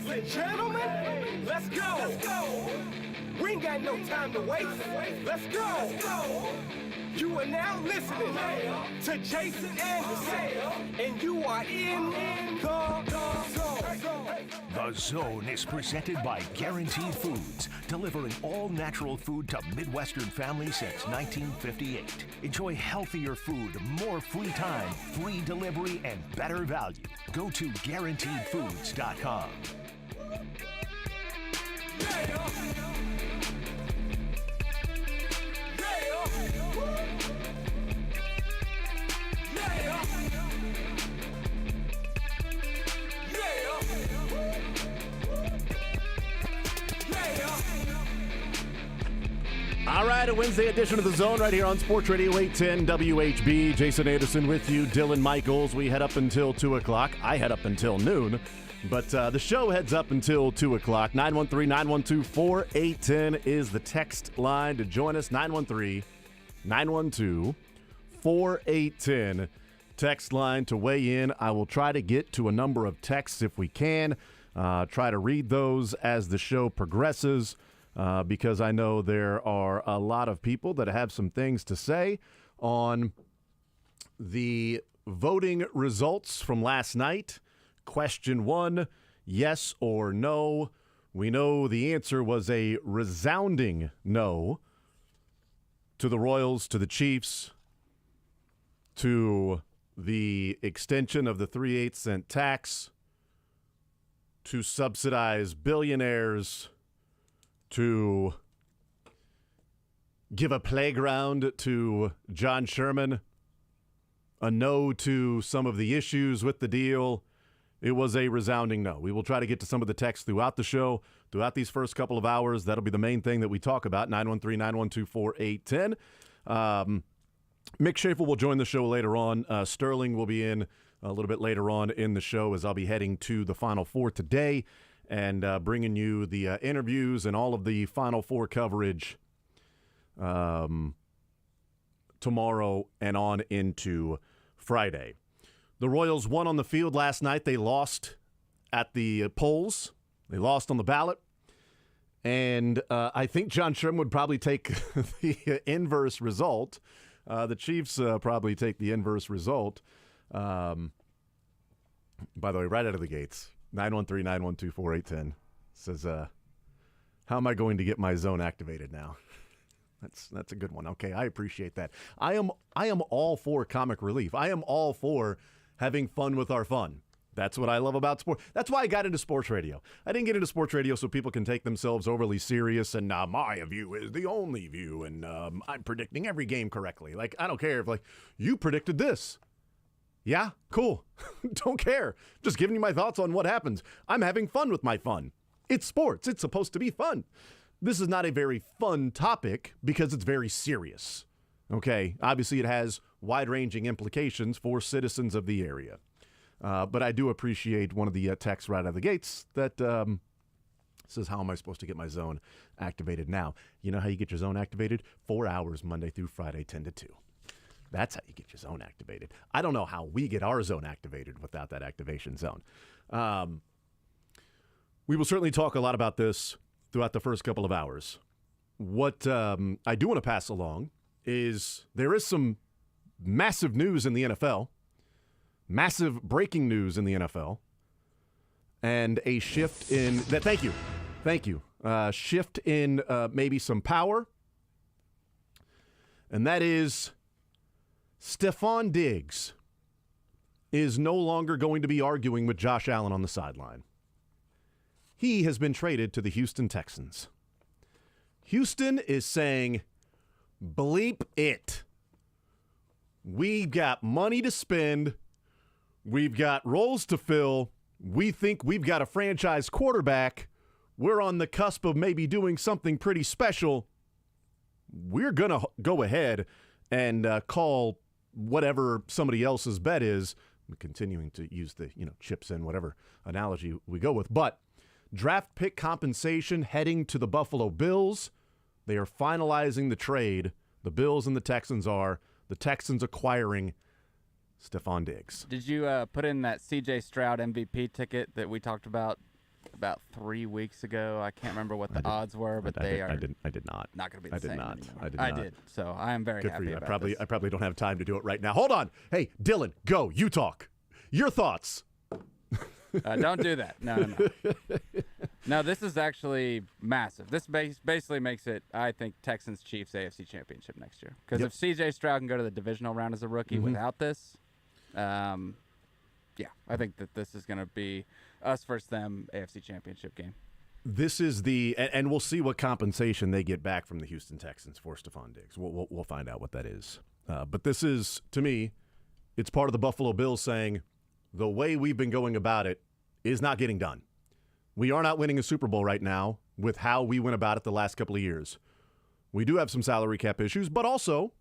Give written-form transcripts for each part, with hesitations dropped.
Ladies and gentlemen, let's go. We ain't got no time to waste. Let's go. You are now listening to Jason Anderson, and you are in the zone. The Zone is presented by Guaranteed Foods, delivering all natural food to Midwestern families since 1958. Enjoy healthier food, more free time, free delivery, and better value. Go to GuaranteedFoods.com. All right, a Wednesday edition of The Zone right here on Sports Radio 810 WHB. Jason Anderson with you, Dylan Michaels. We head up until 2 o'clock. I head up until noon, but the show heads up until 2 o'clock. 913-912-4810 is the text line to join us. 913-912-4810. Text line to weigh in. I will try to get to a number of texts if we can. Try to read those as the show progresses. Because I know there are a lot of people that have some things to say on the voting results from last night. Question 1, yes or no? We know the answer was a resounding no to the Royals, to the Chiefs, to the extension of the 3/8 cent tax, to subsidize billionaires, to give a playground to John Sherman, a no to some of the issues with the deal. It was a resounding no. We will try to get to some of the text throughout the show, throughout these first couple of hours. That'll be the main thing that we talk about, 913-912-4810. Mick Schaefer will join the show later on. Sterling will be in a little bit later on in the show as I'll be heading to the Final Four today and bringing you the interviews and all of the Final Four coverage tomorrow and on into Friday. The Royals won on the field last night. They lost at the polls. They lost on the ballot. And I think John Sherman would probably take the inverse result. The Chiefs probably take the inverse result. By the way, right out of the gates, 913-912-4810 says, how am I going to get my zone activated now? That's a good one. Okay, I appreciate that. I am all for comic relief. I am all for having fun with our fun. That's what I love about sports. That's why I got into sports radio. I didn't get into sports radio so people can take themselves overly serious and my view is the only view and I'm predicting every game correctly. Like, I don't care if, like, you predicted this. Yeah, cool. Don't care. Just giving you my thoughts on what happens. I'm having fun with my fun. It's sports. It's supposed to be fun. This is not a very fun topic because it's very serious. Okay? Obviously, it has wide-ranging implications for citizens of the area. But I do appreciate one of the texts right out of the gates that says, how am I supposed to get my zone activated now? You know how you get your zone activated? 4 hours Monday through Friday, 10 to 2. That's how you get your zone activated. I don't know how we get our zone activated without that activation zone. We will certainly talk a lot about this throughout the first couple of hours. What I do want to pass along is there is some massive news in the NFL, massive breaking news in the NFL, and a shift in that. Thank you. Shift in maybe some power, and that is Stefon Diggs is no longer going to be arguing with Josh Allen on the sideline. He has been traded to the Houston Texans. Houston is saying, bleep it. We've got money to spend. We've got roles to fill. We think we've got a franchise quarterback. We're on the cusp of maybe doing something pretty special. We're going to go ahead and call whatever somebody else's bet is. I'm continuing to use the, chips in whatever analogy we go with. But draft pick compensation heading to the Buffalo Bills. They are finalizing the trade. The Bills and the Texans are. The Texans acquiring Stefon Diggs. Did you put in that C.J. Stroud MVP ticket that we talked about about 3 weeks ago. I can't remember what the odds were, but I did not. not going to be the same anymore. I did not. did. So I am very Good happy for you. about this. I probably don't have time to do it right now. Hold on. Hey, Dylan, go. You talk. Your thoughts. Don't do that. No. No, this is actually massive. This basically makes it, I think, Texans-Chiefs AFC Championship next year. Because if C.J. Stroud can go to the divisional round as a rookie without this, I think that this is going to be us versus them AFC Championship game. This is and we'll see what compensation they get back from the Houston Texans for Stephon Diggs. We'll find out what that is. But this is, to me, it's part of the Buffalo Bills saying the way we've been going about it is not getting done. We are not winning a Super Bowl right now with how we went about it the last couple of years. We do have some salary cap issues, but also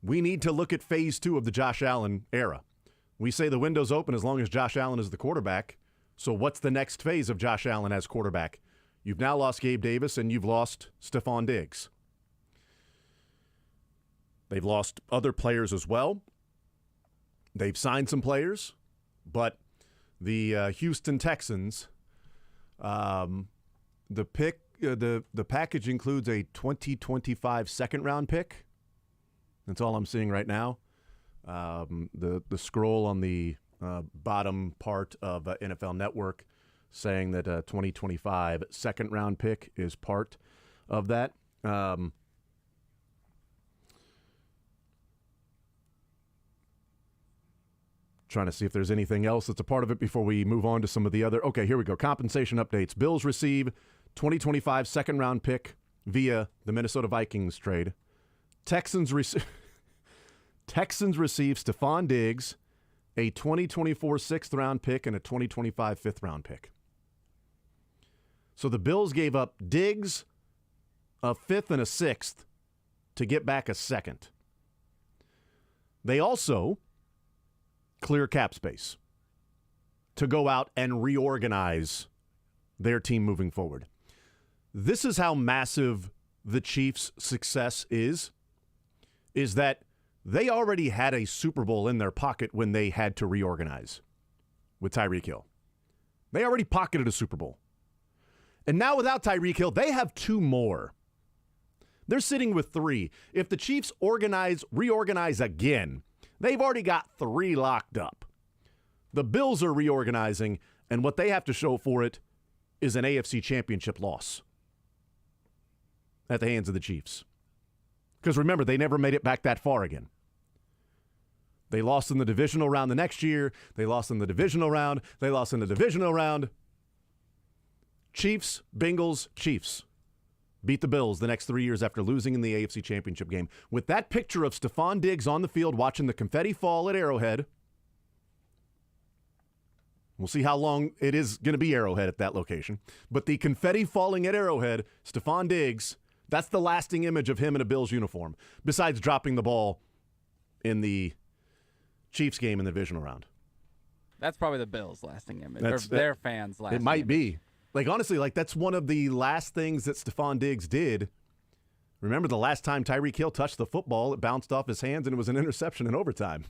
we need to look at phase 2 of the Josh Allen era. We say the window's open as long as Josh Allen is the quarterback. So what's the next phase of Josh Allen as quarterback? You've now lost Gabe Davis and you've lost Stephon Diggs. They've lost other players as well. They've signed some players, but the Houston Texans, the package includes a 2025 second-round pick. That's all I'm seeing right now. The scroll on the bottom part of NFL Network saying that a 2025 second-round pick is part of that. Trying to see if there's anything else that's a part of it before we move on to some of the other. Okay, here we go. Compensation updates. Bills receive 2025 second-round pick via the Minnesota Vikings trade. Texans receive Stephon Diggs, a 2024 sixth-round pick, and a 2025 fifth-round pick. So the Bills gave up Diggs, a fifth, and a sixth to get back a second. They also clear cap space to go out and reorganize their team moving forward. This is how massive the Chiefs' success is that they already had a Super Bowl in their pocket when they had to reorganize with Tyreek Hill. They already pocketed a Super Bowl. And now without Tyreek Hill, they have 2 more. They're sitting with 3. If the Chiefs reorganize again, they've already got 3 locked up. The Bills are reorganizing, and what they have to show for it is an AFC Championship loss at the hands of the Chiefs. Because remember, they never made it back that far again. They lost in the divisional round the next year. They lost in the divisional round. They lost in the divisional round. Chiefs, Bengals, Chiefs beat the Bills the next 3 years after losing in the AFC Championship game. With that picture of Stephon Diggs on the field watching the confetti fall at Arrowhead, we'll see how long it is going to be Arrowhead at that location. But the confetti falling at Arrowhead, Stephon Diggs, that's the lasting image of him in a Bills uniform, besides dropping the ball in the Chiefs game in the divisional round. That's probably the Bills' lasting image, or their fans' lasting image. It might be. Like, honestly, like that's one of the last things that Stephon Diggs did. Remember the last time Tyreek Hill touched the football, it bounced off his hands and it was an interception in overtime.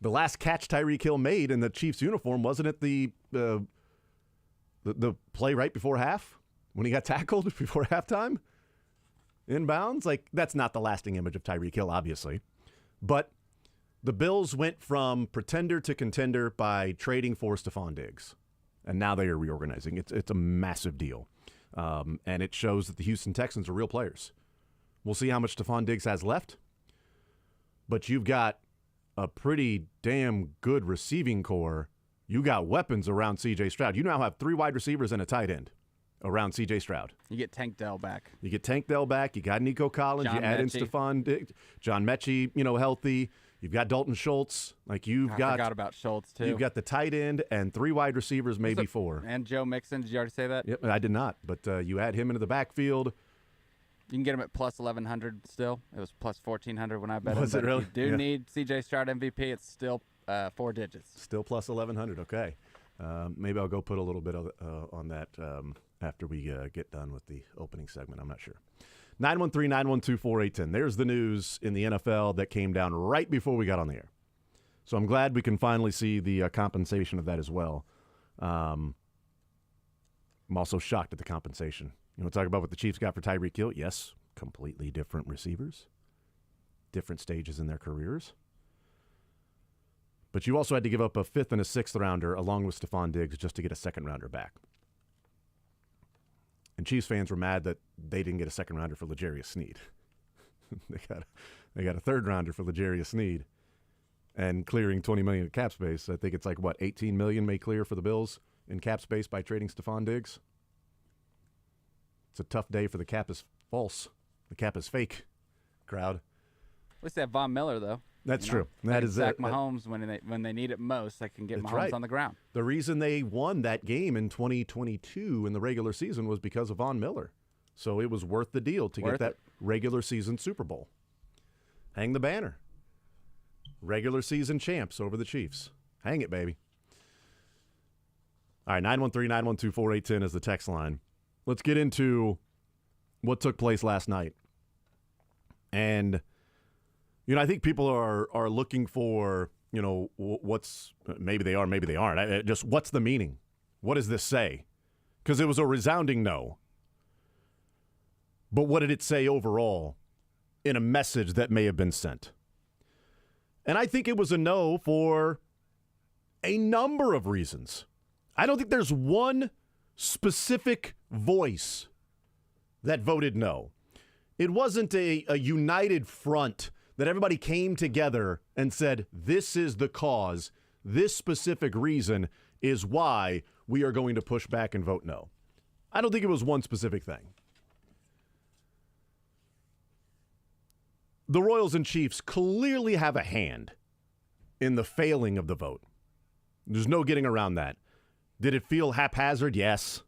The last catch Tyreek Hill made in the Chiefs uniform, wasn't it the play right before half when he got tackled before halftime? Inbounds? Like, that's not the lasting image of Tyreek Hill, obviously. But the Bills went from pretender to contender by trading for Stephon Diggs. And now they are reorganizing. It's a massive deal. And it shows that the Houston Texans are real players. We'll see how much Stephon Diggs has left. But you've got a pretty damn good receiving core. You got weapons around C.J. Stroud. You now have 3 wide receivers and a tight end around C.J. Stroud. You get Tank Dell back. You got Nico Collins. John you add in Mechie. Stephon Diggs. John Mechie, healthy. You've got Dalton Schultz. I forgot about Schultz, too. You've got the tight end and 3 wide receivers, maybe 4. And Joe Mixon. Did you already say that? Yep, I did not. But you add him into the backfield. You can get him at plus 1,100 still. It was plus 1,400 when I bet him. Was it but really? If you do need C.J. Stroud MVP, it's still 4 digits. Still plus 1,100. Okay. Maybe I'll go put a little bit of on that after we get done with the opening segment. I'm not sure. 913-912-4810. There's the news in the NFL that came down right before we got on the air. So I'm glad we can finally see the compensation of that as well. I'm also shocked at the compensation. You want to talk about what the Chiefs got for Tyreek Hill? Yes, completely different receivers, different stages in their careers. But you also had to give up a 5th and a 6th rounder along with Stephon Diggs just to get a 2nd rounder back. And Chiefs fans were mad that they didn't get a 2nd rounder for L'Jarius Sneed. they got a 3rd rounder for L'Jarius Sneed and clearing $20 million in cap space. I think it's like, what, $18 million may clear for the Bills in cap space by trading Stephon Diggs. It's a tough day for the cap is false. The cap is fake, crowd. At least they have Von Miller, though. That's You know, true. That is Zach Mahomes when they need it most. They can get That's Mahomes right. on the ground. The reason they won that game in 2022 in the regular season was because of Von Miller. So it was worth the deal to get that regular season Super Bowl. Hang the banner. Regular season champs over the Chiefs. Hang it, baby. All right, 913-912-4810 is the text line. Let's get into what took place last night. And I think people are looking for, what's maybe they are, maybe they aren't. Just what's the meaning? What does this say? Because it was a resounding no. But what did it say overall in a message that may have been sent? And I think it was a no for a number of reasons. I don't think there's one specific voice that voted no. It wasn't a united front that everybody came together and said, this is the cause, this specific reason is why we are going to push back and vote no. I don't think it was one specific thing. The Royals and Chiefs clearly have a hand in the failing of the vote. There's no getting around that. Did it feel haphazard? Yes.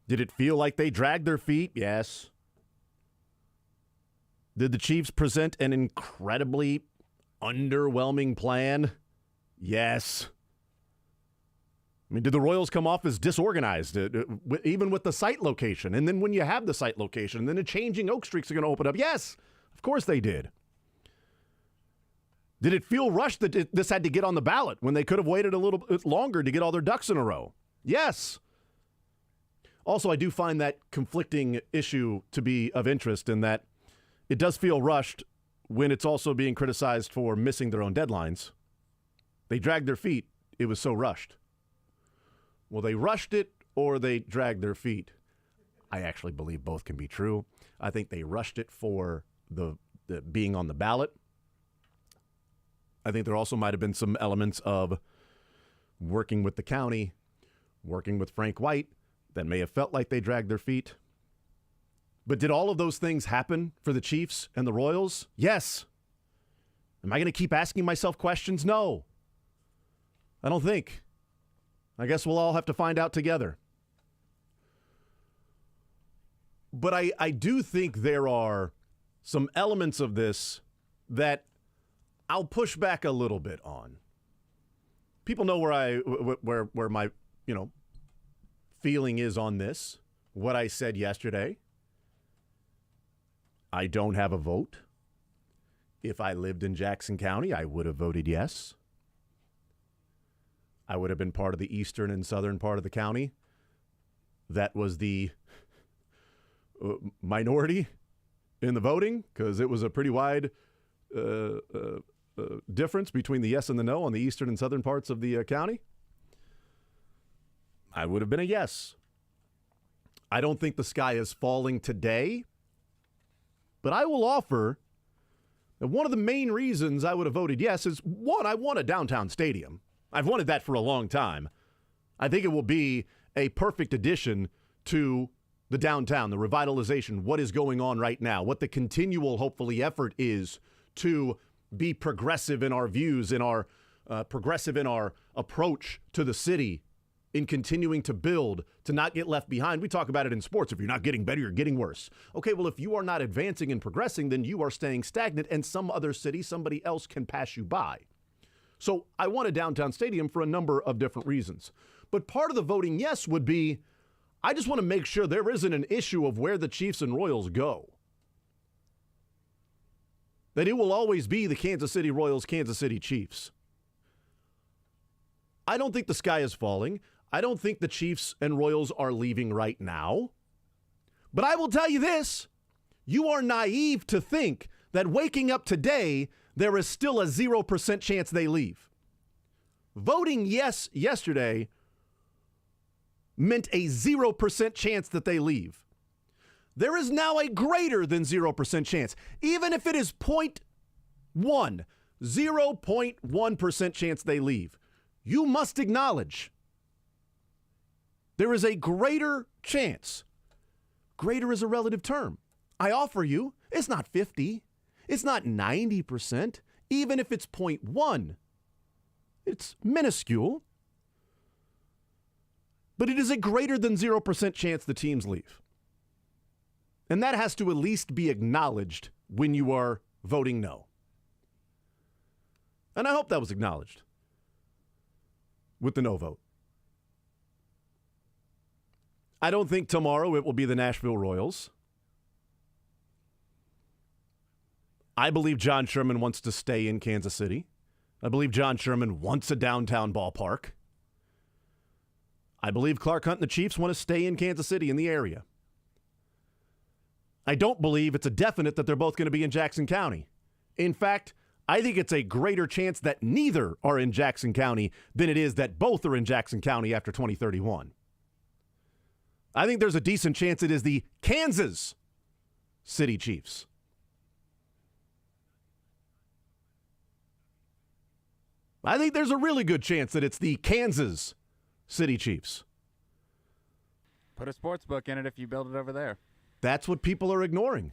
Did it feel like they dragged their feet? Yes. Did the Chiefs present an incredibly underwhelming plan? Yes. I mean, did the Royals come off as disorganized, even with the site location? And then when you have the site location, then the changing Oak Streaks are going to open up. Yes, of course they did. Did it feel rushed that this had to get on the ballot when they could have waited a little bit longer to get all their ducks in a row? Yes. Also, I do find that conflicting issue to be of interest in that it does feel rushed when it's also being criticized for missing their own deadlines. They dragged their feet. It was so rushed. Well, they rushed it or they dragged their feet. I actually believe both can be true. I think they rushed it for the being on the ballot. I think there also might have been some elements of working with the county, working with Frank White, that may have felt like they dragged their feet. But did all of those things happen for the Chiefs and the Royals? Yes. Am I going to keep asking myself questions? No. I don't think. I guess we'll all have to find out together. But I do think there are some elements of this that I'll push back a little bit on. People know where my, feeling is on this. What I said yesterday. I don't have a vote. If I lived in Jackson County, I would have voted yes. I would have been part of the eastern and southern part of the county. That was the minority in the voting because it was a pretty wide difference between the yes and the no on the eastern and southern parts of the county. I would have been a yes. I don't think the sky is falling today. But I will offer that one of the main reasons I would have voted yes is, one, I want a downtown stadium. I've wanted that for a long time. I think it will be a perfect addition to the downtown, the revitalization, what is going on right now, what the continual, hopefully, effort is to be progressive in our views, progressive in our approach to the city, in continuing to build, to not get left behind. We talk about it in sports. If you're not getting better, you're getting worse. Okay, well, if you are not advancing and progressing, then you are staying stagnant, and some other city, somebody else can pass you by. So I want a downtown stadium for a number of different reasons. But part of the voting yes would be, I just want to make sure there isn't an issue of where the Chiefs and Royals go. That it will always be the Kansas City Royals, Kansas City Chiefs. I don't think the sky is falling. I don't think the Chiefs and Royals are leaving right now. But I will tell you this. You are naive to think that waking up today, there is still a 0% chance they leave. Voting yes yesterday meant a 0% chance that they leave. There is now a greater than 0% chance. Even if it is 0.1% chance they leave. You must acknowledge there is a greater chance. Greater is a relative term. I offer you, it's not 50. It's not 90%. Even if it's 0.1, it's minuscule. But it is a greater than 0% chance the teams leave. And that has to at least be acknowledged when you are voting no. And I hope that was acknowledged with the no vote. I don't think tomorrow it will be the Nashville Royals. I believe John Sherman wants to stay in Kansas City. I believe John Sherman wants a downtown ballpark. I believe Clark Hunt and the Chiefs want to stay in Kansas City in the area. I don't believe it's a definite that they're both going to be in Jackson County. In fact, I think it's a greater chance that neither are in Jackson County than it is that both are in Jackson County after 2031. I think there's a decent chance it is the Kansas City Chiefs. I think there's a really good chance that it's the Kansas City Chiefs. Put a sports book in it if you build it over there. That's what people are ignoring.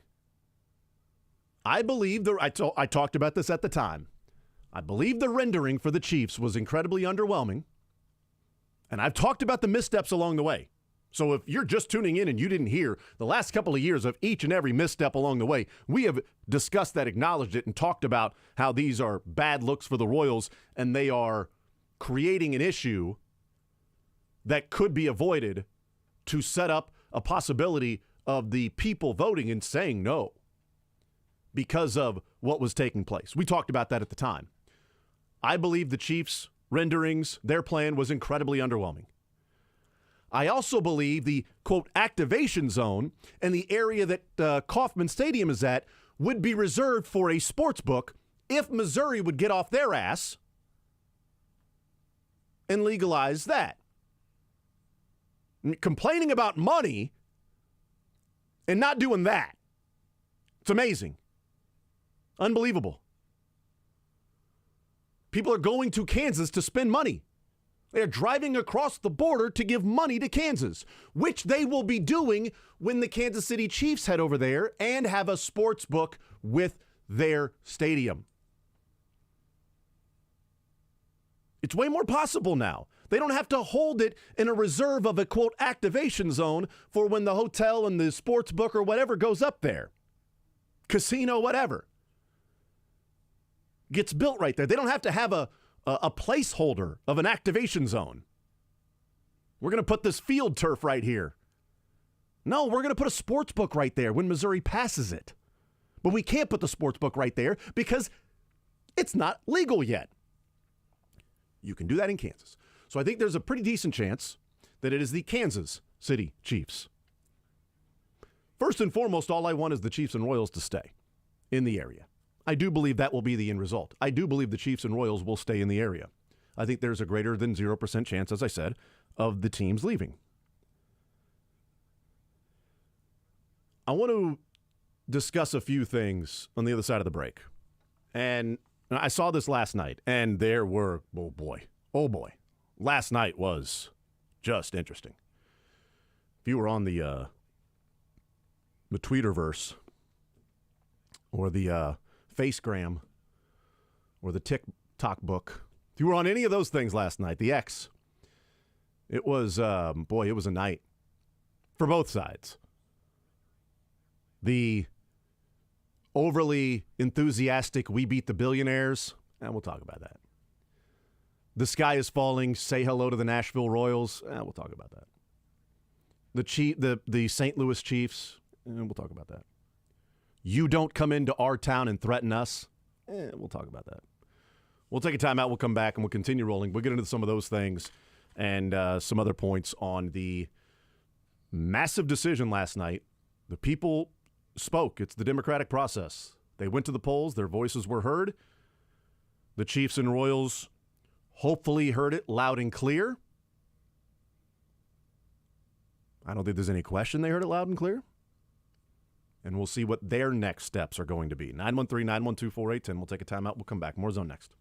I believe I talked about this at the time. I believe the rendering for the Chiefs was incredibly underwhelming. And I've talked about the missteps along the way. So if you're just tuning in and you didn't hear the last couple of years of each and every misstep along the way, we have discussed that, acknowledged it, and talked about how these are bad looks for the Royals and they are creating an issue that could be avoided to set up a possibility of the people voting and saying no because of what was taking place. We talked about that at the time. I believe the Chiefs' renderings, their plan was incredibly underwhelming. I also believe the, quote, activation zone and the area that Kauffman Stadium is at would be reserved for a sports book if Missouri would get off their ass and legalize that. Complaining about money and not doing that. It's amazing. Unbelievable. People are going to Kansas to spend money. They are driving across the border to give money to Kansas, which they will be doing when the Kansas City Chiefs head over there and have a sports book with their stadium. It's way more possible now. They don't have to hold it in a reserve of a, quote, activation zone for when the hotel and the sports book or whatever goes up there. Casino, whatever. Gets built right there. They don't have to have a placeholder of an activation zone. We're going to put this field turf right here. No, we're going to put a sports book right there when Missouri passes it. But we can't put the sports book right there because it's not legal yet. You can do that in Kansas. So I think there's a pretty decent chance that it is the Kansas City Chiefs. First and foremost, all I want is the Chiefs and Royals to stay in the area. I do believe that will be the end result. I do believe the Chiefs and Royals will stay in the area. I think there's a greater than 0% chance, as I said, of the teams leaving. I want to discuss a few things on the other side of the break. And I saw this last night, and there were, oh boy. Last night was just interesting. If you were on the Tweeterverse or the Facegram or the TikTok book, if you were on any of those things last night, the X, it was, it was a night for both sides. The overly enthusiastic, we beat the billionaires, and we'll talk about that. The sky is falling, say hello to the Nashville Royals, we'll talk about that. The St. Louis Chiefs, and we'll talk about that. You don't come into our town and threaten us, we'll talk about that. We'll take a time out, we'll come back, and we'll continue rolling. We'll get into some of those things and some other points on the massive decision last night. The people spoke. It's the democratic process. They went to the polls. Their voices were heard. The Chiefs and Royals hopefully heard it loud and clear. I don't think there's any question they heard it loud and clear. And we'll see what their next steps are going to be. 913-912-4810. We'll take a timeout. We'll come back. More Zone next.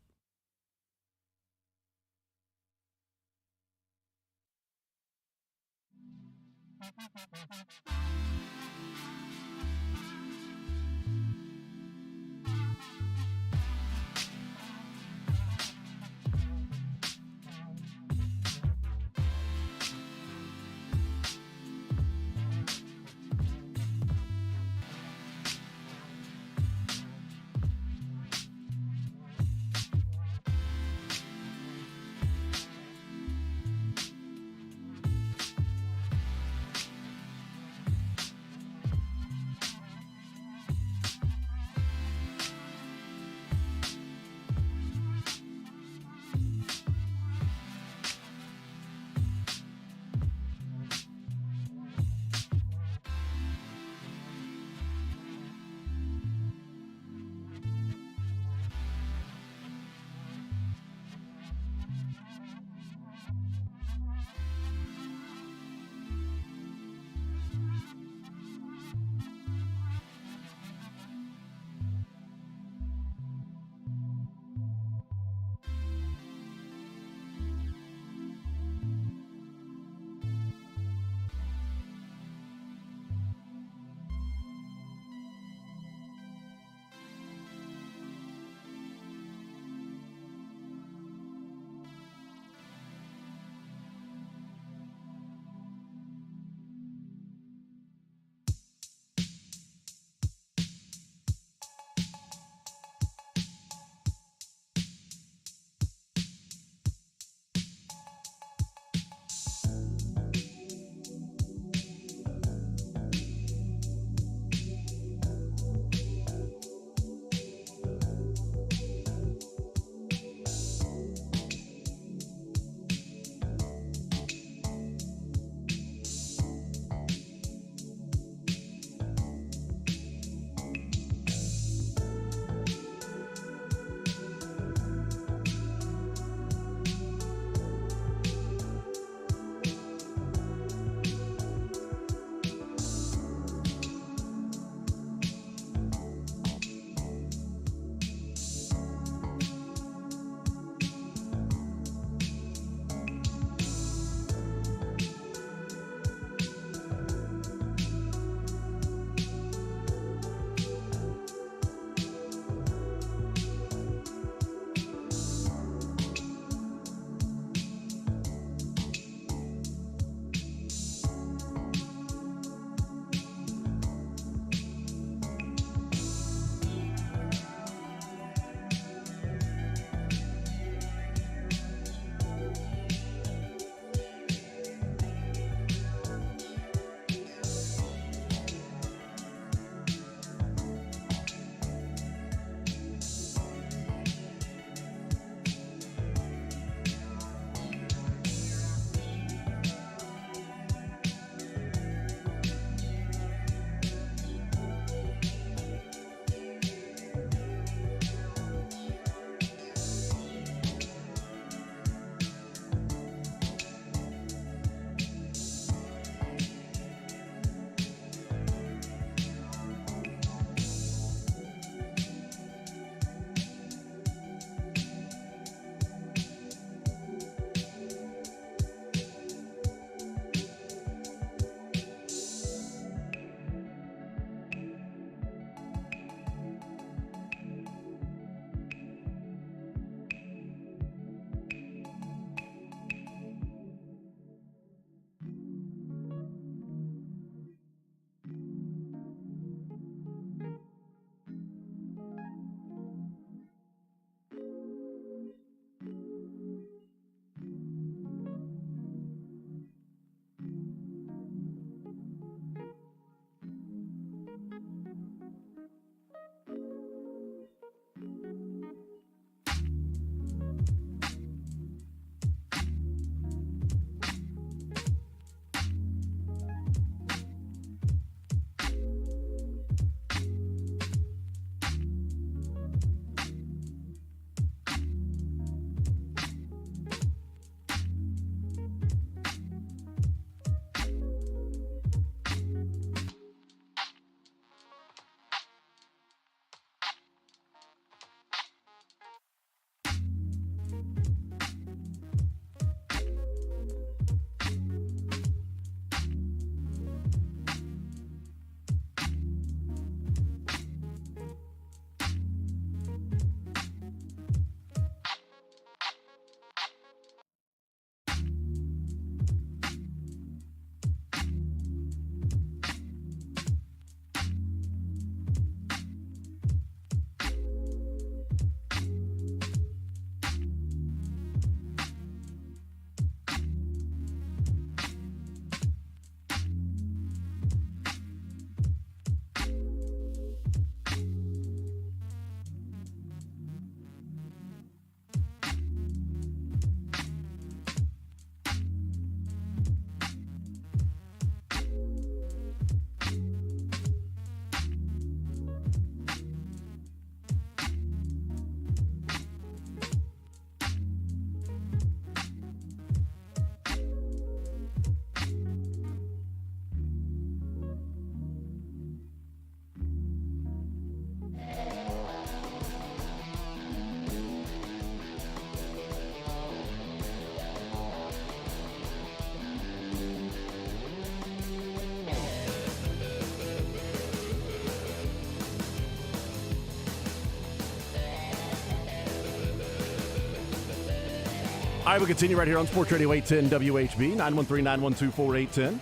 All right, we'll continue right here on Sports Radio 810 WHB, 913-912-4810.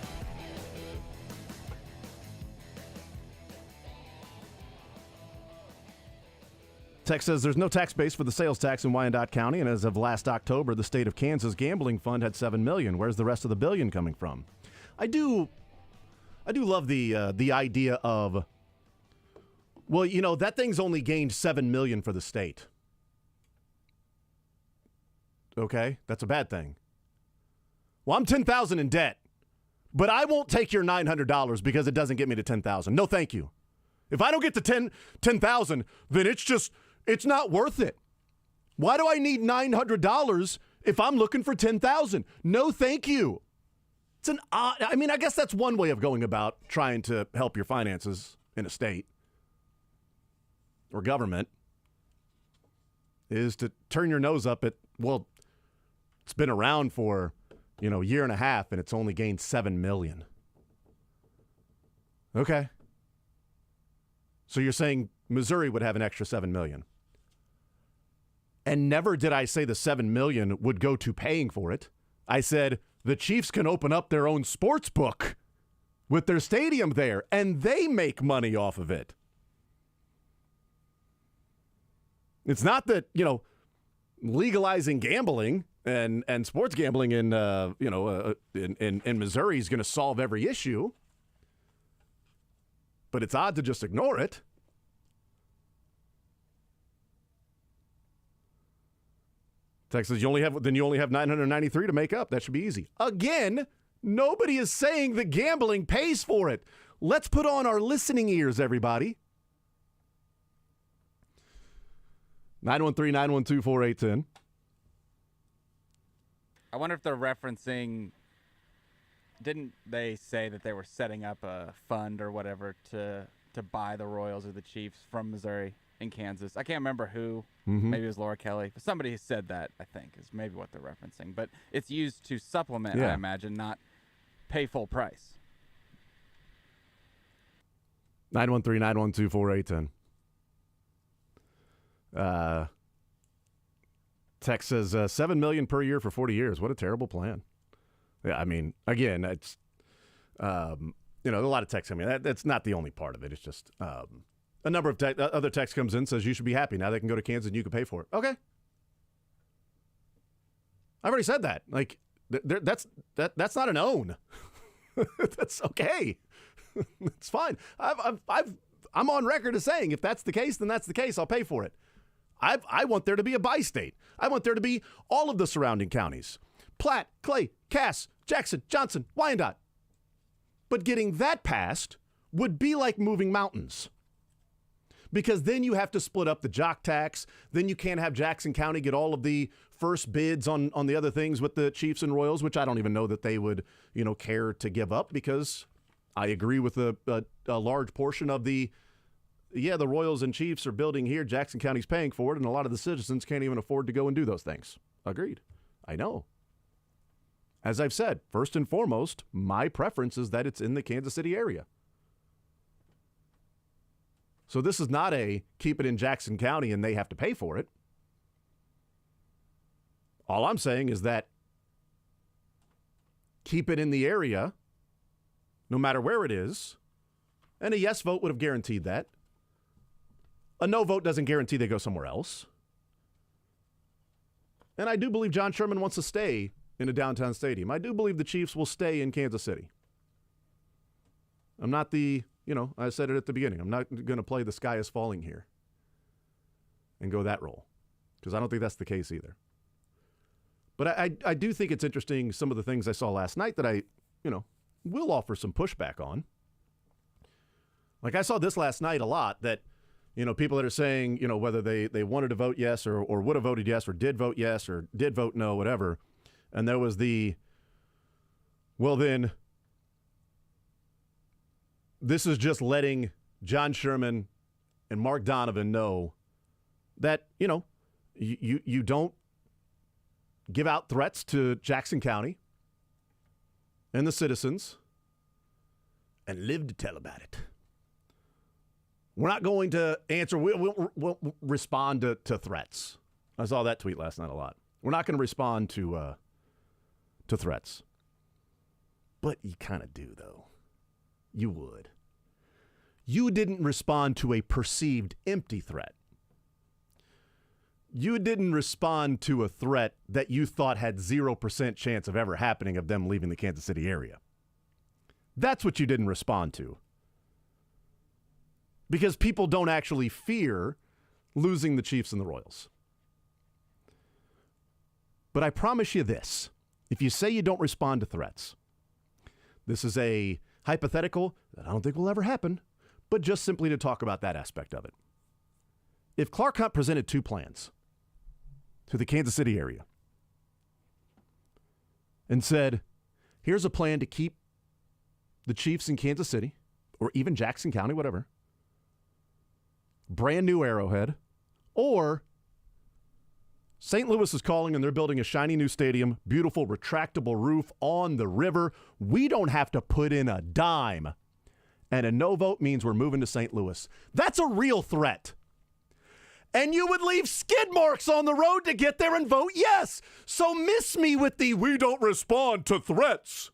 Text says there's no tax base for the sales tax in Wyandotte County, and as of last October, the state of Kansas gambling fund had $7 million. Where's the rest of the billion coming from? I do love the idea of, well, you know, that thing's only gained $7 million for the state. Okay, that's a bad thing. Well, I'm $10,000 in debt, but I won't take your $900 because it doesn't get me to $10,000. No, thank you. If I don't get to $10,000, then it's not worth it. Why do I need $900 if I'm looking for $10,000? No, thank you. It's an odd, I mean, I guess that's one way of going about trying to help your finances in a state or government, is to turn your nose up at, well, it's been around for, you know, a year and a half and it's only gained $7 million. Okay. So you're saying Missouri would have an extra $7 million. And never did I say the $7 million would go to paying for it. I said the Chiefs can open up their own sports book with their stadium there, and they make money off of it. It's not that, you know, legalizing gambling and sports gambling in Missouri is going to solve every issue. But it's odd to just ignore it. Texas, you only have 993 to make up. That should be easy. Again, nobody is saying the gambling pays for it. Let's put on our listening ears, everybody. 913-912-4810. I wonder if they're referencing, didn't they say that they were setting up a fund or whatever to buy the Royals or the Chiefs from Missouri and Kansas? I can't remember who. Mm-hmm. Maybe it was Laura Kelly. But somebody said that, I think, is maybe what they're referencing. But it's used to supplement, I imagine, not pay full price. 913-912-4810. Text says $7 million per year for 40 years. What a terrible plan. Yeah, I mean, again, it's a lot of text coming in. That's not the only part of it. It's just a number of other text comes in, says you should be happy now they can go to Kansas and you can pay for it. Okay, I've already said that. Like that's not an own. That's okay. It's fine. I'm on record as saying if that's the case, then that's the case. I'll pay for it. I want there to be a bi-state. I want there to be all of the surrounding counties. Platte, Clay, Cass, Jackson, Johnson, Wyandotte. But getting that passed would be like moving mountains. Because then you have to split up the jock tax. Then you can't have Jackson County get all of the first bids on the other things with the Chiefs and Royals, which I don't even know that they would, care to give up, because I agree with a large portion of the Royals and Chiefs are building here. Jackson County's paying for it, and a lot of the citizens can't even afford to go and do those things. Agreed. I know. As I've said, first and foremost, my preference is that it's in the Kansas City area. So this is not a keep it in Jackson County and they have to pay for it. All I'm saying is that keep it in the area, no matter where it is, and a yes vote would have guaranteed that. A no vote doesn't guarantee they go somewhere else. And I do believe John Sherman wants to stay in a downtown stadium. I do believe the Chiefs will stay in Kansas City. I'm not I said it at the beginning. I'm not going to play the sky is falling here and go that role, because I don't think that's the case either. But I do think it's interesting, some of the things I saw last night that I, will offer some pushback on. Like I saw this last night a lot, that people that are saying, whether they wanted to vote yes or would have voted yes or did vote yes or did vote no, whatever. And there was well, then this is just letting John Sherman and Mark Donovan know that, you don't give out threats to Jackson County and the citizens and live to tell about it. We're not going to answer. We'll respond to threats. I saw that tweet last night a lot. We're not going to respond to threats. But you kind of do, though. You would. You didn't respond to a perceived empty threat. You didn't respond to a threat that you thought had 0% chance of ever happening of them leaving the Kansas City area. That's what you didn't respond to. Because people don't actually fear losing the Chiefs and the Royals. But I promise you this. If you say you don't respond to threats, this is a hypothetical that I don't think will ever happen, but just simply to talk about that aspect of it. If Clark Hunt presented two plans to the Kansas City area and said, here's a plan to keep the Chiefs in Kansas City, or even Jackson County, whatever, brand new Arrowhead, or St. Louis is calling and they're building a shiny new stadium, beautiful retractable roof on the river. We don't have to put in a dime. And a no vote means we're moving to St. Louis. That's a real threat. And you would leave skid marks on the road to get there and vote yes. So miss me with the we don't respond to threats.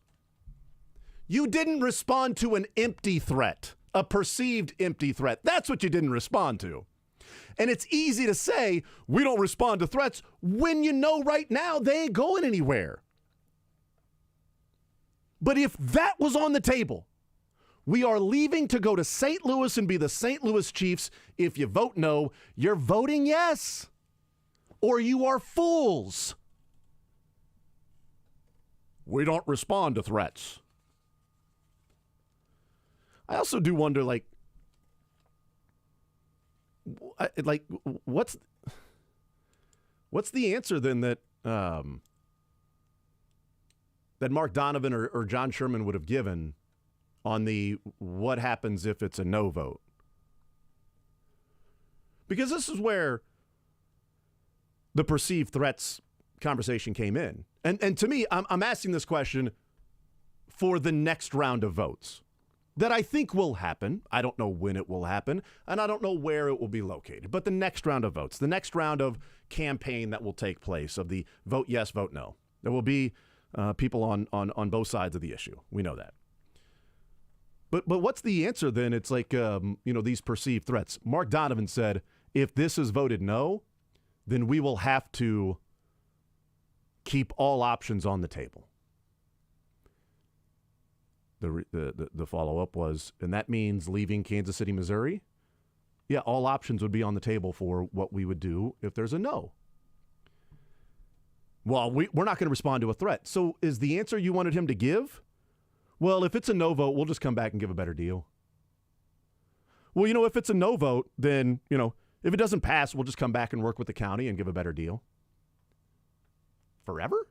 You didn't respond to an empty threat, a perceived empty threat. That's what you didn't respond to. And it's easy to say we don't respond to threats when you know right now they ain't going anywhere. But if that was on the table, we are leaving to go to St. Louis and be the St. Louis Chiefs. If you vote no, you're voting yes. Or you are fools. We don't respond to threats. I also do wonder, what's the answer then that Mark Donovan or John Sherman would have given on the what happens if it's a no vote? Because this is where the perceived threats conversation came in. And to me, I'm asking this question for the next round of votes that I think will happen. I don't know when it will happen, and I don't know where it will be located. But the next round of votes, the next round of campaign that will take place of the vote yes, vote no. There will be people on both sides of the issue. We know that. But what's the answer then? It's like, these perceived threats. Mark Donovan said, if this is voted no, then we will have to keep all options on the table. The follow-up was, and that means leaving Kansas City, Missouri? Yeah, all options would be on the table for what we would do if there's a no. Well, we're not going to respond to a threat. So is the answer you wanted him to give? Well, if it's a no vote, we'll just come back and give a better deal. Well, if it's a no vote, then, if it doesn't pass, we'll just come back and work with the county and give a better deal. Forever?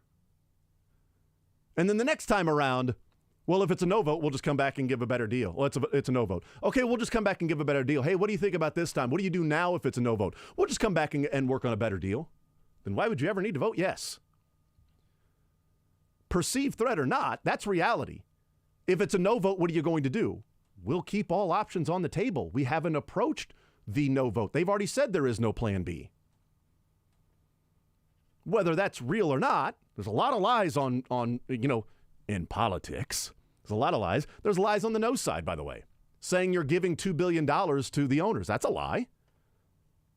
And then the next time around, well, if it's a no vote, we'll just come back and give a better deal. Well, it's a no vote. Okay, we'll just come back and give a better deal. Hey, what do you think about this time? What do you do now if it's a no vote? We'll just come back and work on a better deal. Then why would you ever need to vote yes? Perceived threat or not, that's reality. If it's a no vote, what are you going to do? We'll keep all options on the table. We haven't approached the no vote. They've already said there is no plan B. Whether that's real or not, there's a lot of lies on in politics. There's a lot of lies. There's lies on the no side, by the way. Saying you're giving $2 billion to the owners. That's a lie.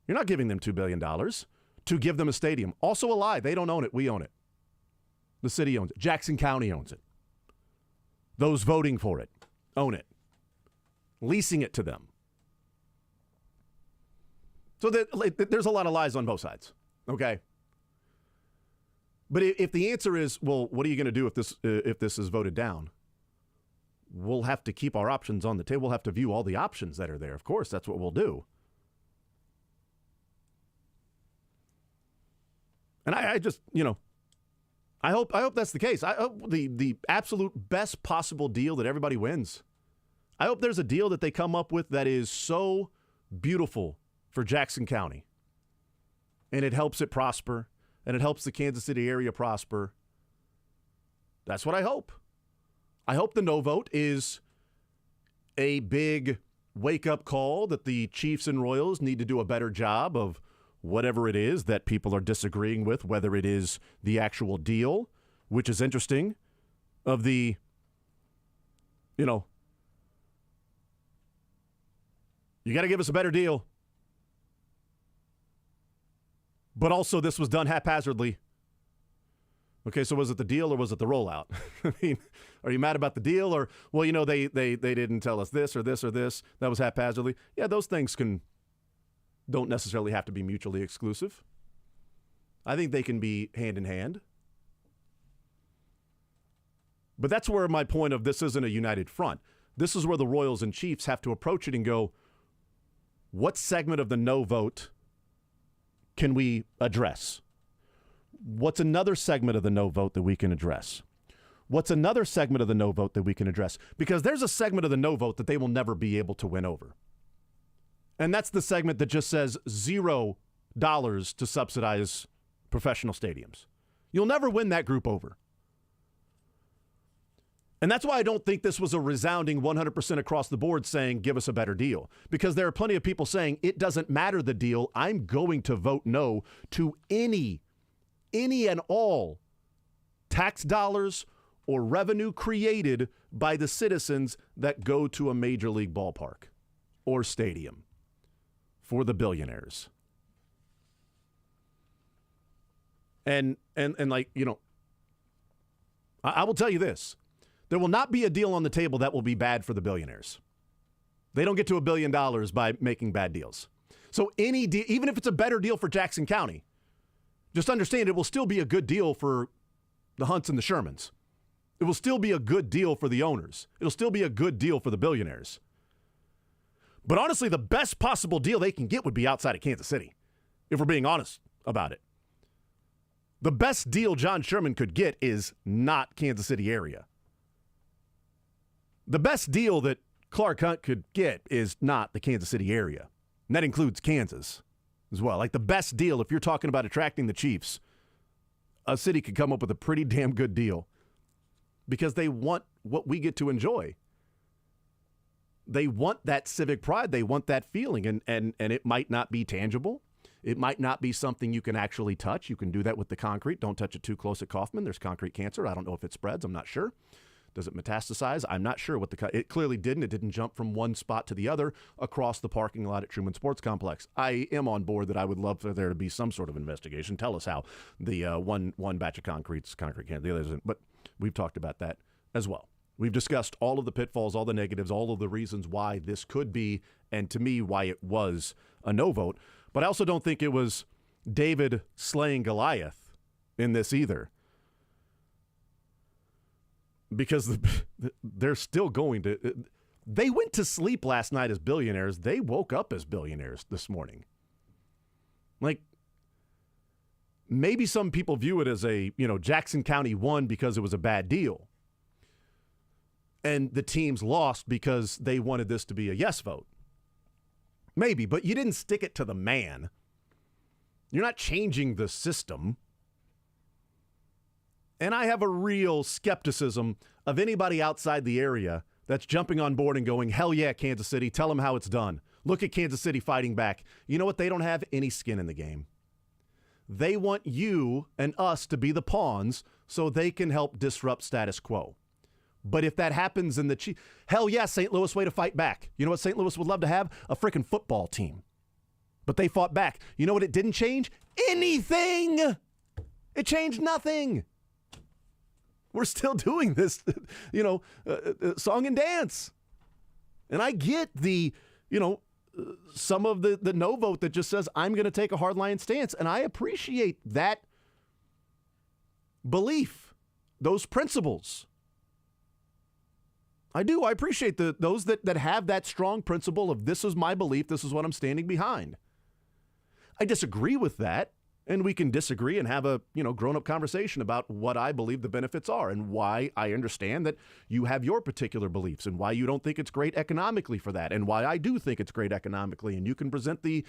You're not giving them $2 billion to give them a stadium. Also a lie. They don't own it. We own it. The city owns it. Jackson County owns it. Those voting for it own it. Leasing it to them. So there's a lot of lies on both sides. Okay? But if the answer is, well, what are you going to do if this is voted down? We'll have to keep our options on the table. We'll have to view all the options that are there. Of course, that's what we'll do. And I just, I hope that's the case. I hope the absolute best possible deal that everybody wins. I hope there's a deal that they come up with that is so beautiful for Jackson County. And it helps it prosper. And it helps the Kansas City area prosper. That's what I hope. I hope the no vote is a big wake-up call that the Chiefs and Royals need to do a better job of whatever it is that people are disagreeing with, whether it is the actual deal, which is interesting, of the, you got to give us a better deal. But also, this was done haphazardly. Okay, so was it the deal or was it the rollout? I mean, are you mad about the deal or, well, they didn't tell us this or this or this. That was haphazardly. Yeah, those things don't necessarily have to be mutually exclusive. I think they can be hand in hand. But that's where my point of this isn't a united front. This is where the Royals and Chiefs have to approach it and go, what segment of the no vote can we address? What's another segment of the no vote that we can address? What's another segment of the no vote that we can address? Because there's a segment of the no vote that they will never be able to win over. And that's the segment that just says $0 to subsidize professional stadiums. You'll never win that group over. And that's why I don't think this was a resounding 100% across the board saying, give us a better deal. Because there are plenty of people saying, it doesn't matter the deal. I'm going to vote no to any and all tax dollars or revenue created by the citizens that go to a major league ballpark or stadium for the billionaires. And like, I will tell you this. There will not be a deal on the table that will be bad for the billionaires. They don't get to $1 billion by making bad deals. So any deal, even if it's a better deal for Jackson County, just understand it will still be a good deal for the Hunts and the Shermans. It will still be a good deal for the owners. It'll still be a good deal for the billionaires. But honestly, the best possible deal they can get would be outside of Kansas City, if we're being honest about it. The best deal John Sherman could get is not Kansas City area. The best deal that Clark Hunt could get is not the Kansas City area. And that includes Kansas as well. Like the best deal, if you're talking about attracting the Chiefs, a city could come up with a pretty damn good deal because they want what we get to enjoy. They want that civic pride. They want that feeling. And it might not be tangible. It might not be something you can actually touch. You can do that with the concrete. Don't touch it too close at Kaufman. There's concrete cancer. I don't know if it spreads. I'm not sure. Does it metastasize? I'm not sure what it clearly didn't. It didn't jump from one spot to the other across the parking lot at Truman Sports Complex. I am on board that I would love for there to be some sort of investigation. Tell us how the one batch of concrete can, the other isn't. But we've talked about that as well. We've discussed all of the pitfalls, all the negatives, all of the reasons why this could be, and to me, why it was a no vote. But I also don't think it was David slaying Goliath in this either. Because they're still going to... They went to sleep last night as billionaires. They woke up as billionaires this morning. Like, maybe some people view it as Jackson County won because it was a bad deal. And the teams lost because they wanted this to be a yes vote. Maybe, but you didn't stick it to the man. You're not changing the system. And I have a real skepticism of anybody outside the area that's jumping on board and going, hell yeah, Kansas City, tell them how it's done. Look at Kansas City fighting back. You know what? They don't have any skin in the game. They want you and us to be the pawns so they can help disrupt status quo. But if that happens in the hell yeah, St. Louis, way to fight back. You know what St. Louis would love to have? A freaking football team. But they fought back. You know what it didn't change? Anything. It changed nothing. We're still doing this, song and dance. And I get the, some of the no vote that just says, I'm going to take a hardline stance. And I appreciate that belief, those principles. I do. I appreciate those that have that strong principle of this is my belief, this is what I'm standing behind. I disagree with that and we can disagree and have a grown-up conversation about what I believe the benefits are and why I understand that you have your particular beliefs and why you don't think it's great economically for that and why I do think it's great economically. And you can present the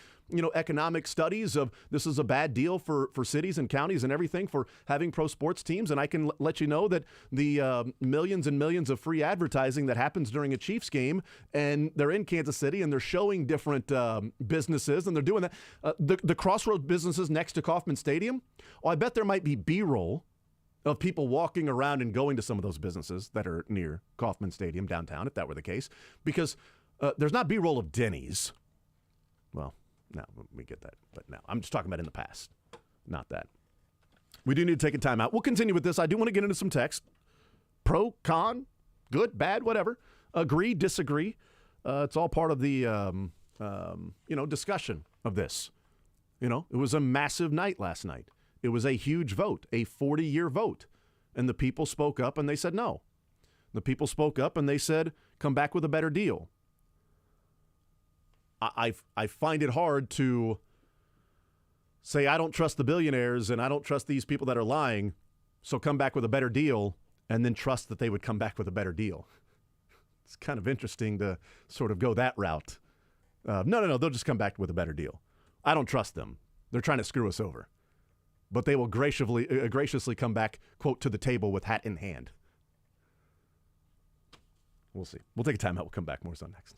economic studies of this is a bad deal for cities and counties and everything for having pro sports teams, and I can let you know that the millions and millions of free advertising that happens during a Chiefs game, and they're in Kansas City and they're showing different businesses and they're doing that. The Crossroads businesses next to Kauffman Stadium, I bet there might be B-roll of people walking around and going to some of those businesses that are near Kauffman Stadium downtown, if that were the case, because there's not B-roll of Denny's. Well, no, we get that, but no, I'm just talking about in the past, not that. We do need to take a time out. We'll continue with this. I do want to get into some text. Pro, con, good, bad, whatever. Agree, disagree. It's all part of the discussion of this. It was a massive night last night. It was a huge vote, a 40-year vote. And the people spoke up and they said no. The people spoke up and they said, come back with a better deal. I find it hard to say I don't trust the billionaires and I don't trust these people that are lying, so come back with a better deal, and then trust that they would come back with a better deal. It's kind of interesting to sort of go that route. No, they'll just come back with a better deal. I don't trust them. They're trying to screw us over. But they will graciously come back, quote, to the table with hat in hand. We'll see. We'll take a time out. We'll come back. More on next.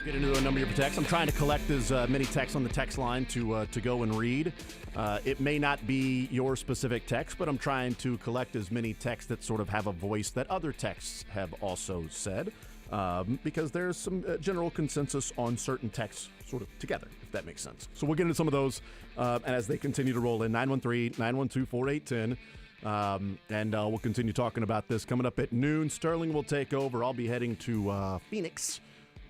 Get into a number of your texts. I'm trying to collect as many texts on the text line to go and read. It may not be your specific text, but I'm trying to collect as many texts that sort of have a voice that other texts have also said, because there's some general consensus on certain texts sort of together, if that makes sense. So we'll get into some of those and as they continue to roll in. 913-912-4810. And we'll continue talking about this coming up at noon. Sterling will take over. I'll be heading to Phoenix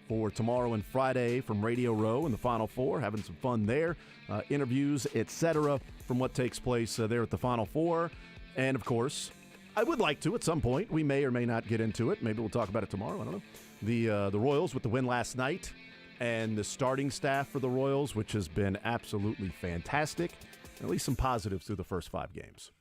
for tomorrow and Friday from Radio Row in the Final Four, having some fun there, interviews, etc., from what takes place there at the Final Four. And, of course, I would like to, at some point, we may or may not get into it. Maybe we'll talk about it tomorrow. I don't know. The Royals with the win last night and the starting staff for the Royals, which has been absolutely fantastic. At least some positives through the first 5 games.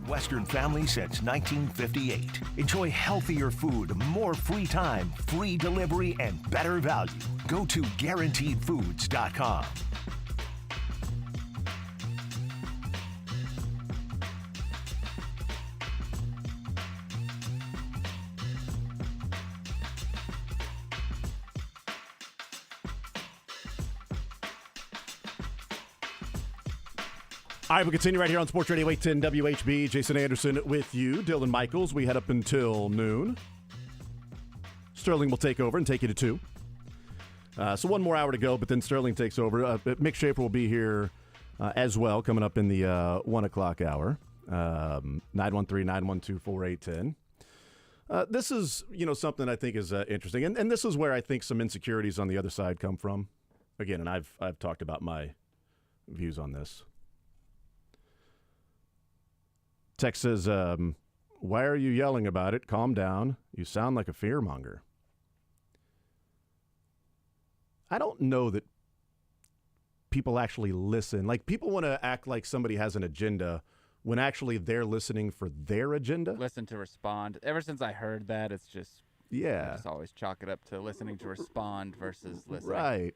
Midwestern family since 1958. Enjoy healthier food, more free time, free delivery, and better value. Go to GuaranteedFoods.com. All right, we'll continue right here on Sports Radio 810 WHB. Jason Anderson with you. Dylan Michaels. We head up until noon. Sterling will take over and take you to 2. So one more hour to go, but then Sterling takes over. Mick Schaefer will be here as well, coming up in the 1 o'clock hour. 913-912-4810. This is, something I think is interesting. And this is where I think some insecurities on the other side come from. Again, and I've talked about my views on this. Text says, why are you yelling about it? Calm down. You sound like a fearmonger. I don't know that people actually listen. Like, people want to act like somebody has an agenda when actually they're listening for their agenda. Listen to respond. Ever since I heard that, it's just, yeah. I just always chalk it up to listening to respond versus listening. Right.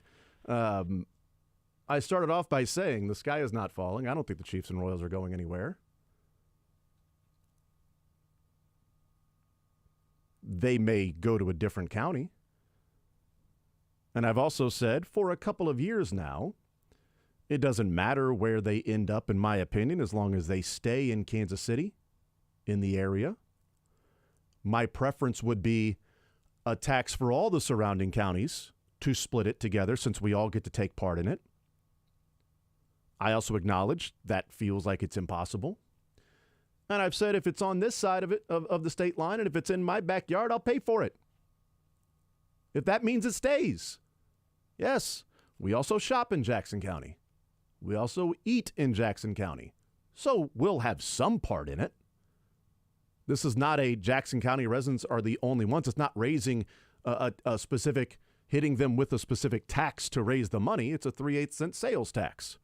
I started off by saying the sky is not falling. I don't think the Chiefs and Royals are going anywhere. They may go to a different county. And I've also said for a couple of years now, it doesn't matter where they end up, in my opinion, as long as they stay in Kansas City, in the area. My preference would be a tax for all the surrounding counties to split it together, since we all get to take part in it. I also acknowledge that feels like it's impossible. And I've said if it's on this side of it, of the state line, and if it's in my backyard, I'll pay for it. If that means it stays. Yes, we also shop in Jackson County. We also eat in Jackson County. So we'll have some part in it. This is not a Jackson County residents are the only ones. It's not raising a specific, hitting them with a specific tax to raise the money. It's a 3/8 cent sales tax.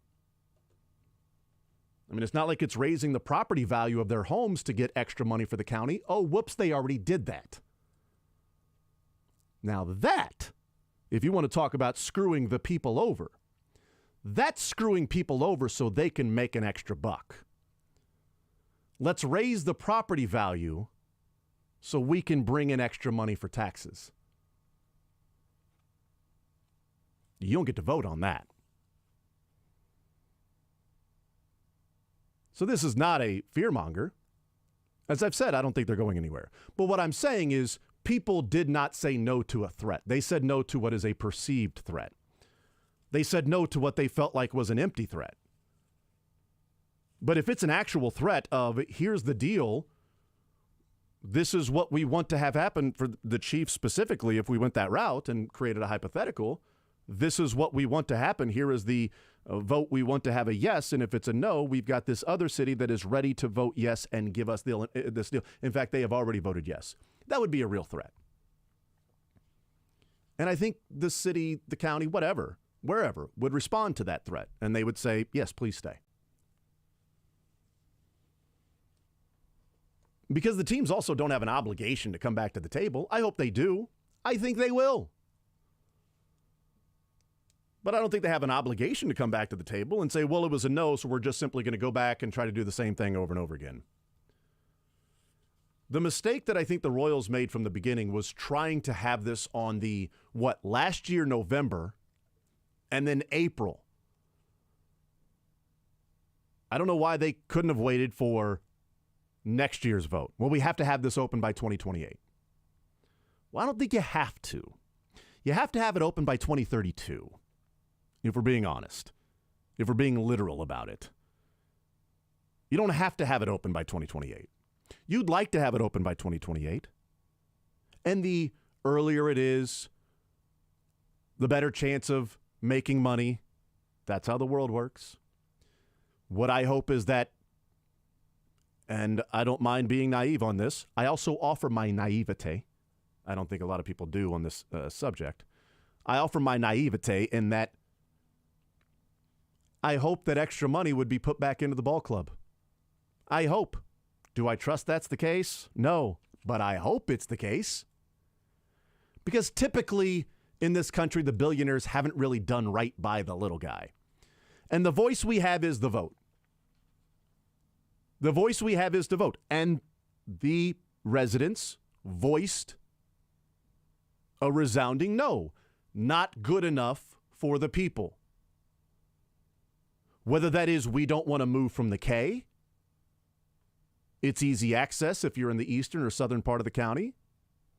I mean, it's not like it's raising the property value of their homes to get extra money for the county. Oh, whoops, they already did that. Now that, if you want to talk about screwing the people over, that's screwing people over so they can make an extra buck. Let's raise the property value so we can bring in extra money for taxes. You don't get to vote on that. So this is not a fearmonger. As I've said, I don't think they're going anywhere. But what I'm saying is people did not say no to a threat. They said no to what is a perceived threat. They said no to what they felt like was an empty threat. But if it's an actual threat of, here's the deal, this is what we want to have happen for the Chiefs specifically, if we went that route and created a hypothetical, this is what we want to happen. Here is the vote. We want to have a yes. And if it's a no, we've got this other city that is ready to vote yes and give us this deal. In fact, they have already voted yes. That would be a real threat. And I think the city, the county, whatever, wherever, would respond to that threat. And they would say, yes, please stay. Because the teams also don't have an obligation to come back to the table. I hope they do. I think they will. But I don't think they have an obligation to come back to the table and say, well, it was a no, so we're just simply going to go back and try to do the same thing over and over again. The mistake that I think the Royals made from the beginning was trying to have this on the, last year, November, and then April. I don't know why they couldn't have waited for next year's vote. Well, we have to have this open by 2028. Well, I don't think you have to. You have to have it open by 2032, if we're being honest, if we're being literal about it. You don't have to have it open by 2028. You'd like to have it open by 2028. And the earlier it is, the better chance of making money. That's how the world works. What I hope is that, and I don't mind being naive on this, I also offer my naivete. I don't think a lot of people do on this subject. I offer my naivete in that I hope that extra money would be put back into the ball club. I hope. Do I trust that's the case? No, but I hope it's the case. Because typically in this country, the billionaires haven't really done right by the little guy. And the voice we have is the vote. The voice we have is to vote. And the residents voiced a resounding no. Not good enough for the people. Whether that is we don't want to move from the K, it's easy access if you're in the eastern or southern part of the county,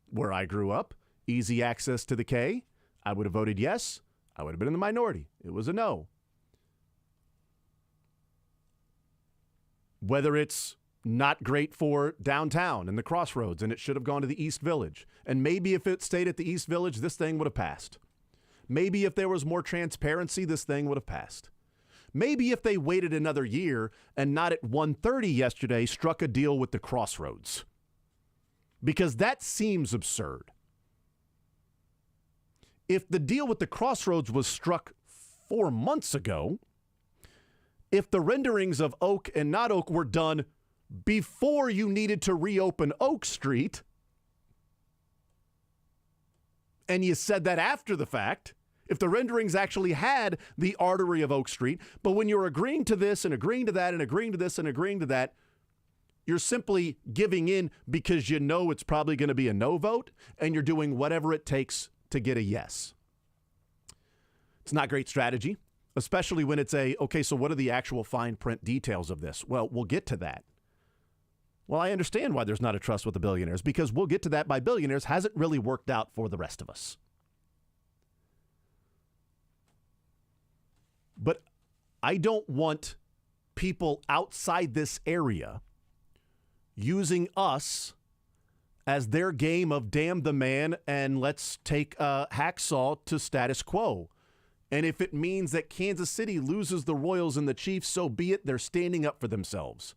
where I grew up, easy access to the K, I would have voted yes. I would have been in the minority. It was a no. Whether it's not great for downtown and the crossroads and it should have gone to the East Village. And maybe if it stayed at the East Village, this thing would have passed. Maybe if there was more transparency, this thing would have passed. Maybe if they waited another year and not at 1:30 yesterday struck a deal with the crossroads. Because that seems absurd. If the deal with the crossroads was struck 4 months ago, if the renderings of Oak and not Oak were done before you needed to reopen Oak Street, and you said that after the fact, if the renderings actually had the artery of Oak Street, but when you're agreeing to this and agreeing to that and agreeing to this and agreeing to that, you're simply giving in because you know it's probably going to be a no vote, and you're doing whatever it takes to get a yes. It's not great strategy, especially when it's okay, so what are the actual fine print details of this? Well, we'll get to that. Well, I understand why there's not a trust with the billionaires, because we'll get to that by billionaires hasn't really worked out for the rest of us. But I don't want people outside this area using us as their game of damn the man and let's take a hacksaw to status quo. And if it means that Kansas City loses the Royals and the Chiefs, so be it. They're standing up for themselves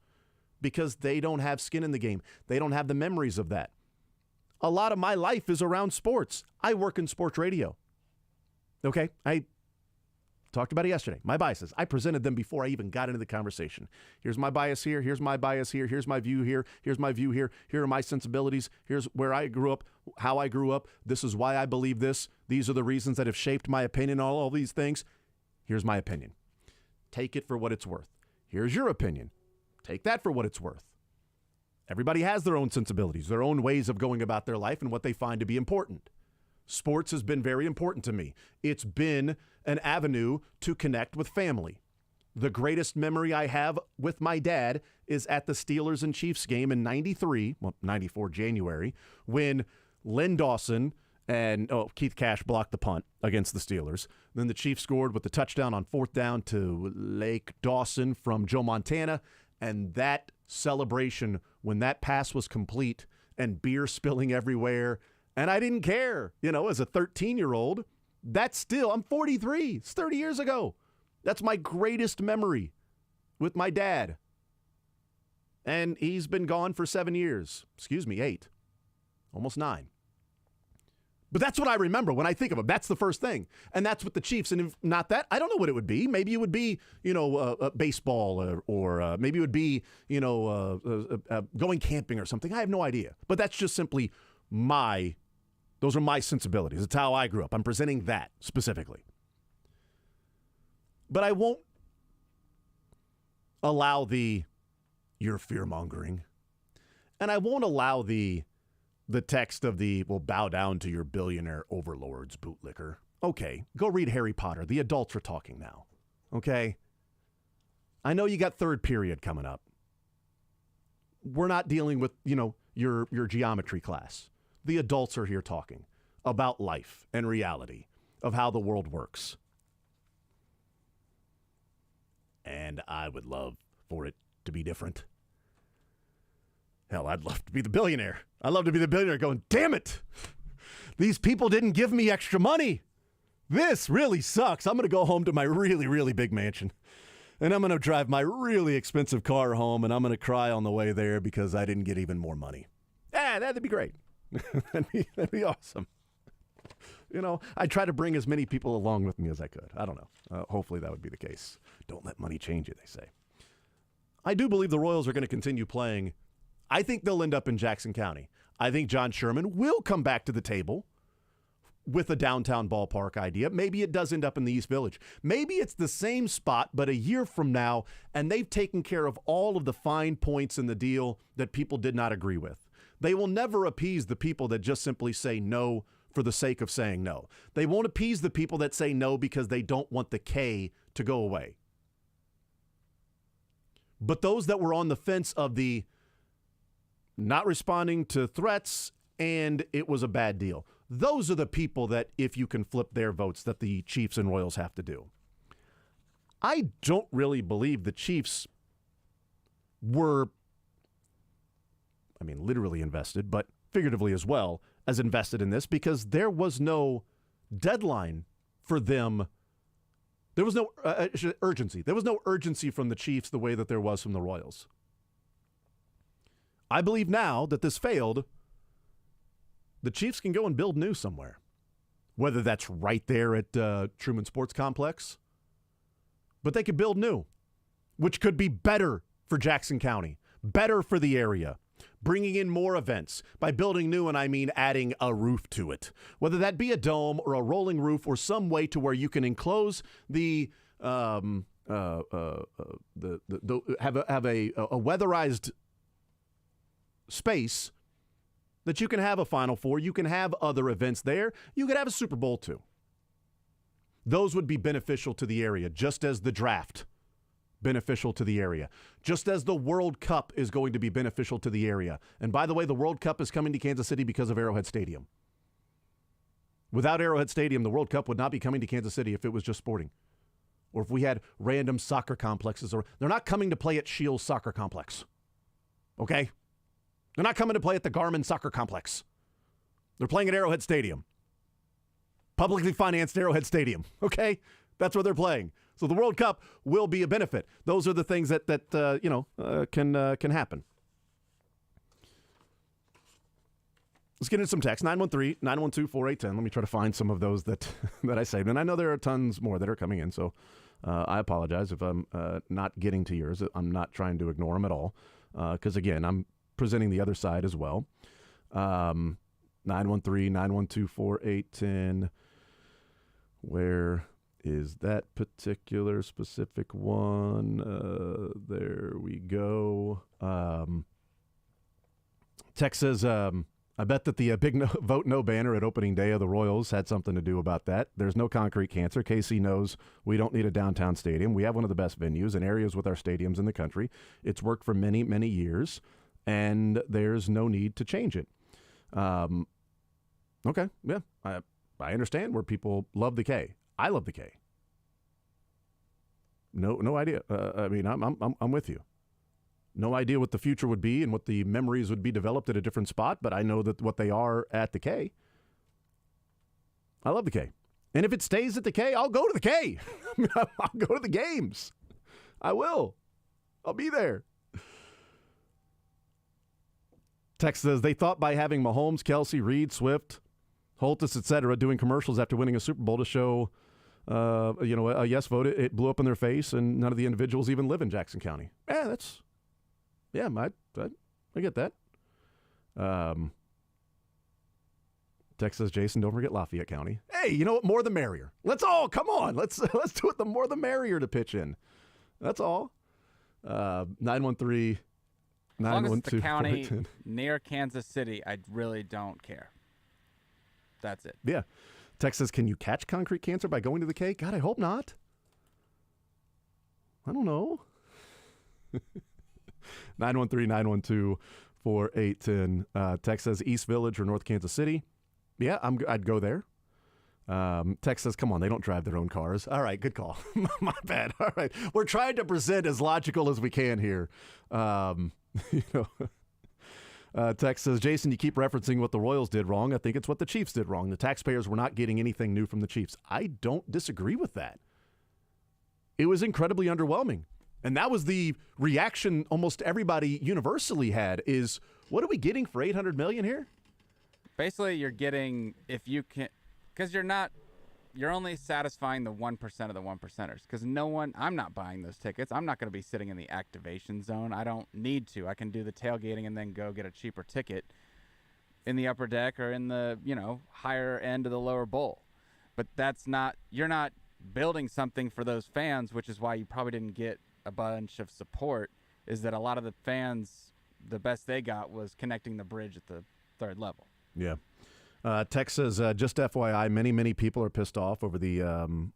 because they don't have skin in the game. They don't have the memories of that. A lot of my life is around sports. I work in sports radio. Okay? I talked about it yesterday. My biases. I presented them before I even got into the conversation. Here's my bias here. Here's my bias here. Here's my view here. Here's my view here. Here are my sensibilities. Here's where I grew up, how I grew up. This is why I believe this. These are the reasons that have shaped my opinion on all these things. Here's my opinion. Take it for what it's worth. Here's your opinion. Take that for what it's worth. Everybody has their own sensibilities, their own ways of going about their life and what they find to be important. Sports has been very important to me. It's been an avenue to connect with family. The greatest memory I have with my dad is at the Steelers and Chiefs game in 94 January, when Len Dawson and Keith Cash blocked the punt against the Steelers. Then the Chiefs scored with the touchdown on 4th down to Lake Dawson from Joe Montana. And that celebration, when that pass was complete and beer spilling everywhere, and I didn't care, as a 13-year-old, that's still, I'm 43. It's 30 years ago. That's my greatest memory with my dad. And he's been gone for 7 years. 8. Almost 9. But that's what I remember when I think of him. That's the first thing. And that's with the Chiefs. And if not that, I don't know what it would be. Maybe it would be, baseball or maybe it would be, going camping or something. I have no idea. But that's just simply those are my sensibilities. It's how I grew up. I'm presenting that specifically. But I won't allow you're fear-mongering. And I won't allow the text of we'll bow down to your billionaire overlords, bootlicker. Okay, go read Harry Potter. The adults are talking now. Okay? I know you got third period coming up. We're not dealing with, your geometry class. The adults are here talking about life and reality of how the world works. And I would love for it to be different. Hell, I'd love to be the billionaire. I'd love to be the billionaire going, damn it, these people didn't give me extra money. This really sucks. I'm going to go home to my really, really big mansion. And I'm going to drive my really expensive car home, and I'm going to cry on the way there because I didn't get even more money. That'd be great. that'd be awesome. I'd try to bring as many people along with me as I could. I don't know. Hopefully that would be the case. Don't let money change you, they say. I do believe the Royals are going to continue playing I think they'll end up in Jackson County. I think John Sherman will come back to the table with a downtown ballpark idea. Maybe it does end up in the East Village. Maybe it's the same spot, but a year from now, and they've taken care of all of the fine points in the deal that people did not agree with. They will never appease the people that just simply say no for the sake of saying no. They won't appease the people that say no because they don't want the K to go away. But those that were on the fence of the not responding to threats and it was a bad deal, those are the people that, if you can flip their votes, that the Chiefs and Royals have to do. I don't really believe the Chiefs were, literally invested, but figuratively as well, as invested in this because there was no deadline for them. There was no urgency. There was no urgency from the Chiefs the way that there was from the Royals. I believe now that this failed, the Chiefs can go and build new somewhere, whether that's right there at Truman Sports Complex, but they could build new, which could be better for Jackson County, better for the area, bringing in more events. By building new, and I mean adding a roof to it, whether that be a dome or a rolling roof or some way to where you can enclose the have a weatherized space that you can have a Final Four, you can have other events there, you could have a Super Bowl too. Those would be beneficial to the area, just as the draft beneficial to the area, just as the World Cup is going to be beneficial to the area. And by the way, the World Cup is coming to Kansas City because of Arrowhead Stadium. Without Arrowhead Stadium, the World Cup would not be coming to Kansas City if it was just sporting. Or if we had random soccer complexes. Or they're not coming to play at Shields Soccer Complex. Okay? They're not coming to play at the Garmin Soccer Complex. They're playing at Arrowhead Stadium. Publicly financed Arrowhead Stadium. Okay? That's where they're playing. So the World Cup will be a benefit. Those are the things that can happen. Let's get into some text. 913-912-4810. Let me try to find some of those that I saved. And I know there are tons more that are coming in, so I apologize if I'm not getting to yours. I'm not trying to ignore them at all because, again, I'm presenting the other side as well. 913-912-4810. Where is that particular specific one? There we go. Text says, I bet that the big vote no banner at opening day of the Royals had something to do about that. There's no concrete cancer. KC knows we don't need a downtown stadium. We have one of the best venues and areas with our stadiums in the country. It's worked for many, many years, and there's no need to change it. Okay, yeah, I understand where people love the K. I love the K. No idea. I'm with you. No idea what the future would be and what the memories would be developed at a different spot, but I know that what they are at the K. I love the K. And if it stays at the K, I'll go to the K. I'll go to the games. I will. I'll be there. Text says they thought by having Mahomes, Kelsey, Reed, Swift, Holtis, etc., doing commercials after winning a Super Bowl to show a yes vote, it blew up in their face, and none of the individuals even live in Jackson County. I get that. Text says, Jason, don't forget Lafayette County. Hey, you know what? More the merrier. Let's all come on. Let's do it. The more the merrier to pitch in. That's all. 913. As long as it's the county near Kansas City, I really don't care. That's it. Yeah. Text says, can you catch concrete cancer by going to the K? God, I hope not. I don't know. 913-912-4810. Text says East Village or North Kansas City. Yeah, I'd go there. Text says, come on, they don't drive their own cars. All right, good call. My bad. All right. We're trying to present as logical as we can here. Text says, Jason, you keep referencing what the Royals did wrong. I think it's what the Chiefs did wrong. The taxpayers were not getting anything new from the Chiefs. I don't disagree with that. It was incredibly underwhelming. And that was the reaction almost everybody universally had is, what are we getting for $800 million here? Basically, you're getting, if you can, because you're not you're only satisfying the 1% of the 1%ers because I'm not buying those tickets. I'm not going to be sitting in the activation zone. I don't need to. I can do the tailgating and then go get a cheaper ticket in the upper deck or in the, higher end of the lower bowl. But you're not building something for those fans, which is why you probably didn't get a bunch of support, is that a lot of the fans, the best they got was connecting the bridge at the third level. Yeah. Tex says, just FYI, many people are pissed off over the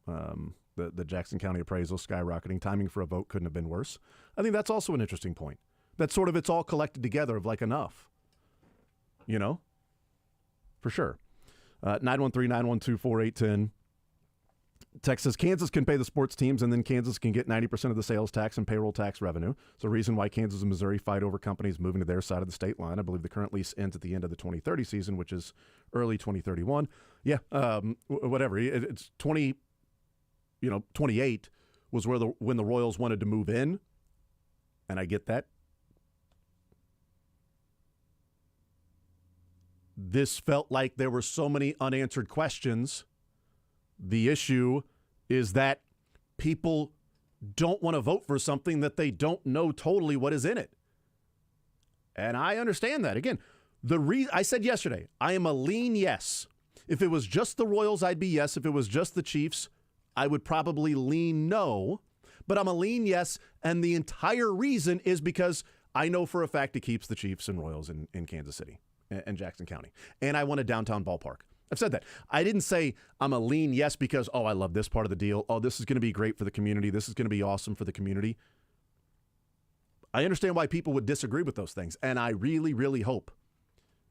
Jackson County appraisal skyrocketing. Timing for a vote couldn't have been worse. I think that's also an interesting point. That sort of it's all collected together of like enough. For sure. 913-912-4810. Texas, Kansas can pay the sports teams, and then Kansas can get 90% of the sales tax and payroll tax revenue. It's a reason why Kansas and Missouri fight over companies moving to their side of the state line. I believe the current lease ends at the end of the 2030 season, which is early 2031. Yeah, whatever. It's 28 was when the Royals wanted to move in, and I get that. This felt like there were so many unanswered questions. The issue is that people don't want to vote for something that they don't know totally what is in it. And I understand that. Again, I said yesterday, I am a lean yes. If it was just the Royals, I'd be yes. If it was just the Chiefs, I would probably lean no. But I'm a lean yes, and the entire reason is because I know for a fact it keeps the Chiefs and Royals in Kansas City and Jackson County. And I want a downtown ballpark. I've said that. I didn't say I'm a lean yes because, I love this part of the deal. Oh, this is going to be great for the community. This is going to be awesome for the community. I understand why people would disagree with those things. And I really, really hope,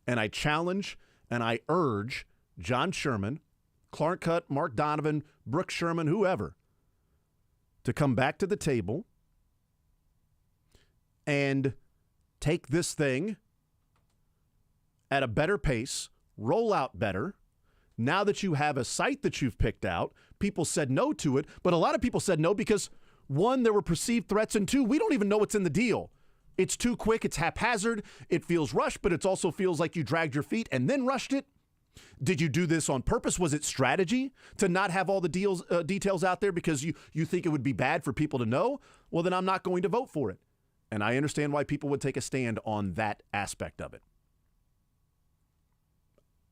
and I challenge and I urge John Sherman, Clark Cutt, Mark Donovan, Brooke Sherman, whoever, to come back to the table and take this thing at a better pace, roll out better. Now that you have a site that you've picked out, people said no to it, but a lot of people said no because, one, there were perceived threats, and two, we don't even know what's in the deal. It's too quick, it's haphazard, it feels rushed, but it also feels like you dragged your feet and then rushed it. Did you do this on purpose? Was it strategy to not have all the details out there because you think it would be bad for people to know? Well, then I'm not going to vote for it. And I understand why people would take a stand on that aspect of it.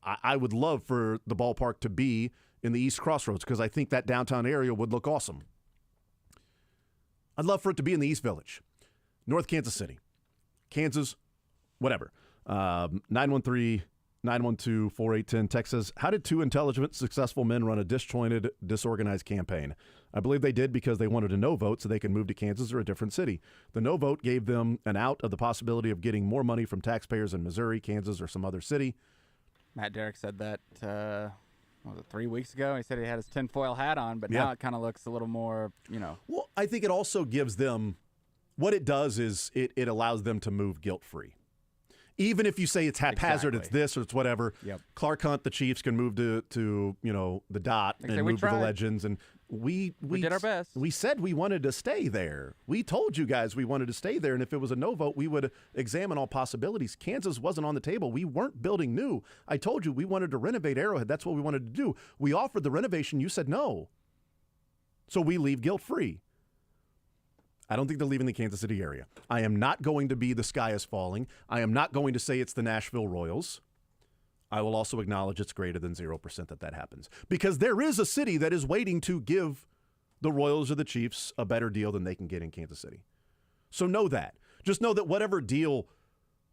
I would love for the ballpark to be in the East Crossroads because I think that downtown area would look awesome. I'd love for it to be in the East Village, North Kansas City, Kansas, whatever. 913-912-4810, Texas. How did two intelligent, successful men run a disjointed, disorganized campaign? I believe they did because they wanted a no vote so they could move to Kansas or a different city. The no vote gave them an out of the possibility of getting more money from taxpayers in Missouri, Kansas, or some other city. Matt Derrick said that, 3 weeks ago? He said he had his tinfoil hat on, but now it kind of looks a little more, Well, I think it also gives them, what it does is it allows them to move guilt-free. Even if you say it's haphazard, It's this or it's whatever. Yep. Clark Hunt, the Chiefs, can move to the dot and move to the Legends, and we did our best. We said we wanted to stay there. We told you guys we wanted to stay there, and if it was a no vote, we would examine all possibilities. Kansas wasn't on the table. We weren't building new. I told you we wanted to renovate Arrowhead. That's what we wanted to do. We offered the renovation. You said no. So we leave guilt-free. I don't think they're leaving the Kansas City area. I am not going to be the sky is falling. I am not going to say it's the Nashville Royals. I will also acknowledge it's greater than 0% that happens. Because there is a city that is waiting to give the Royals or the Chiefs a better deal than they can get in Kansas City. So know that. Just know that whatever deal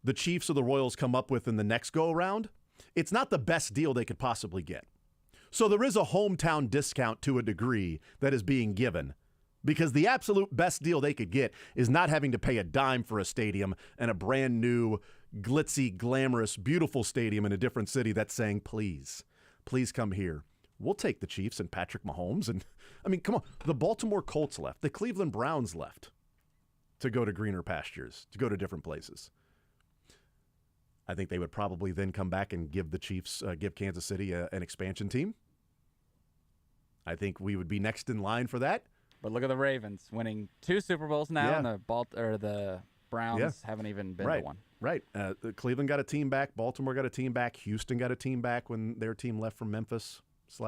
the Chiefs or the Royals come up with in the next go-around, it's not the best deal they could possibly get. So there is a hometown discount to a degree that is being given. Because the absolute best deal they could get is not having to pay a dime for a stadium and a brand new, glitzy, glamorous, beautiful stadium in a different city that's saying, please come here. We'll take the Chiefs and Patrick Mahomes. And I mean, come on. The Baltimore Colts left. The Cleveland Browns left to go to greener pastures, to go to different places. I think they would probably then come back and give the Chiefs, give Kansas City an expansion team. I think we would be next in line for that. But look at the Ravens winning 2 Super Bowls now, and the Browns haven't even been to one. Right. Cleveland got a team back. Baltimore got a team back. Houston got a team back when their team left from Memphis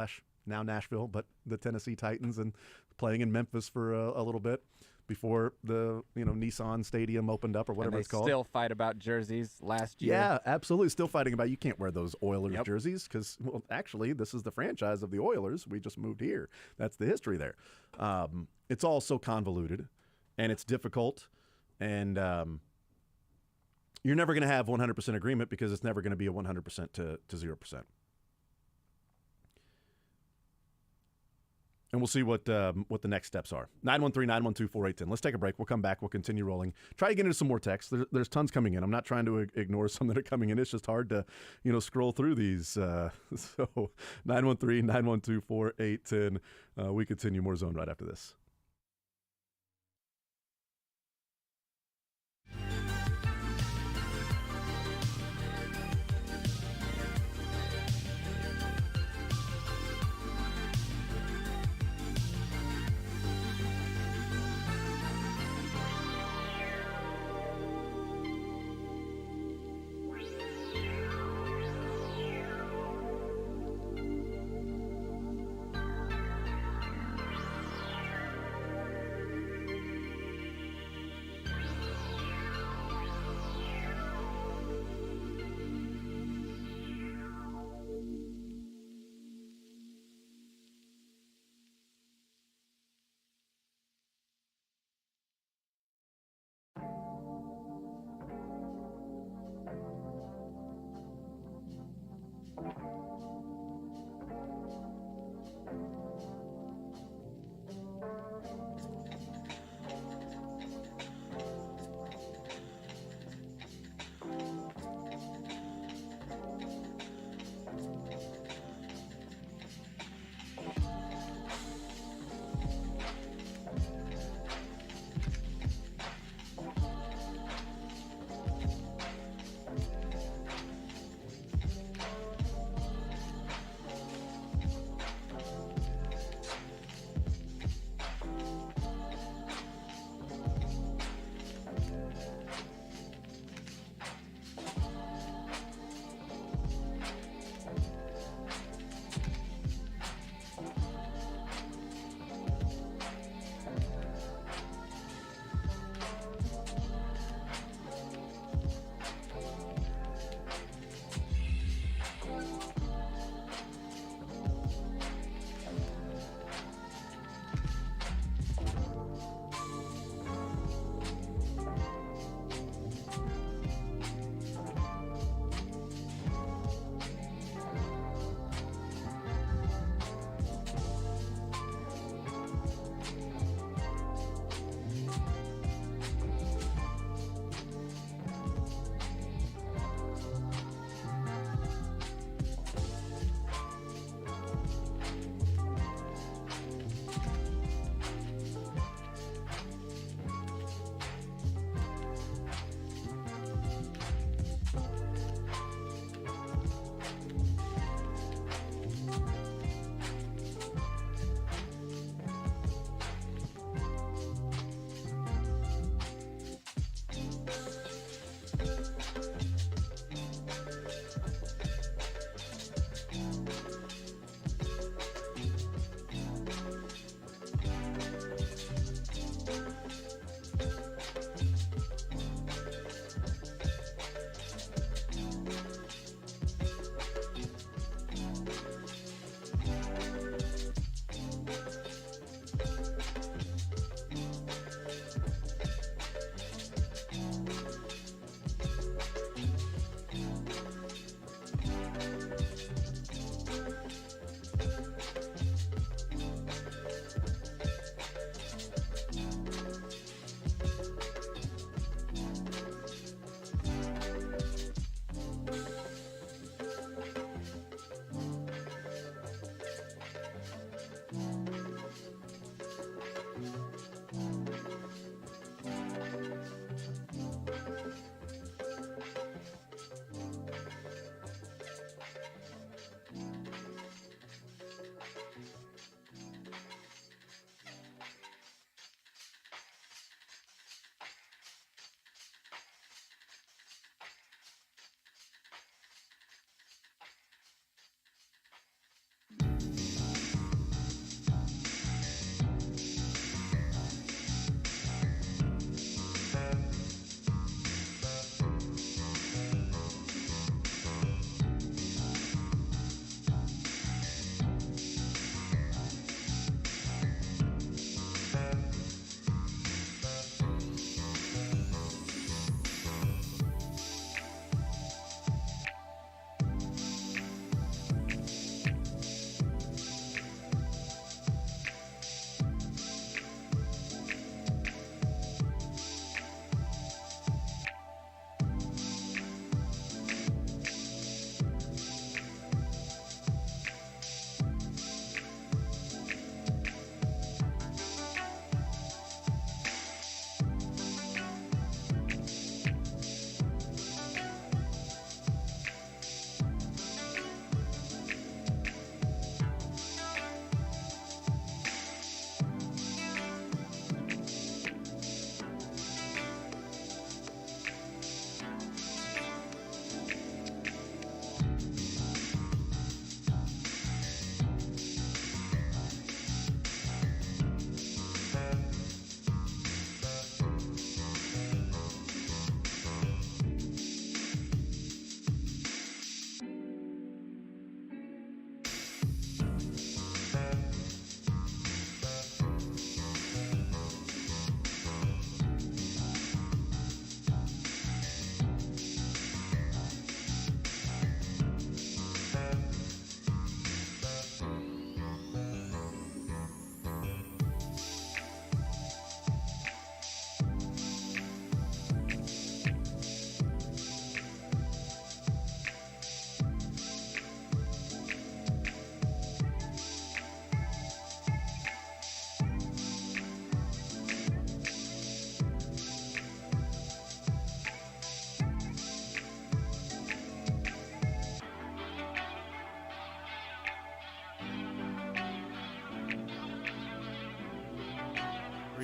/ now Nashville, but the Tennessee Titans, and playing in Memphis for a little bit before the Nissan Stadium opened up or whatever and it's called. Still fight about jerseys last year. Yeah, absolutely. Still fighting about you can't wear those Oilers Yep. jerseys because, well, actually, this is the franchise of the Oilers. We just moved here. That's the history there. It's all so convoluted, and it's difficult, and you're never going to have 100% agreement because it's never going to be a 100% to 0%. And we'll see what the next steps are. 913-912-4810. Let's take a break. We'll come back. We'll continue rolling. Try to get into some more texts. There's tons coming in. I'm not trying to ignore some that are coming in. It's just hard to, scroll through these. So 913-912-4810. We continue more Zone right after this.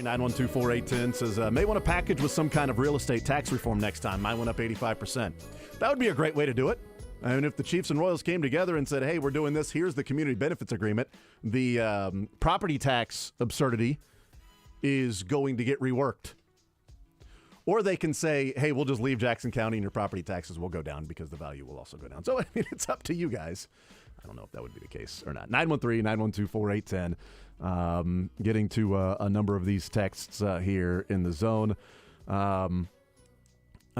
912-4810 says, may want a package with some kind of real estate tax reform next time. Mine went up 85%. That would be a great way to do it. I mean, if the Chiefs and Royals came together and said, hey, we're doing this, here's the community benefits agreement, the property tax absurdity is going to get reworked. Or they can say, hey, we'll just leave Jackson County and your property taxes will go down because the value will also go down. So, I mean, it's up to you guys. I don't know if that would be the case or not. 913-912-4810. Getting to a number of these texts here in the zone. I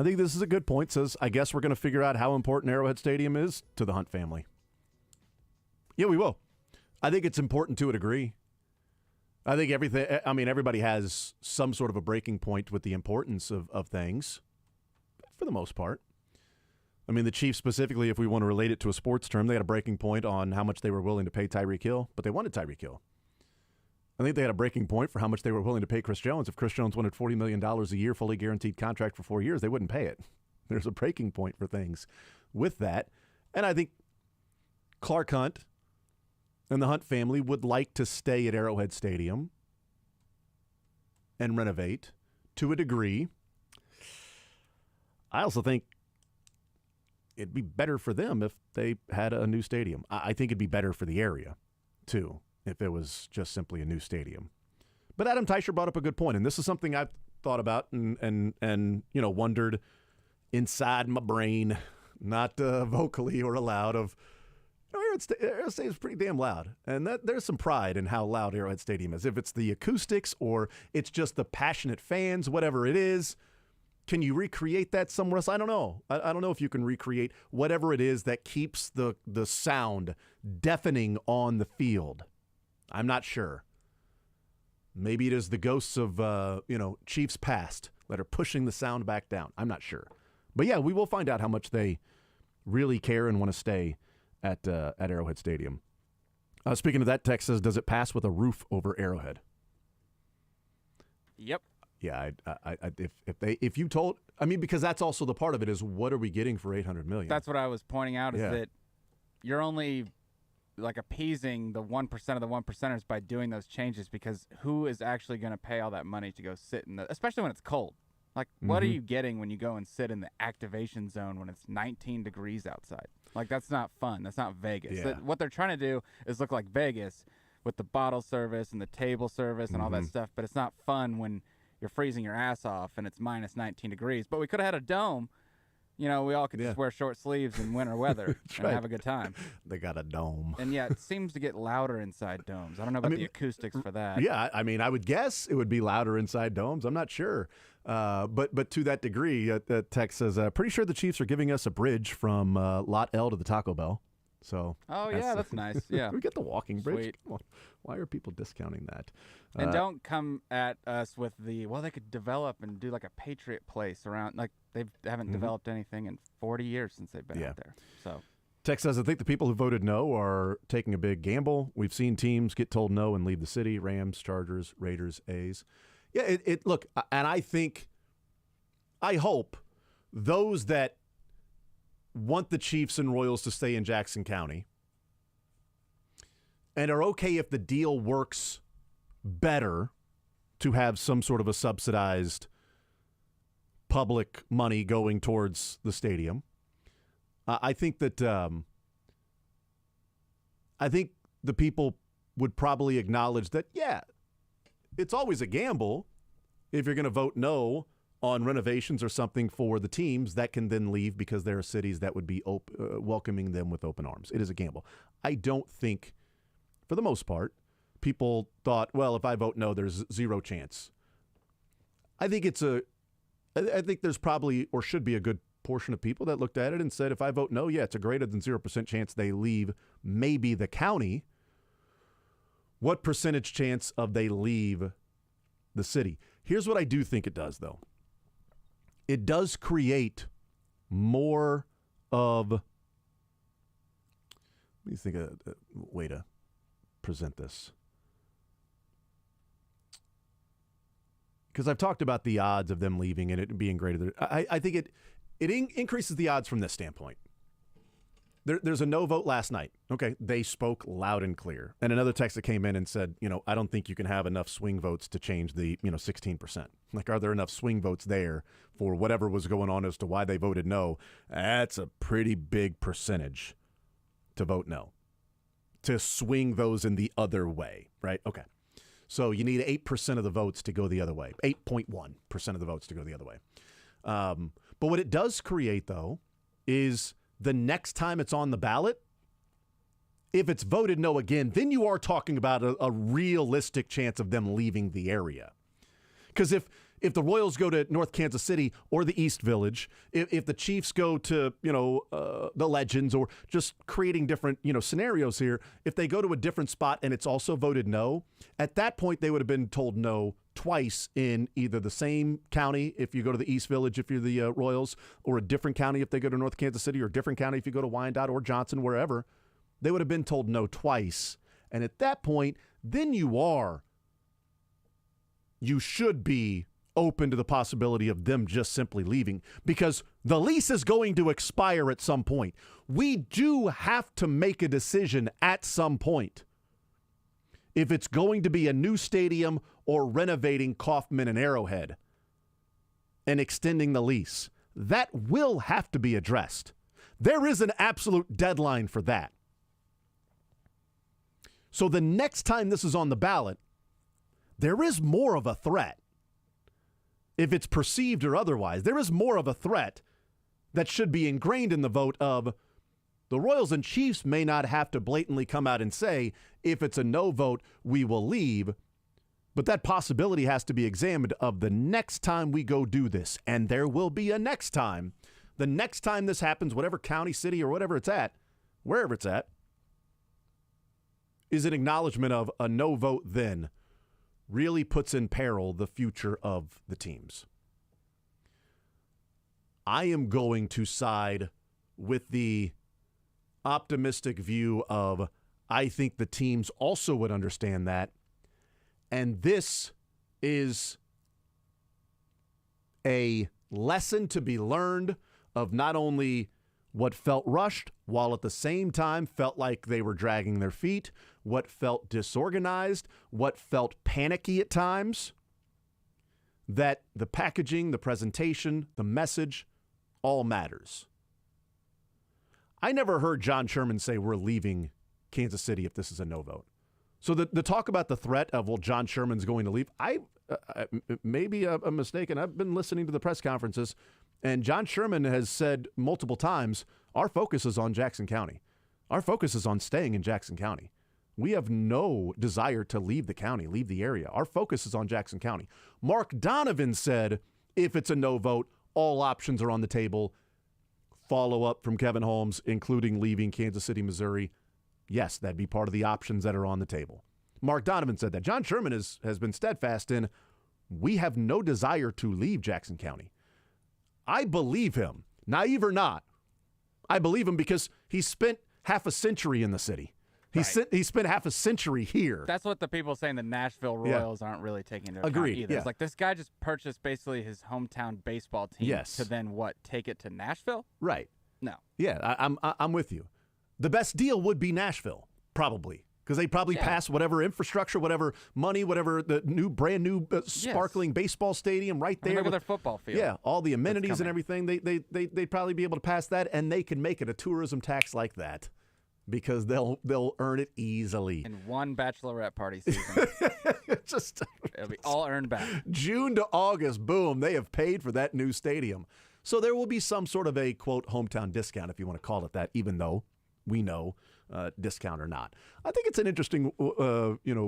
think this is a good point. Says, I guess we're going to figure out how important Arrowhead Stadium is to the Hunt family. Yeah, we will. I think it's important to a degree. I think everybody has some sort of a breaking point with the importance of things, for the most part. I mean, the Chiefs specifically, if we want to relate it to a sports term, they had a breaking point on how much they were willing to pay Tyreek Hill, but they wanted Tyreek Hill. I think they had a breaking point for how much they were willing to pay Chris Jones. If Chris Jones wanted $40 million a year, fully guaranteed contract for 4 years, they wouldn't pay it. There's a breaking point for things with that. And I think Clark Hunt and the Hunt family would like to stay at Arrowhead Stadium and renovate to a degree. I also think it'd be better for them if they had a new stadium. I think it'd be better for the area, too, if it was just simply a new stadium. But Adam Teicher brought up a good point, and this is something I've thought about and wondered inside my brain, not vocally or aloud, of Arrowhead Stadium is pretty damn loud, and there's some pride in how loud Arrowhead Stadium is. If it's the acoustics or it's just the passionate fans, whatever it is, can you recreate that somewhere else? I don't know. I don't know if you can recreate whatever it is that keeps the sound deafening on the field. I'm not sure. Maybe it is the ghosts of Chiefs past that are pushing the sound back down. I'm not sure. But yeah, we will find out how much they really care and want to stay at Arrowhead Stadium. Speaking of that, text says, does it pass with a roof over Arrowhead? Yep. Yeah, if you told, I mean, because that's also the part of it is, what are we getting for $800 million? That's what I was pointing out, is that you're only like appeasing the 1% of the 1%ers by doing those changes, because who is actually going to pay all that money to go sit in especially when it's cold? Like, what are you getting when you go and sit in the activation zone when it's 19 degrees outside? Like, that's not fun. That's not Vegas. Yeah. What they're trying to do is look like Vegas with the bottle service and the table service and all that stuff, but it's not fun when you're freezing your ass off and it's minus 19 degrees. But we could have had a dome. We all could just wear short sleeves in winter weather and have a good time. They got a dome. And yeah, it seems to get louder inside domes. I don't know about the acoustics for that. Yeah, I mean, I would guess it would be louder inside domes. I'm not sure. But to that degree, text says, pretty sure the Chiefs are giving us a bridge from Lot L to the Taco Bell. So. Oh, yeah, that's nice. Yeah. We get the walking bridge. Sweet. Come on. Why are people discounting that? And don't come at us with they could develop and do like a Patriot Place around, like they haven't developed anything in 40 years since they've been out there. So. Text says, I think the people who voted no are taking a big gamble. We've seen teams get told no and leave the city. Rams, Chargers, Raiders, A's. Yeah, look, and I hope those that want the Chiefs and Royals to stay in Jackson County and are okay if the deal works better to have some sort of a subsidized public money going towards the stadium. I think that I think the people would probably acknowledge that, yeah, it's always a gamble if you're going to vote no on renovations or something for the teams that can then leave because there are cities that would be welcoming them with open arms. It is a gamble. I don't think, for the most part, people thought, well, if I vote no, there's zero chance. I think I think there's probably or should be a good portion of people that looked at it and said, if I vote no, yeah, it's a greater than 0% chance they leave maybe the county. What percentage chance of they leave the city? Here's what I do think it does, though. It does create more of, let me think of a way to present this. Because I've talked about the odds of them leaving and it being greater than, I think it increases the odds from this standpoint. there's a no vote last night. Okay, they spoke loud and clear. And another text that came in and said, I don't think you can have enough swing votes to change the, 16%. Like, are there enough swing votes there for whatever was going on as to why they voted no? That's a pretty big percentage to vote no, to swing those in the other way, right? Okay. So you need 8% of the votes to go the other way, 8.1% of the votes to go the other way. But what it does create, though, is the next time it's on the ballot, if it's voted no again, then you are talking about a realistic chance of them leaving the area. Because if the Royals go to North Kansas City or the East Village, if the Chiefs go to, the Legends, or just creating different, scenarios here, if they go to a different spot and it's also voted no, at that point they would have been told no twice in either the same county if you go to the East Village if you're the Royals, or a different county if they go to North Kansas City, or a different county if you go to Wyandotte or Johnson, wherever. They would have been told no twice. And at that point, then you should be open to the possibility of them just simply leaving, because the lease is going to expire at some point. We do have to make a decision at some point if it's going to be a new stadium or renovating Kauffman and Arrowhead and extending the lease. That will have to be addressed. There is an absolute deadline for that. So the next time this is on the ballot, there is more of a threat. If it's perceived or otherwise, there is more of a threat that should be ingrained in the vote of the Royals and Chiefs may not have to blatantly come out and say, if it's a no vote, we will leave. But that possibility has to be examined of the next time we go do this. And there will be a next time. The next time this happens, whatever county, city, or whatever it's at, wherever it's at, is an acknowledgement of a no vote then really puts in peril the future of the teams. I am going to side with the optimistic view of I think the teams also would understand that. And this is a lesson to be learned of not only what felt rushed, while at the same time felt like they were dragging their feet, what felt disorganized, what felt panicky at times, that the packaging, the presentation, the message, all matters. I never heard John Sherman say we're leaving Kansas City if this is a no vote. So the talk about the threat of, well, John Sherman's going to leave, maybe I'm mistaken. I've been listening to the press conferences, and John Sherman has said multiple times, our focus is on Jackson County. Our focus is on staying in Jackson County. We have no desire to leave the county, leave the area. Our focus is on Jackson County. Mark Donovan said, if it's a no vote, all options are on the table. Follow up from Kevin Holmes, including leaving Kansas City, Missouri. Yes, that'd be part of the options that are on the table. Mark Donovan said that. John Sherman has been steadfast in, we have no desire to leave Jackson County. I believe him, naive or not. I believe him because he spent half a century in the city. He spent half a century here. That's what the people saying the Nashville Royals aren't really taking into account Agreed, either. yeah. It's like this guy just purchased basically his hometown baseball team to then what, take it to Nashville? Right. No. Yeah, I'm with you. The best deal would be Nashville, probably, because they probably pass whatever infrastructure, whatever money, whatever the brand new sparkling baseball stadium right there. Look at their football field. Yeah, all the amenities and everything. They'd probably be able to pass that, and they can make it a tourism tax like that because they'll earn it easily. In one bachelorette party season. It'll be all earned back. June to August, boom, they have paid for that new stadium. So there will be some sort of a, quote, hometown discount, if you want to call it that, even though we know discount or not. I think it's an interesting,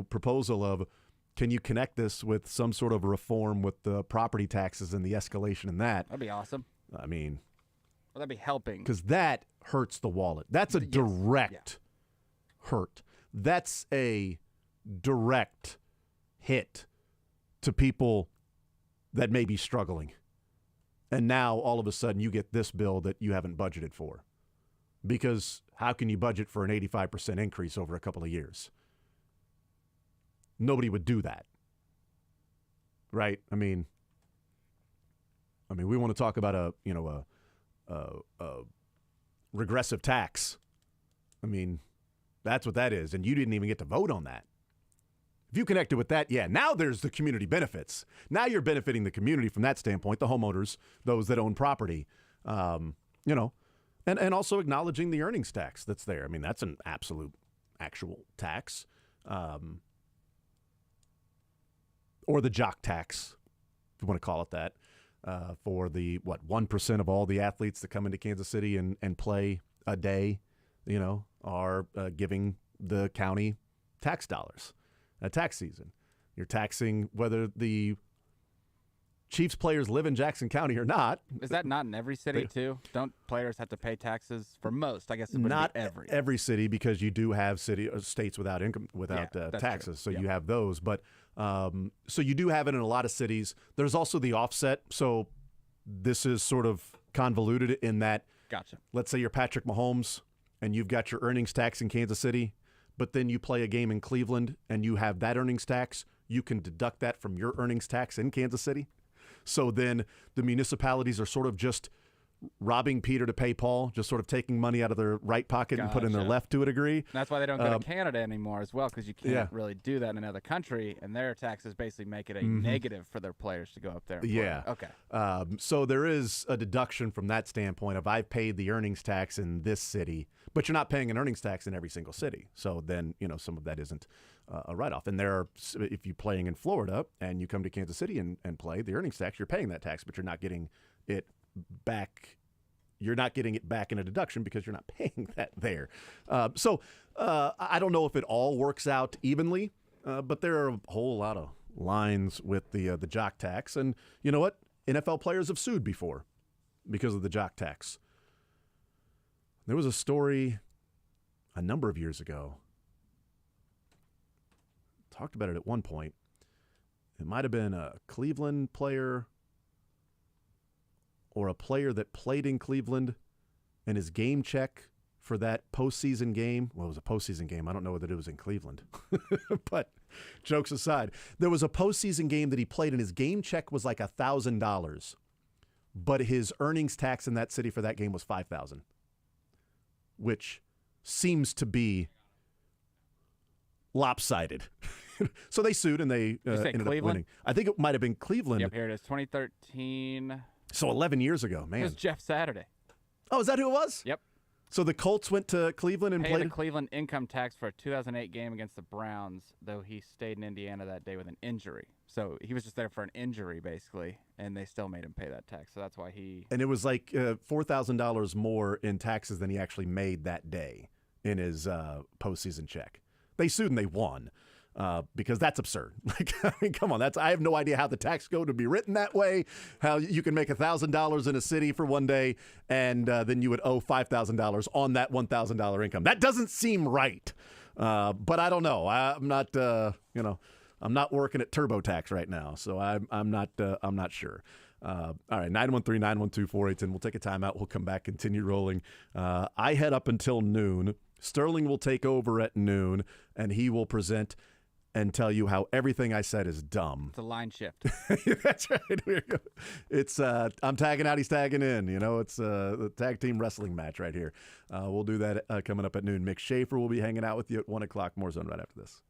proposal of, can you connect this with some sort of reform with the property taxes and the escalation in that? That'd be awesome. I mean, well, that'd be helping. Because that hurts the wallet. That's a direct hurt. That's a direct hit to people that may be struggling. And now, all of a sudden, you get this bill that you haven't budgeted for. Because how can you budget for an 85% increase over a couple of years? Nobody would do that. Right? I mean, we want to talk about a regressive tax I mean, that's what that is. And you didn't even get to vote on that. If you connected with that, yeah, now there's the community benefits. Now you're benefiting the community from that standpoint, the homeowners, those that own property, you know, and also acknowledging the earnings tax that's there. I mean, that's an absolute actual tax. Or the jock tax, if you want to call it that, for the, 1% of all the athletes that come into Kansas City and play a day, you know, are giving the county tax dollars. A tax season. You're taxing whether the Chiefs players live in Jackson County or not. Is that not in every city too? Don't players have to pay taxes for most? I guess it not be every. Every city, because you do have states without income taxes. True. So you have those, but so you do have it in a lot of cities. There's also the offset. So this is sort of convoluted in that. Gotcha. Let's say you're Patrick Mahomes and you've got your earnings tax in Kansas City, but then you play a game in Cleveland and you have that earnings tax. You can deduct that from your earnings tax in Kansas City. So then the municipalities are sort of just robbing Peter to pay Paul, just sort of taking money out of their right pocket and put in their left to a degree. That's why they don't go to Canada anymore as well, because you can't really do that in another country, and their taxes basically make it a negative for their players to go up there. Yeah. Okay. So there is a deduction from that standpoint of I've paid the earnings tax in this city, but you're not paying an earnings tax in every single city. So then, you know, some of that isn't a write-off. And there are, if you're playing in Florida and you come to Kansas City and play the earnings tax, you're paying that tax, but you're not getting it back. You're not getting it back in a deduction because you're not paying that there. So I don't know if it all works out evenly, but there are a whole lot of lines with the jock tax. And you know what? NFL players have sued before because of the jock tax. There was a story a number of years ago. Talked about it at one point. It might have been a Cleveland player or a player that played in Cleveland, and his game check for that postseason game, well, it was a postseason game. I don't know whether it was in Cleveland. But jokes aside, there was a postseason game that he played, and his game check was like $1,000. But his earnings tax in that city for that game was $5,000, which seems to be lopsided. So they sued, and they ended up winning. I think it might have been Cleveland. Yep, here it is, 2013. So 11 years ago, man. It was Jeff Saturday. Oh, is that who it was? Yep. So the Colts went to Cleveland and Paid played a Cleveland income tax for a 2008 game against the Browns, though he stayed in Indiana that day with an injury. So he was just there for an injury, basically, and they still made him pay that tax. So that's why he... And it was like $4,000 more in taxes than he actually made that day in his postseason check. They sued and they won. Because that's absurd. Like, I mean, come on, I have no idea how the tax code would be written that way. How you can make $1,000 in a city for one day, and then you would owe $5,000 on that $1,000 income. That doesn't seem right. But I don't know. I'm not, I'm not working at TurboTax right now, so I'm not sure. All right, 913-912-4810. We'll take a timeout. We'll come back, continue rolling. I head up until noon. Sterling will take over at noon, and he will present and tell you how everything I said is dumb. It's a line shift. That's right. It's I'm tagging out, he's tagging in. You know, it's the tag team wrestling match right here. We'll do that coming up at noon. Mick Schaefer will be hanging out with you at 1 o'clock. More Zone right after this.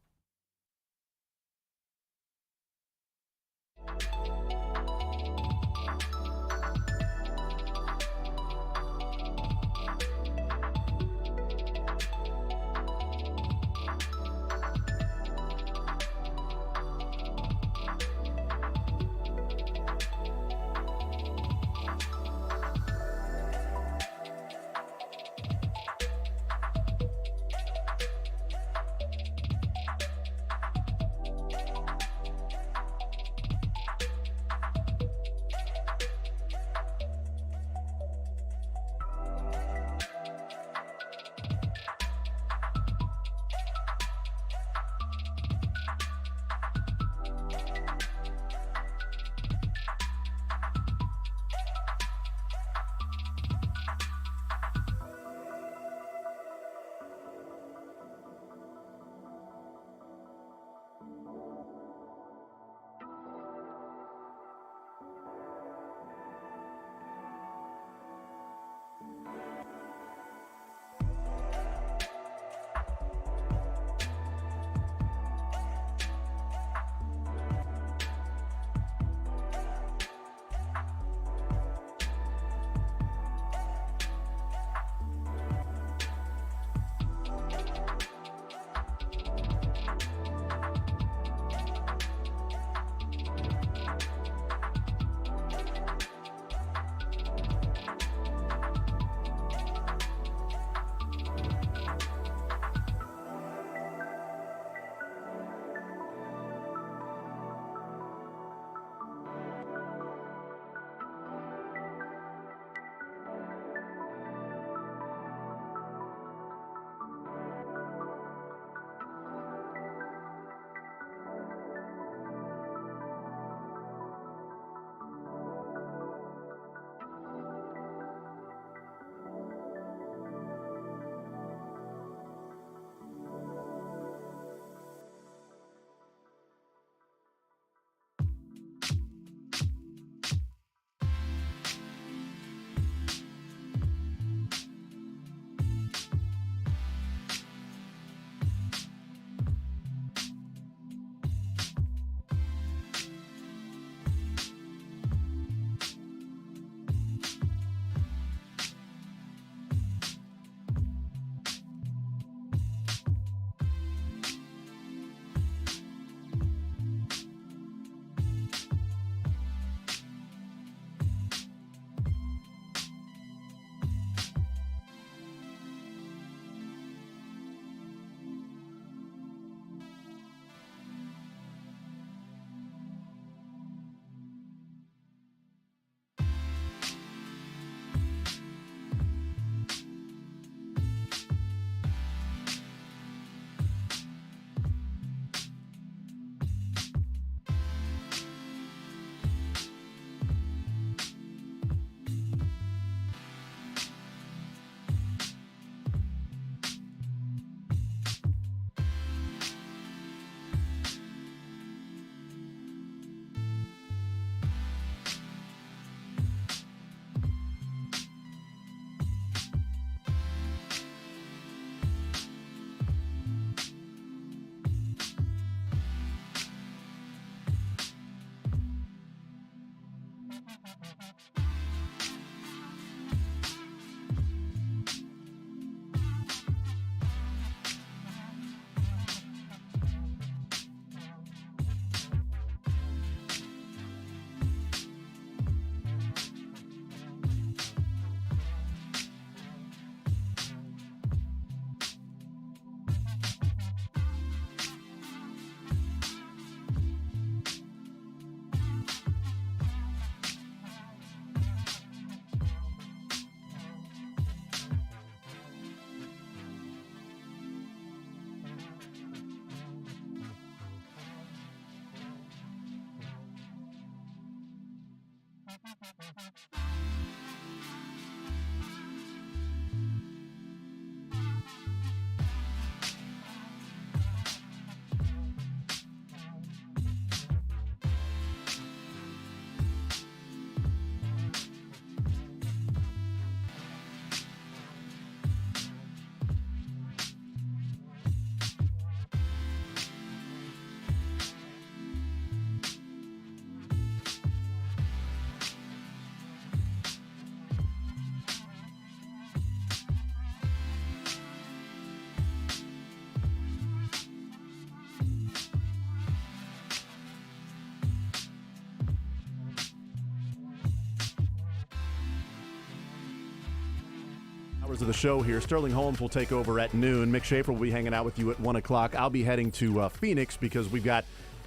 hours of the show here. Sterling Holmes will take over at noon. Mick Schaefer will be hanging out with you at 1 o'clock. I'll be heading to Phoenix because we've got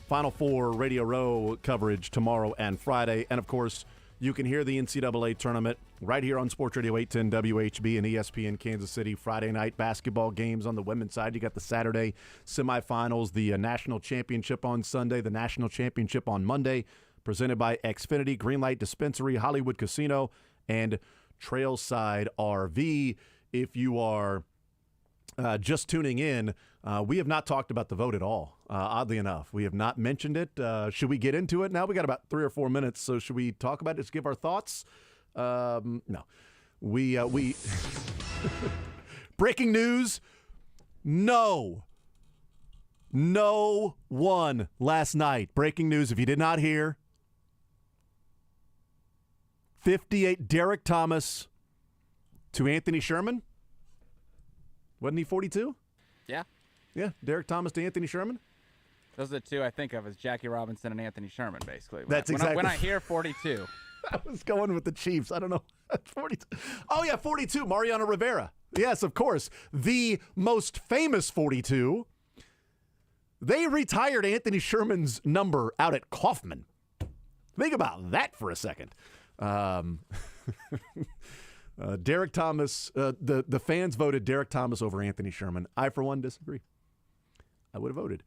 Final Four Radio Row coverage tomorrow and Friday. And, of course, you can hear the NCAA tournament right here on Sports Radio 810 WHB and ESPN Kansas City. Friday night basketball games on the women's side. You got the Saturday semifinals, the national championship on Sunday, the national championship on Monday, presented by Xfinity, Greenlight Dispensary, Hollywood Casino, and Trailside RV. If you are just tuning in, we have not talked about the vote at all, oddly enough. We have not mentioned it. Should we get into it now? We got about 3 or 4 minutes, so should we talk about it? Just give our thoughts? No. We breaking news, no one last night. Breaking news, if you did not hear, 58, Derek Thomas to Anthony Sherman. Wasn't he 42? Yeah. Yeah, Derek Thomas to Anthony Sherman. Those are the two I think of as Jackie Robinson and Anthony Sherman, basically. That's when exactly. When I hear 42. I was going with the Chiefs. I don't know. 42. Oh, yeah, 42, Mariano Rivera. Yes, of course. The most famous 42. They retired Anthony Sherman's number out at Kaufman. Think about that for a second. Derek Thomas, the fans voted Derek Thomas over Anthony Sherman. I, for one, disagree. I would have voted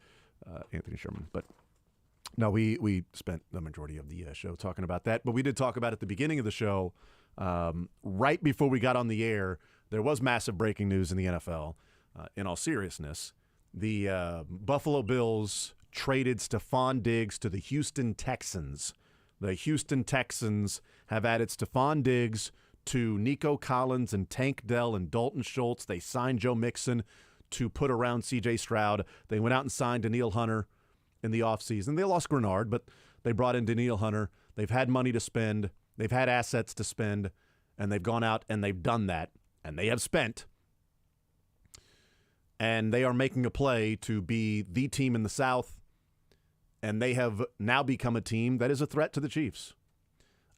Anthony Sherman. But no, we spent the majority of the show talking about that. But we did talk about at the beginning of the show, right before we got on the air, there was massive breaking news in the NFL. In all seriousness, the Buffalo Bills traded Stephon Diggs to the Houston Texans. The Houston Texans have added Stephon Diggs to Nico Collins and Tank Dell and Dalton Schultz. They signed Joe Mixon to put around C.J. Stroud. They went out and signed Danielle Hunter in the offseason. They lost Grenard, but they brought in Danielle Hunter. They've had money to spend. They've had assets to spend, and they've gone out and they've done that, and they have spent. And they are making a play to be the team in the South, and they have now become a team that is a threat to the Chiefs.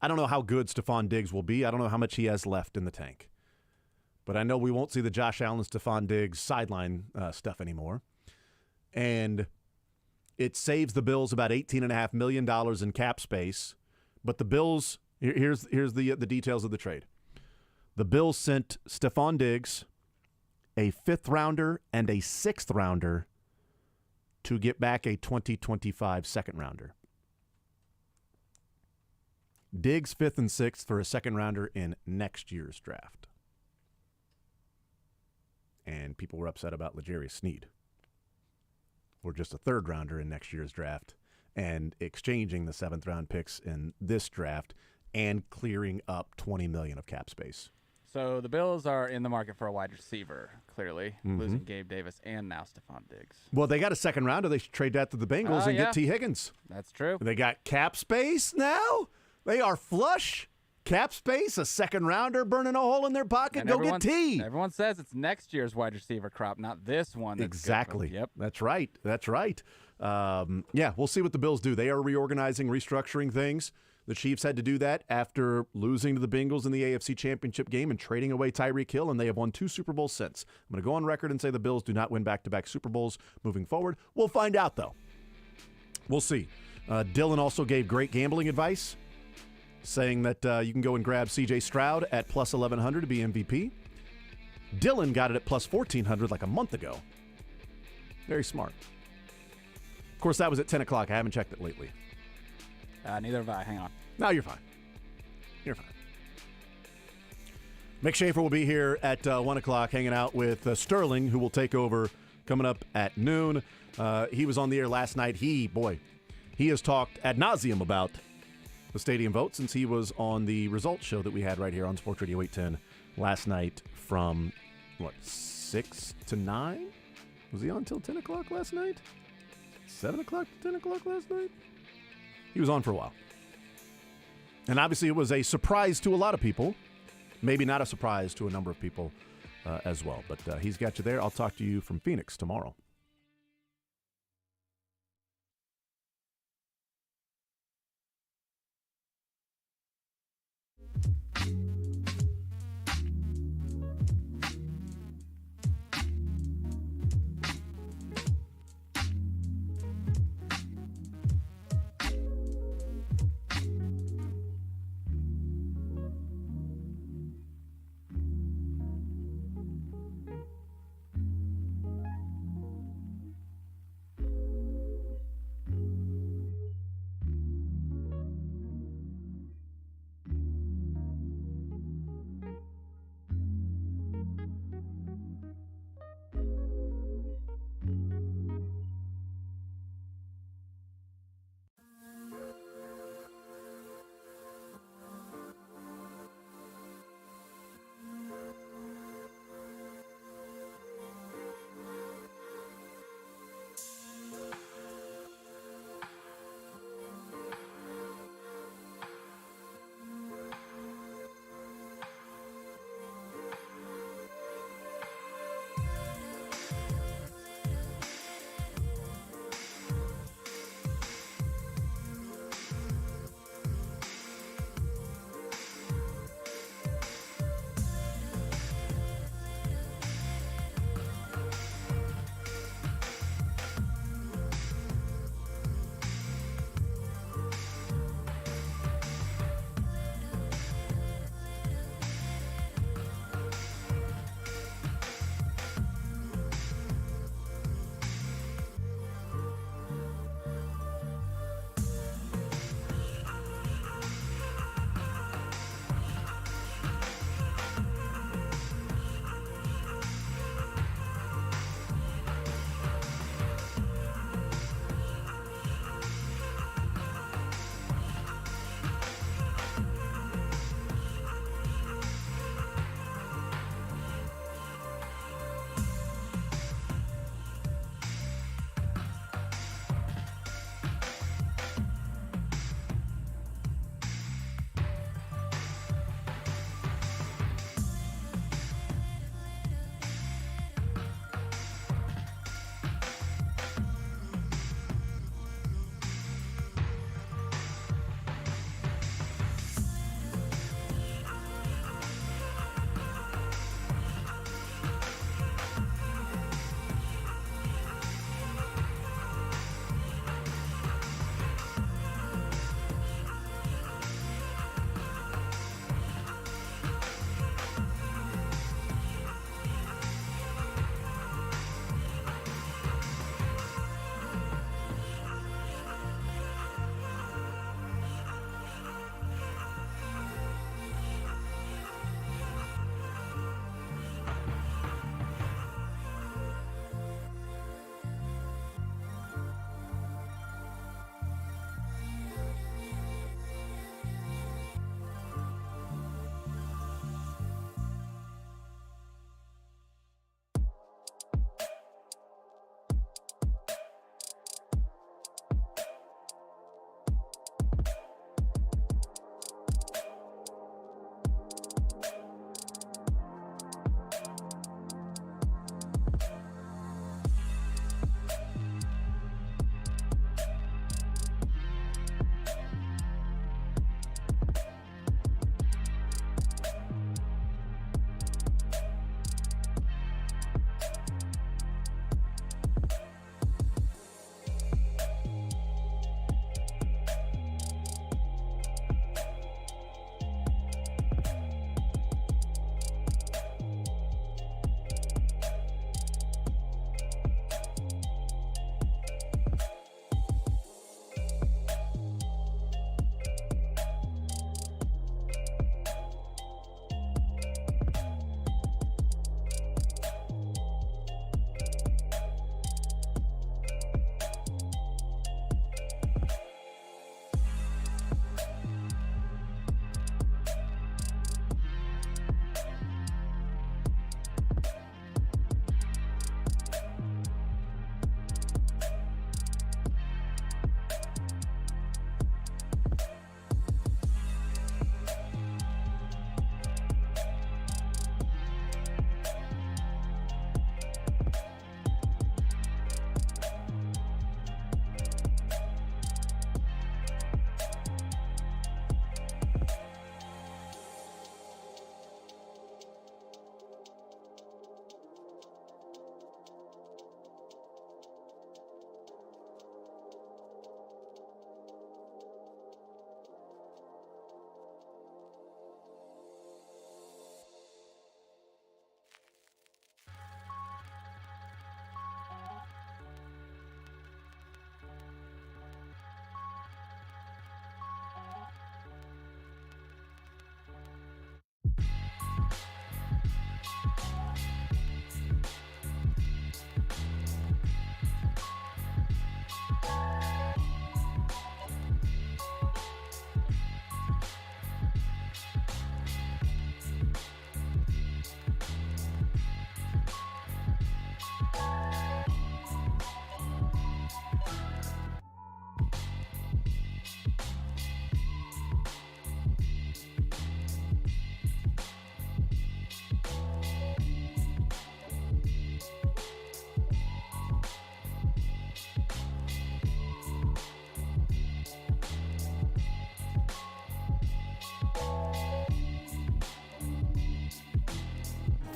I don't know how good Stephon Diggs will be. I don't know how much he has left in the tank. But I know we won't see the Josh Allen, Stephon Diggs sideline stuff anymore. And it saves the Bills about $18.5 million in cap space. But the Bills, here's the details of the trade. The Bills sent Stephon Diggs, a 5th-rounder, and a 6th-rounder to get back a 2025 second-rounder. Diggs 5th and 6th for a second-rounder in next year's draft. And people were upset about L'Jarius Sneed. Or just a 3rd-rounder in next year's draft and exchanging the 7th-round picks in this draft and clearing up $20 million of cap space. So the Bills are in the market for a wide receiver, clearly, losing Gabe Davis and now Stephon Diggs. Well, they got a second-rounder. They should trade that to the Bengals and get T. Higgins. That's true. They got cap space now. They are flush. Cap space, a second-rounder burning a hole in their pocket. And Go get T. Everyone says it's next year's wide receiver crop, not this one. Exactly. Yep. That's right. Yeah, we'll see what the Bills do. They are reorganizing, restructuring things. The Chiefs had to do that after losing to the Bengals in the AFC Championship game and trading away Tyreek Hill, and they have won 2 Super Bowls since. I'm going to go on record and say the Bills do not win back-to-back Super Bowls moving forward. We'll find out, though. We'll see. Dylan also gave great gambling advice, saying that you can go and grab C.J. Stroud at plus 1,100 to be MVP. Dylan got it at plus 1,400 like a month ago. Very smart. Of course, that was at 10 o'clock. I haven't checked it lately. Neither have I. Hang on. No, you're fine. You're fine. Mick Schaefer will be here at 1 o'clock hanging out with Sterling, who will take over coming up at noon. He was on the air last night. He has talked ad nauseum about the stadium vote since he was on the results show that we had right here on Sports Radio 810 last night from, 6 to 9? Was he on till 10 o'clock last night? 7 o'clock to 10 o'clock last night? He was on for a while. And obviously it was a surprise to a lot of people. Maybe not a surprise to a number of people as well. But he's got you there. I'll talk to you from Phoenix tomorrow.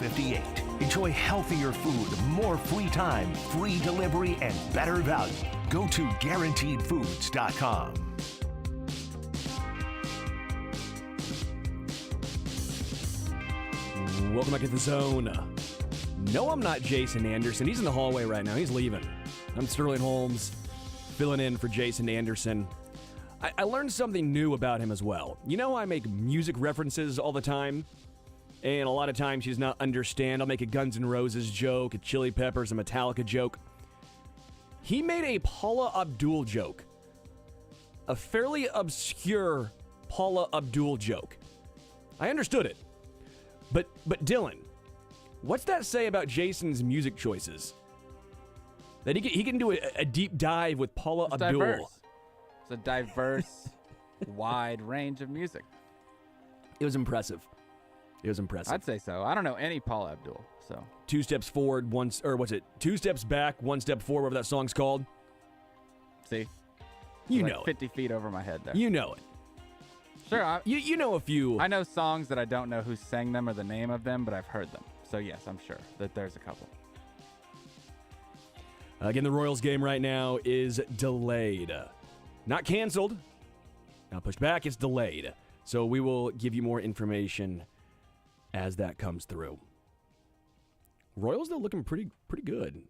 1958. Enjoy healthier food, more free time, free delivery, and better value. Go to GuaranteedFoods.com. Welcome back to The Zone. No, I'm not Jason Anderson. He's in the hallway right now. He's leaving. I'm Sterling Holmes, filling in for Jason Anderson. I learned something new about him as well. You know, I make music references all the time, and a lot of times he does not understand. I'll make a Guns N' Roses joke, a Chili Peppers, a Metallica joke. He made a Paula Abdul joke. A fairly obscure Paula Abdul joke. I understood it. But Dylan, what's that say about Jason's music choices? That he can do a deep dive with Paula Abdul. Diverse. It's a diverse, wide range of music. It was impressive. I'd say so. I don't know any Paula Abdul, so. 2 steps forward, two steps back, 1 step forward, whatever that song's called. See? You like know 50 feet over my head there. You know it. Sure. You know a few. I know songs that I don't know who sang them or the name of them, but I've heard them. So, yes, I'm sure that there's a couple. Again, the Royals game right now is delayed. Not canceled. Not pushed back. It's delayed. So we will give you more information as that comes through. Royals, though, looking pretty good.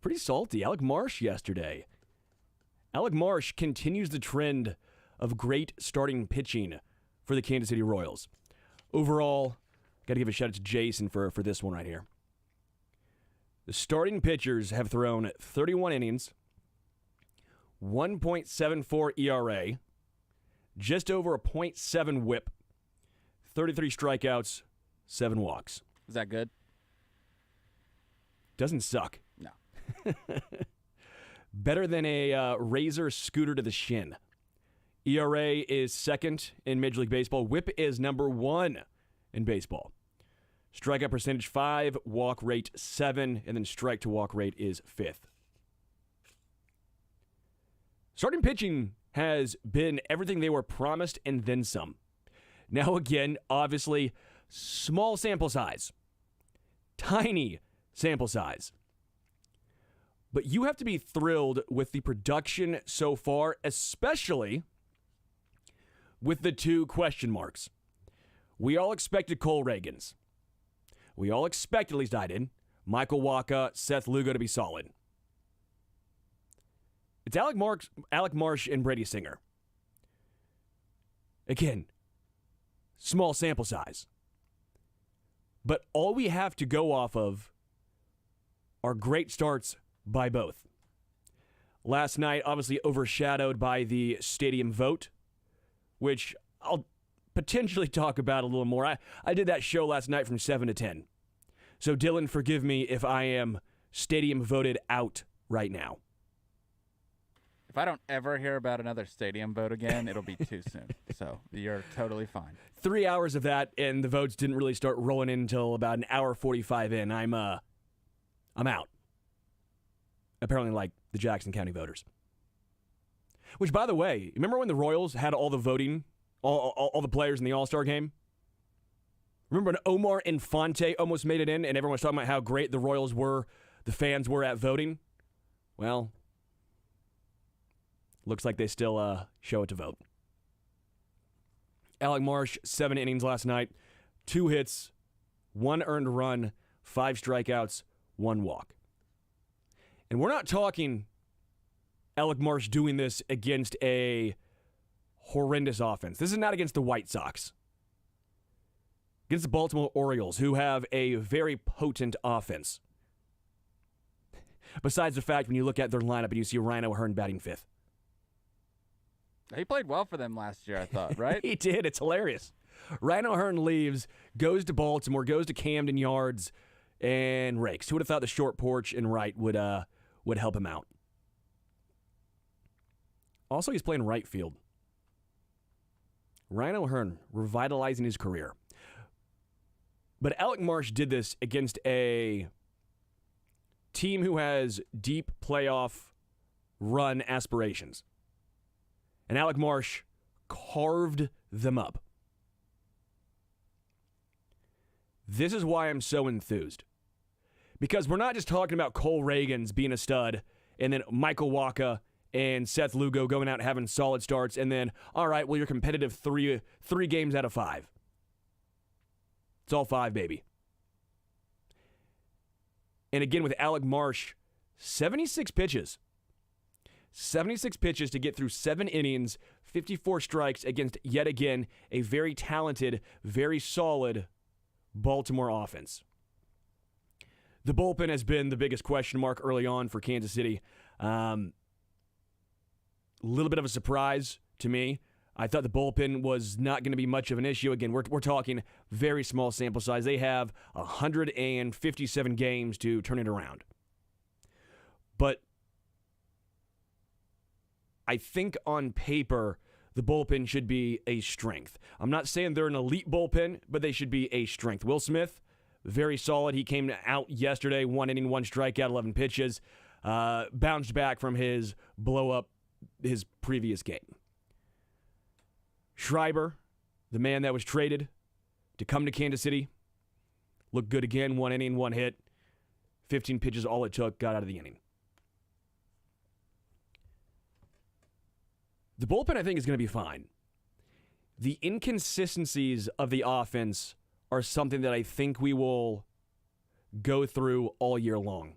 Pretty salty. Alec Marsh yesterday. Alec Marsh continues the trend of great starting pitching for the Kansas City Royals. Overall, got to give a shout out to Jason for this one right here. The starting pitchers have thrown 31 innings, 1.74 ERA, just over a .7 whip, 33 strikeouts, 7 walks. Is that good? Doesn't suck. No. Better than a razor scooter to the shin. ERA is second in Major League Baseball. WHIP is number 1 in baseball. Strikeout percentage 5, walk rate 7, and then strike to walk rate is 5th. Starting pitching has been everything they were promised and then some. Now again, obviously, small sample size. Tiny sample size. But you have to be thrilled with the production so far, especially with the 2 question marks. We all expected Cole Reagans. We all expected, at least I did, Michael Wacha, Seth Lugo to be solid. It's Alec Marsh and Brady Singer. Again, small sample size. But all we have to go off of are great starts by both. Last night, obviously overshadowed by the stadium vote, which I'll potentially talk about a little more. I did that show last night from 7 to 10. So Dylan, forgive me if I am stadium voted out right now. If I don't ever hear about another stadium vote again, it'll be too soon. So you're totally fine. 3 hours of that, and the votes didn't really start rolling in until about an hour 45 in. I'm out. Apparently like the Jackson County voters. Which, by the way, remember when the Royals had all the voting, all the players in the All-Star game? Remember when Omar Infante almost made it in and everyone was talking about how great the Royals were, the fans were at voting? Well, looks like they still show it to vote. Alec Marsh, 7 innings last night, 2 hits, 1 earned run, 5 strikeouts, 1 walk. And we're not talking Alec Marsh doing this against a horrendous offense. This is not against the White Sox. Against the Baltimore Orioles, who have a very potent offense. Besides the fact when you look at their lineup and you see Ryan O'Hearn batting 5th. He played well for them last year, I thought, right? He did. It's hilarious. Ryan O'Hearn leaves, goes to Baltimore, goes to Camden Yards, and rakes. Who would have thought the short porch and right would help him out? Also, he's playing right field. Ryan O'Hearn revitalizing his career. But Alec Marsh did this against a team who has deep playoff run aspirations. And Alec Marsh carved them up. This is why I'm so enthused. Because we're not just talking about Cole Reagans being a stud, and then Michael Wacha and Seth Lugo going out and having solid starts, and then, all right, well, you're competitive three games out of 5. It's all 5, baby. And again, with Alec Marsh, 76 pitches. 76 pitches to get through 7 innings, 54 strikes against, yet again, a very talented, very solid Baltimore offense. The bullpen has been the biggest question mark early on for Kansas City. A little bit of a surprise to me. I thought the bullpen was not going to be much of an issue. Again, we're talking very small sample size. They have 157 games to turn it around. But I think on paper, the bullpen should be a strength. I'm not saying they're an elite bullpen, but they should be a strength. Will Smith, very solid. He came out yesterday, 1 inning, 1 strikeout, 11 pitches. Bounced back from his blow-up his previous game. Schreiber, the man that was traded to come to Kansas City, looked good again, 1 inning, 1 hit. 15 pitches, all it took, got out of the inning. The bullpen, I think, is going to be fine. The inconsistencies of the offense are something that I think we will go through all year long.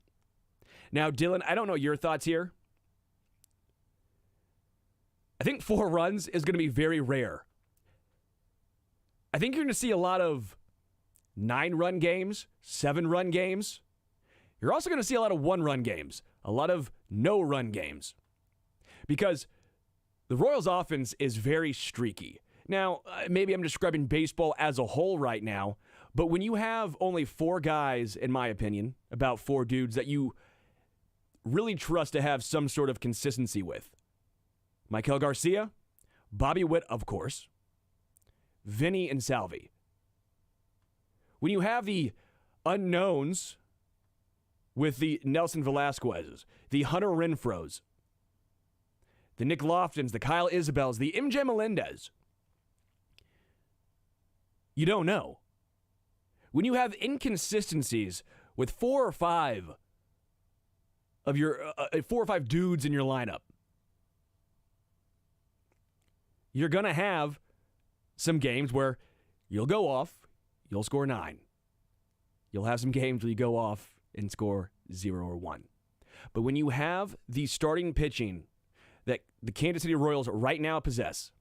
Now, Dylan, I don't know your thoughts here. I think 4 runs is going to be very rare. I think you're going to see a lot of 9-run games, 7-run games. You're also going to see a lot of 1-run games, a lot of no-run games. Because the Royals' offense is very streaky. Now, maybe I'm describing baseball as a whole right now, but when you have only 4 guys, in my opinion, about 4 dudes that you really trust to have some sort of consistency with, Maikel Garcia, Bobby Witt, of course, Vinny and Salvi. When you have the unknowns with the Nelson Velasquez's, the Hunter Renfroes, the Nick Loftons, the Kyle Isabels, the MJ Melendez, you don't know. When you have inconsistencies with 4 or 5 of your 4 or 5 dudes in your lineup, you're going to have some games where you'll go off, you'll score 9. You'll have some games where you go off and score 0 or 1. But when you have the starting pitching that the Kansas City Royals right now possess,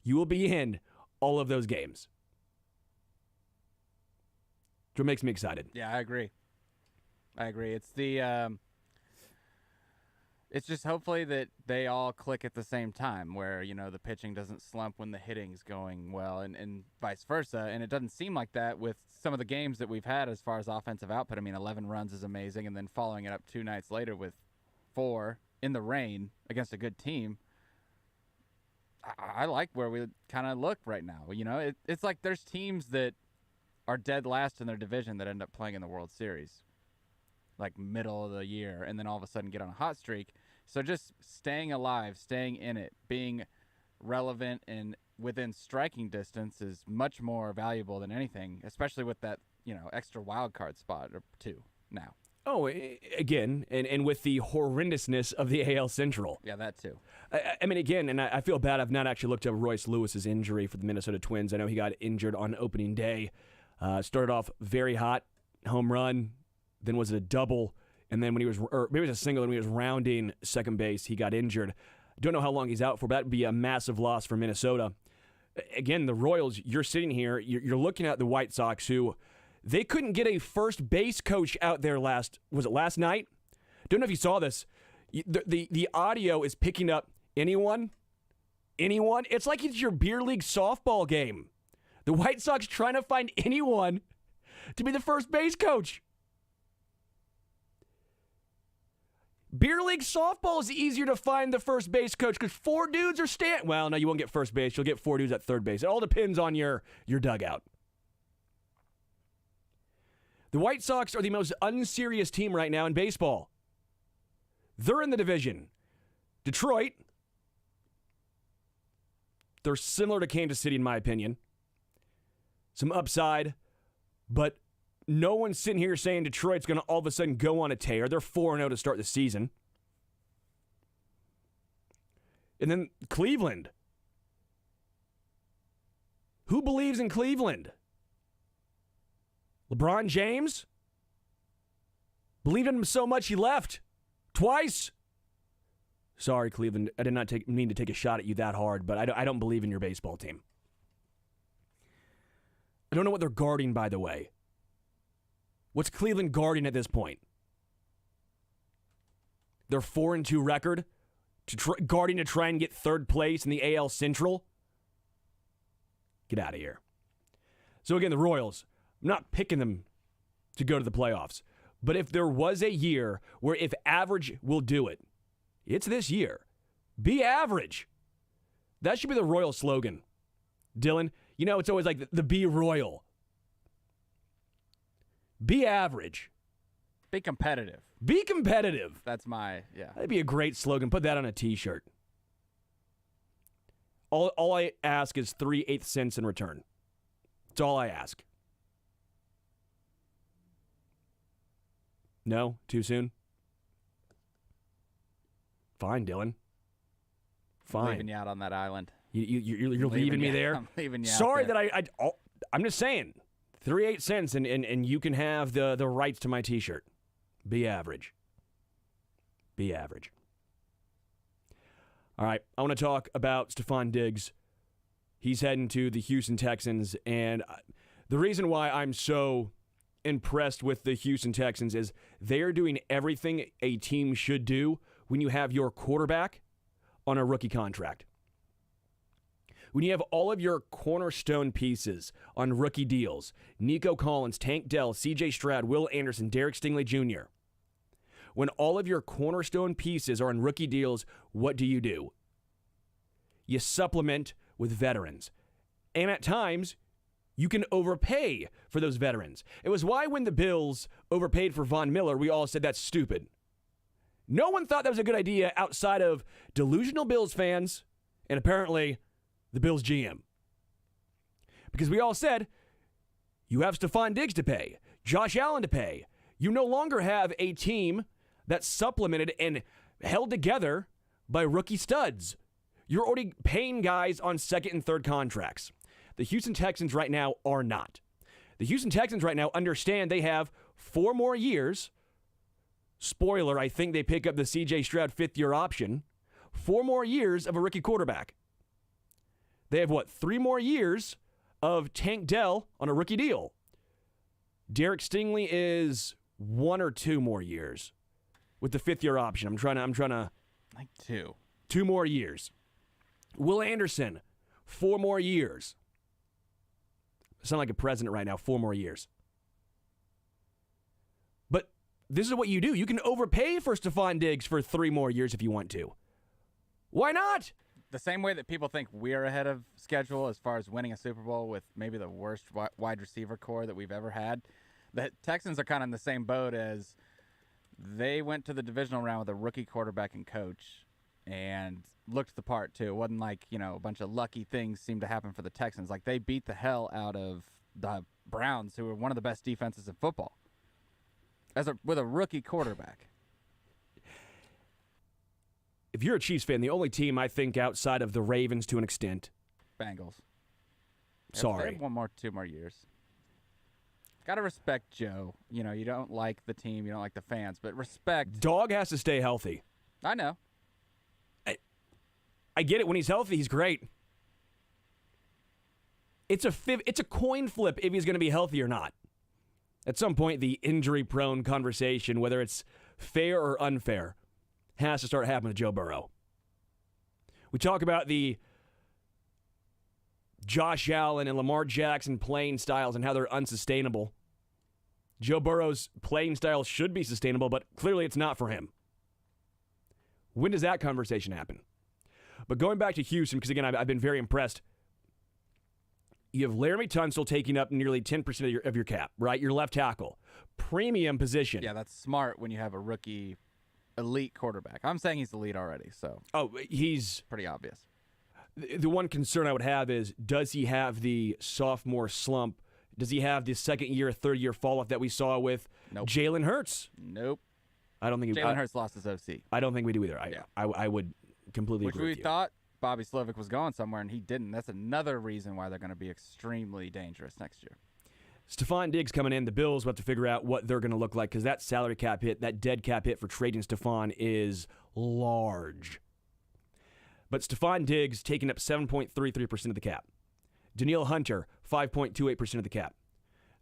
you will be in all of those games. Which makes me excited. Yeah, I agree. It's it's just hopefully that they all click at the same time where, the pitching doesn't slump when the hitting's going well and vice versa. And it doesn't seem like that with some of the games that we've had as far as offensive output. I mean, 11 runs is amazing, and then following it up 2 nights later with 4 in the rain against a good team. I like where we kind of look right now. It's like there's teams that are dead last in their division that end up playing in the World Series, like middle of the year, and then all of a sudden get on a hot streak. So just staying alive, staying in it, being relevant and within striking distance is much more valuable than anything, especially with that, extra wild card spot or 2 now. Oh, again, and with the horrendousness of the AL Central. Yeah, that too. I mean, again, and I feel bad I've not actually looked up Royce Lewis's injury for the Minnesota Twins. I know he got injured on opening day. Started off very hot, home run, then was it a double, and then when he was, or maybe it was a single, and when he was rounding second base, he got injured. Don't know how long he's out for, but that would be a massive loss for Minnesota. Again, the Royals, you're sitting here, you're looking at the White Sox, who they couldn't get a first base coach out there last night? Don't know if you saw this. The audio is picking up anyone. It's like it's your beer league softball game. The White Sox trying to find anyone to be the first base coach. Beer league softball is easier to find the first base coach because 4 dudes are standing. Well, no, you won't get first base. You'll get 4 dudes at third base. It all depends on your dugout. The White Sox are the most unserious team right now in baseball. They're in the division. Detroit, they're similar to Kansas City in my opinion. Some upside, but no one's sitting here saying Detroit's going to all of a sudden go on a tear. They're 4-0 to start the season. And then Cleveland. Who believes in Cleveland? LeBron James? Believed in him so much he left. Twice. Sorry, Cleveland. I did not mean to take a shot at you that hard, but I don't believe in your baseball team. I don't know what they're guarding, by the way. What's Cleveland guarding at this point? Their 4-2 record? Guarding to try and get third place in the AL Central? Get out of here. So again, the Royals, I'm not picking them to go to the playoffs. But if there was a year where if average will do it, it's this year. Be average. That should be the Royal slogan. Dylan, you know, it's always like the Be Royal. Be average. Be competitive. Be competitive. That's my, yeah. That'd be a great slogan. Put that on a t-shirt. All I ask is 3/8 cents in return. That's all I ask. No? Too soon? Fine, Dylan. Fine. Leaving you out on that island. You're leaving me there? I'm leaving you Sorry out there. that I'm just saying. 3/8 cents and you can have the rights to my t-shirt. Be average. Be average. All right, I want to talk about Stephon Diggs. He's heading to the Houston Texans, and the reason why I'm so impressed with the Houston Texans is they're doing everything a team should do when you have your quarterback on a rookie contract. When you have all of your cornerstone pieces on rookie deals, Nico Collins, Tank Dell, C.J. Stroud, Will Anderson, Derek Stingley Jr., when all of your cornerstone pieces are on rookie deals, what do? You supplement with veterans. And at times, you can overpay for those veterans. It was why when the Bills overpaid for Von Miller, we all said that's stupid. No one thought that was a good idea outside of delusional Bills fans and apparently the Bills GM. Because we all said, you have Stephon Diggs to pay, Josh Allen to pay. You no longer have a team that's supplemented and held together by rookie studs. You're already paying guys on second and third contracts. The Houston Texans right now are not. The Houston Texans right now understand they have 4 more years. Spoiler, I think they pick up the C.J. Stroud 5th-year option. 4 more years of a rookie quarterback. They have, 3 more years of Tank Dell on a rookie deal. Derek Stingley is 1 or 2 more years with the 5th-year option. I'm trying to Like 2. 2 more years. Will Anderson, 4 more years. I sound like a president right now, 4 more years. But this is what you do. You can overpay for Stephon Diggs for 3 more years if you want to. Why not? The same way that people think we're ahead of schedule as far as winning a Super Bowl with maybe the worst wide receiver core that we've ever had, the Texans are kind of in the same boat as they went to the divisional round with a rookie quarterback and coach and looked the part, too. It wasn't like, a bunch of lucky things seemed to happen for the Texans. Like, they beat the hell out of the Browns, who were one of the best defenses in football, with a rookie quarterback. If you're a Chiefs fan, the only team I think outside of the Ravens to an extent. Bengals. Sorry. They have 2 more years. Got to respect Joe. You don't like the team, you don't like the fans, but respect. Dog has to stay healthy. I know. I get it. When he's healthy, he's great. It's a coin flip if he's going to be healthy or not. At some point, the injury-prone conversation, whether it's fair or unfair, has to start happening to Joe Burrow. We talk about the Josh Allen and Lamar Jackson playing styles and how they're unsustainable. Joe Burrow's playing style should be sustainable, but clearly it's not for him. When does that conversation happen? But going back to Houston, because again, I've been very impressed. You have Laramie Tunsil taking up nearly 10% of your cap, right? Your left tackle. Premium position. Yeah, that's smart when you have a rookie elite quarterback. I'm saying he's elite already, so. Oh, he's pretty obvious. The one concern I would have is, does he have the sophomore slump Does he have the second year, third year fall off that we saw with Jalen Hurts? Nope. I don't think Jalen Hurts lost his OC. I don't think we do either. I would completely Which agree we with you. thought Bobby Slovic was going somewhere, and he didn't. That's another reason why they're going to be extremely dangerous next year. Stephon Diggs coming in. The Bills will have to figure out what they're going to look like because that salary cap hit, that dead cap hit for trading Stephon is large. But Stephon Diggs taking up 7.33% of the cap. Danielle Hunter, 5.28% of the cap.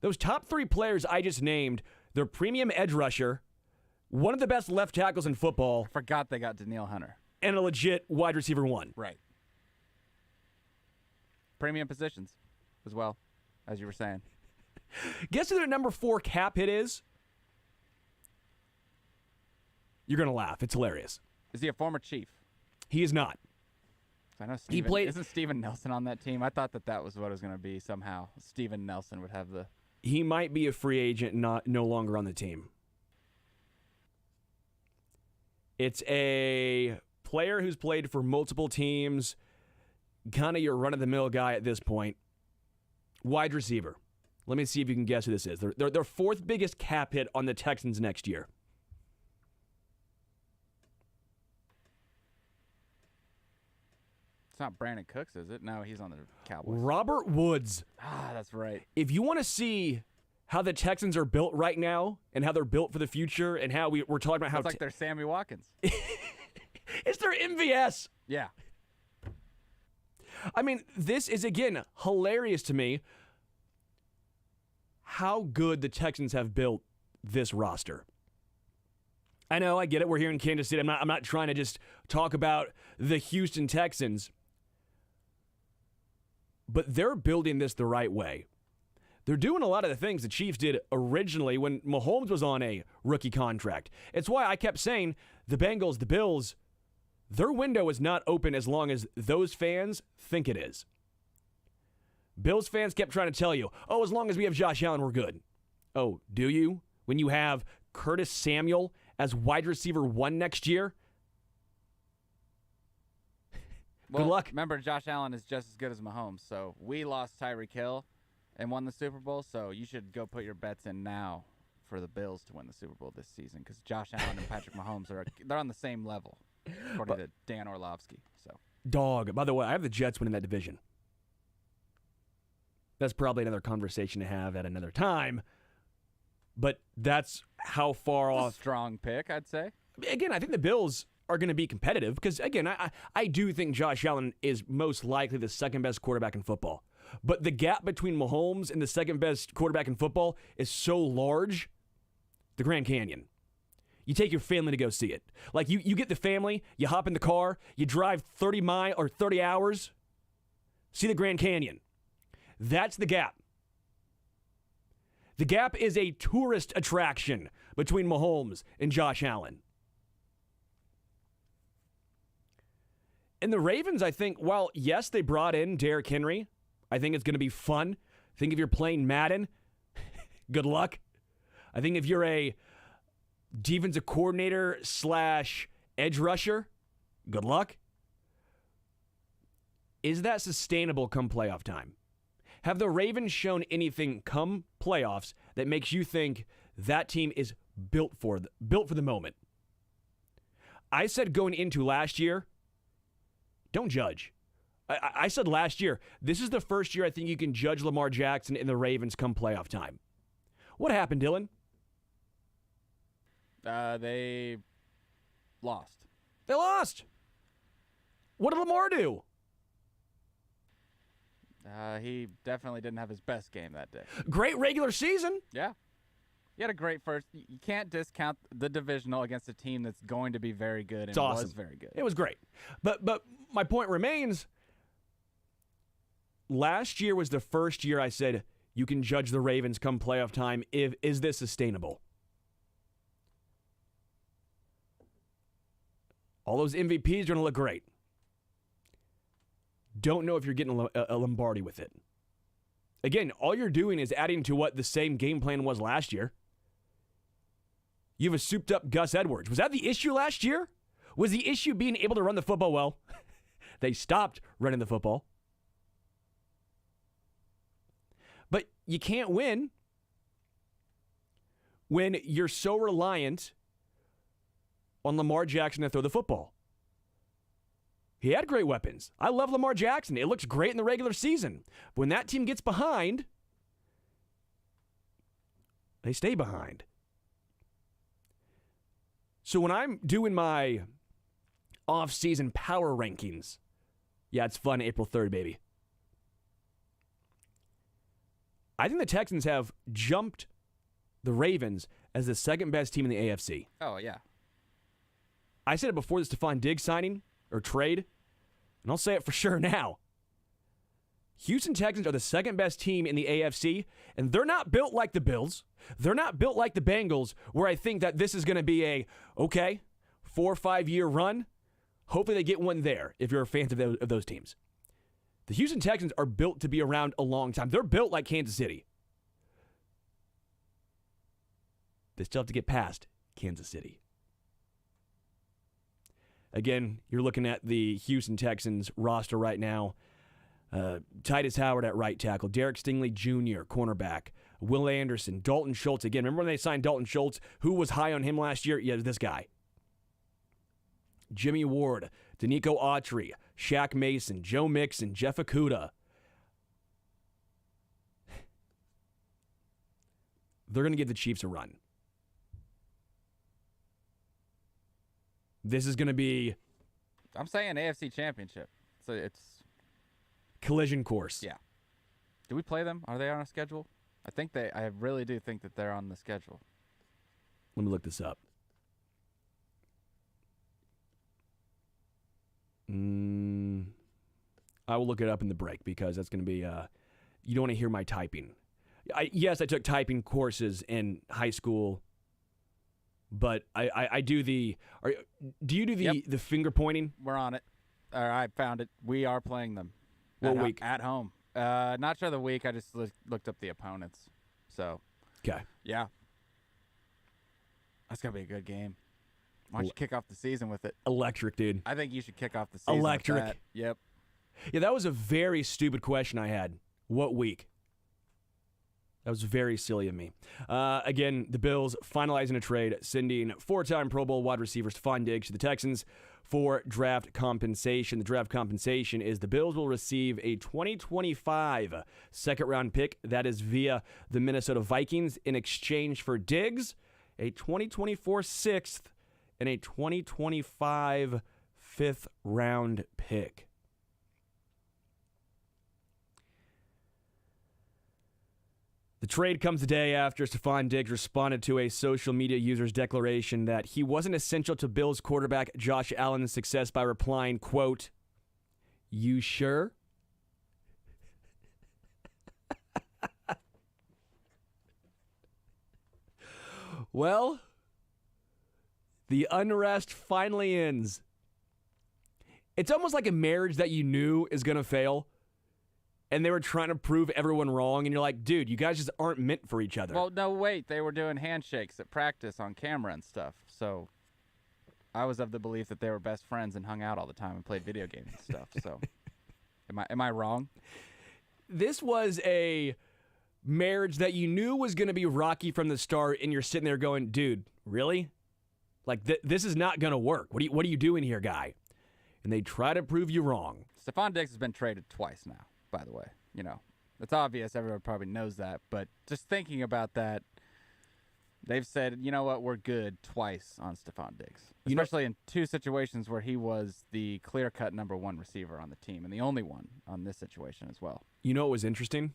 Those top three players I just named, they're premium edge rusher, one of the best left tackles in football, Forgot they got Danielle Hunter. and a legit wide receiver one. Right. Premium positions as well, as you were saying. Guess who their number 4 cap hit is? You're going to laugh. It's hilarious. Is he a former Chief? He is not. I know isn't Steven Nelson on that team? I thought that was what it was going to be somehow. Steven Nelson would have the... He might be a free agent, no longer on the team. It's a player who's played for multiple teams, kind of your run-of-the-mill guy at this point. Wide receiver. Let me see if you can guess who this is. They're fourth biggest cap hit on the Texans next year. It's not Brandon Cooks, is it? No, he's on the Cowboys. Robert Woods. Ah, that's right. If you want to see how the Texans are built right now and how they're built for the future and how we're talking about how... It's like they're Sammy Watkins. It's their MVS. Yeah. I mean, this is, again, hilarious to me how good the Texans have built this roster. I know, I get it. We're here in Kansas City. I'm not trying to just talk about the Houston Texans. But they're building this the right way. They're doing a lot of the things the Chiefs did originally when Mahomes was on a rookie contract. It's why I kept saying the Bengals, the Bills, their window is not open as long as those fans think it is. Bills fans kept trying to tell you, oh, as long as we have Josh Allen, we're good. Oh, do you? When you have Curtis Samuel as wide receiver 1 next year? Well, good luck. Remember, Josh Allen is just as good as Mahomes, so we lost Tyreek Hill and won the Super Bowl, so you should go put your bets in now for the Bills to win the Super Bowl this season because Josh Allen and Patrick Mahomes they're on the same level, according to Dan Orlovsky. So, dog. By the way, I have the Jets winning that division. That's probably another conversation to have at another time, but that's how far a off. strong pick, I'd say. Again, I think the Bills are going to be competitive because, again, I do think Josh Allen is most likely the second best quarterback in football. But the gap between Mahomes and the second best quarterback in football is so large, the Grand Canyon. You take your family to go see it. Like, you get the family, you hop in the car, you drive 30 hours, see the Grand Canyon. That's the gap. The gap is a tourist attraction between Mahomes and Josh Allen. And the Ravens, I think, while, yes, they brought in Derrick Henry, I think it's going to be fun. I think if you're playing Madden, good luck. I think if you're a defensive coordinator / edge rusher, good luck. Is that sustainable come playoff time? Have the Ravens shown anything come playoffs that makes you think that team is built for the moment? I said going into last year, don't judge. I said last year, this is the first year I think you can judge Lamar Jackson and the Ravens come playoff time. What happened, Dylan? They lost. They lost. What did Lamar do? He definitely didn't have his best game that day. Great regular season. Yeah. He had a great first. You can't discount the divisional against a team that's going to be very good and It's awesome. was very good. It was great. But my point remains, last year was the first year I said you can judge the Ravens come playoff time. Is this sustainable? All those MVPs are going to look great. Don't know if you're getting a Lombardi with it. Again, all you're doing is adding to what the same game plan was last year. You have a souped-up Gus Edwards. Was that the issue last year? Was the issue being able to run the football well? They stopped running the football. But you can't win when you're so reliant on Lamar Jackson to throw the football. He had great weapons. I love Lamar Jackson. It looks great in the regular season. But when that team gets behind, they stay behind. So when I'm doing my off-season power rankings, yeah, it's fun, April 3rd, baby. I think the Texans have jumped the Ravens as the second best team in the AFC. Oh, yeah. I said it before the Stephon Diggs signing or trade, and I'll say it for sure now. Houston Texans are the second best team in the AFC, and they're not built like the Bills. They're not built like the Bengals, where I think that this is going to be a, 4 or 5 year run. Hopefully they get one there if you're a fan of those teams. The Houston Texans are built to be around a long time. They're built like Kansas City. They still have to get past Kansas City. Again, you're looking at the Houston Texans roster right now. Titus Howard at right tackle, Derek Stingley Jr., cornerback, Will Anderson, Dalton Schultz. Again, remember when they signed Dalton Schultz? Who was high on him last year? Yeah, this guy. Jimmy Ward, Danico Autry, Shaq Mason, Joe Mixon, Jeff Okudah. They're going to give the Chiefs a run. This is going to be... I'm saying AFC Championship. So it's... collision course. Yeah. Do we play them? Are they on a schedule? I really do think that they're on the schedule. Let me look this up. I will look it up in the break because that's going to be, you don't want to hear my typing. Yes, I took typing courses in high school, but I do the, do you do the finger pointing? We're on it. I found it. We are playing them. What week? At home. Not sure the week. I just looked up the opponents. So, okay. Yeah. That's going to be a good game. Why don't you kick off the season with it? Electric, dude. I think you should kick off the season Electric. with that. Yep. Yeah, that was a very stupid question I had. What week? That was very silly of me. Again, the Bills finalizing a trade, sending 4-time Pro Bowl wide receiver Stephon Diggs to the Texans for draft compensation. The draft compensation is the Bills will receive a 2025 second-round pick. That is via the Minnesota Vikings in exchange for Diggs, a 2024 sixth, and a 2025 fifth-round pick. The trade comes a day after Stephon Diggs responded to a social media user's declaration that he wasn't essential to Bills quarterback Josh Allen's success by replying, quote, "You sure?" Well, the unrest finally ends. It's almost like a marriage that you knew is going to fail. And they were trying to prove everyone wrong, and you're like, dude, you guys just aren't meant for each other. Well, no, wait. They were doing handshakes at practice on camera and stuff. So I was of the belief that they were best friends and hung out all the time and played video games and stuff. So am I wrong? This was a marriage that you knew was going to be rocky from the start, and you're sitting there going, dude, really? Like, this is not going to work. What are you doing here, guy? And they try to prove you wrong. Stephon Diggs has been traded twice now. By the way, it's obvious. Everyone probably knows that. But just thinking about that, they've said, you know what, we're good twice on Stephon Diggs. Especially in two situations where he was the clear-cut number one receiver on the team and the only one on this situation as well. You know what was interesting?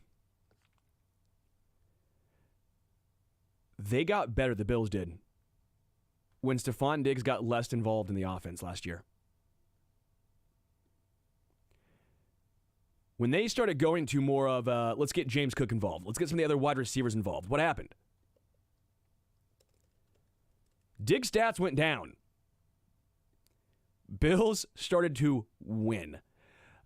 They got better, the Bills did, when Stephon Diggs got less involved in the offense last year. When they started going to more of, let's get James Cook involved. Let's get some of the other wide receivers involved. What happened? Diggs' stats went down. Bills started to win.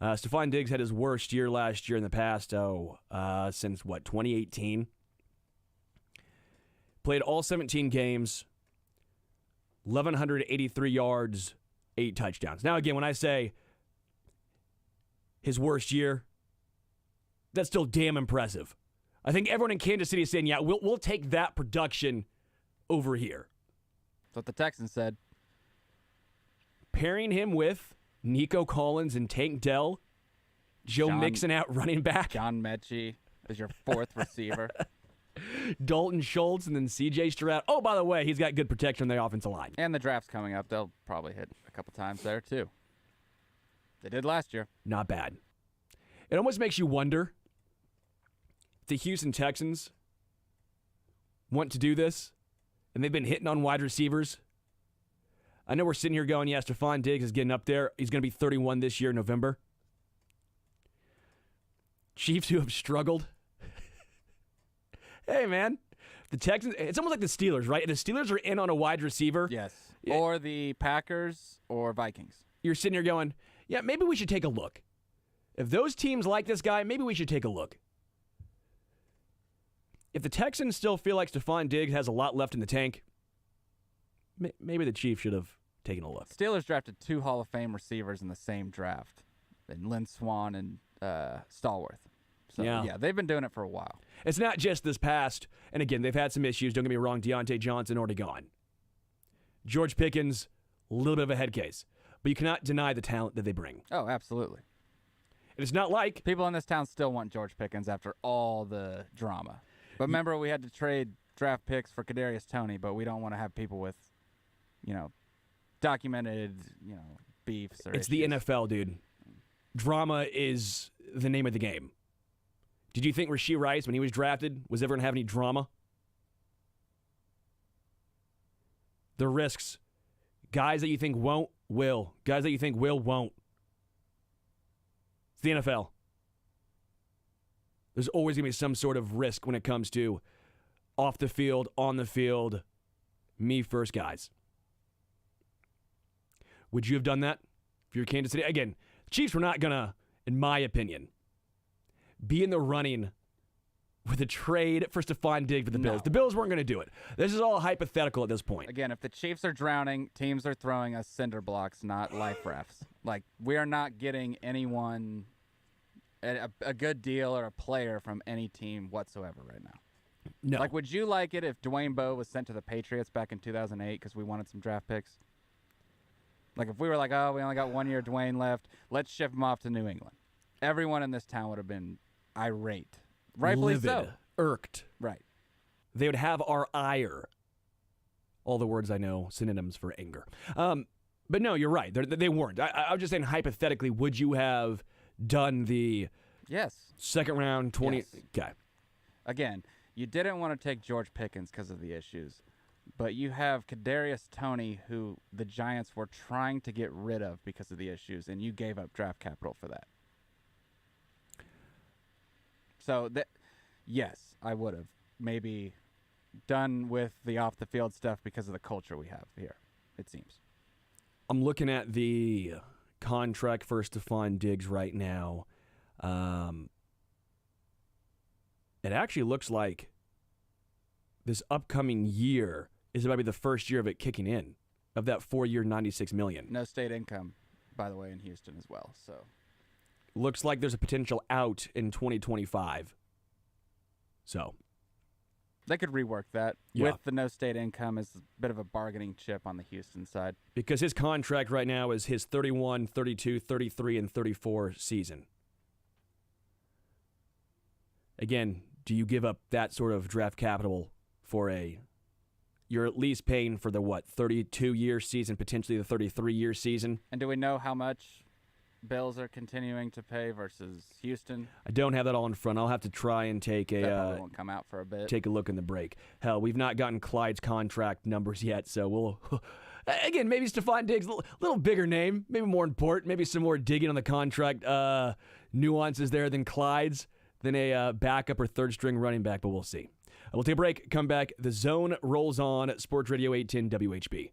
Stephon Diggs had his worst year last year in the past, since 2018. Played all 17 games, 1,183 yards, 8 touchdowns. Now, again, when I say his worst year, that's still damn impressive. I think everyone in Kansas City is saying, yeah, we'll take that production over here. That's what the Texans said. Pairing him with Nico Collins and Tank Dell, Joe Mixon out running back, John Mechie is your fourth receiver. Dalton Schultz, and then C.J. Stroud. Oh, by the way, he's got good protection on the offensive line. And the draft's coming up. They'll probably hit a couple times there, too. They did last year. Not bad. It almost makes you wonder if the Houston Texans want to do this, and they've been hitting on wide receivers. I know we're sitting here going, yeah, Stephon Diggs is getting up there. He's going to be 31 this year in November. Chiefs who have struggled. Hey, man. The Texans, it's almost like the Steelers, right? The Steelers are in on a wide receiver. Yes. Or the Packers or Vikings. You're sitting here going, yeah, maybe we should take a look. If those teams like this guy, maybe we should take a look. If the Texans still feel like Stephon Diggs has a lot left in the tank, maybe the Chiefs should have taken a look. Steelers drafted 2 Hall of Fame receivers in the same draft, and Lynn Swann and Stallworth. So, yeah, they've been doing it for a while. It's not just this past, and again, they've had some issues. Don't get me wrong, Deontay Johnson already gone. George Pickens, a little bit of a head case. But you cannot deny the talent that they bring. Oh, absolutely. And it's not like people in this town still want George Pickens after all the drama. But remember, we had to trade draft picks for Kadarius Toney, but we don't want to have people with, documented, beefs or it's issues. The NFL, dude. Drama is the name of the game. Did you think Rashee Rice, when he was drafted, was ever going to have any drama? The risks. Guys that you think won't, will. Guys that you think will, won't. It's the NFL. There's always going to be some sort of risk when it comes to off the field, on the field, me first guys. Would you have done that if you're Kansas City? Again, the Chiefs were not going to, in my opinion, be in the running with a trade for Stephon Diggs with the Bills. The Bills weren't going to do it. This is all hypothetical at this point. Again, if the Chiefs are drowning, teams are throwing us cinder blocks, not life rafts. Like, we are not getting anyone, a good deal or a player from any team whatsoever right now. No. Like, would you like it if Dwayne Bowe was sent to the Patriots back in 2008 because we wanted some draft picks? Like, if we were like, oh, we only got 1 year Dwayne left, let's ship him off to New England. Everyone in this town would have been irate. Rightfully Livid, so. Irked. Right. They would have our ire. All the words I know, synonyms for anger. But no, you're right. They weren't. I was just saying, hypothetically, would you have done the second round 20? Yes. Okay. Again, you didn't want to take George Pickens because of the issues, but you have Kadarius Toney, who the Giants were trying to get rid of because of the issues, and you gave up draft capital for that. So, yes, I would have maybe done with the off-the-field stuff because of the culture we have here, it seems. I'm looking at the contract for Stephon Diggs right now. It actually looks like this upcoming year is about to be the first year of it kicking in, of that 4-year, $96 million. No state income, by the way, in Houston as well, so... Looks like there's a potential out in 2025. So. They could rework that with the no state income as a bit of a bargaining chip on the Houston side. Because his contract right now is his 31, 32, 33, and 34 season. Again, do you give up that sort of draft capital for you're at least paying for the 32-year season, potentially the 33-year season? And do we know how much Bills are continuing to pay versus Houston? I don't have that all in front. I'll have to try and take that probably won't come out for a bit. Take a look in the break. Hell, we've not gotten Clyde's contract numbers yet, so we'll again, maybe Stephon Diggs, a little bigger name, maybe more important, maybe some more digging on the contract nuances there than Clyde's, than a backup or third string running back, but we'll see. We'll take a break, come back. The Zone rolls on. Sports Radio 810 WHB.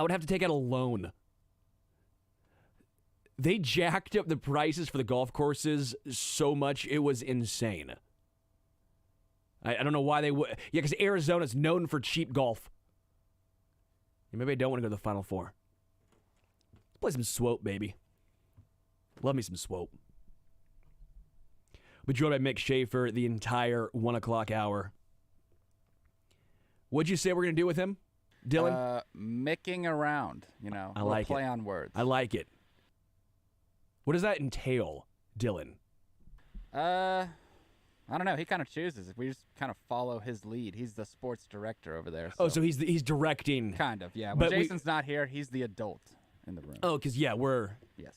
I would have to take out a loan. They jacked up the prices for the golf courses so much, it was insane. I don't know why they would. Yeah, because Arizona's known for cheap golf. Maybe I don't want to go to the Final Four. Let's play some swope, baby. Love me some swope. We're joined by Mick Schaefer the entire 1 o'clock hour. What'd you say we're going to do with him, Dylan? Micking around, I like play it. on words. I like it. What does that entail, Dylan? I don't know. He kind of chooses. We just kind of follow his lead. He's the sports director over there. So he's directing. Kind of, yeah. When But Jason's not here, he's the adult in the room. Oh, because we're Yes.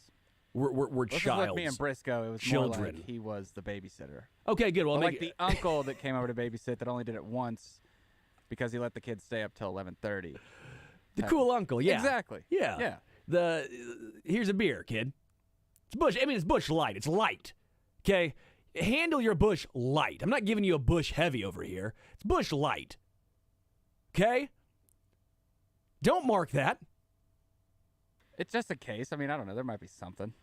we're This is childs. with me and Briscoe. It was Children. more like he was the babysitter. Okay, good. Well, But like the uncle that came over to babysit that only did it once because he let the kids stay up till 11:30. the cool uncle. Yeah, Exactly. Yeah. Here's a beer, kid. It's Busch. I mean, it's Busch Light. It's light. Okay, handle your Busch Light. I'm not giving you a Busch Heavy over here. It's Busch Light. Okay. Don't mark that. It's just a case. I mean, I don't know. There might be something.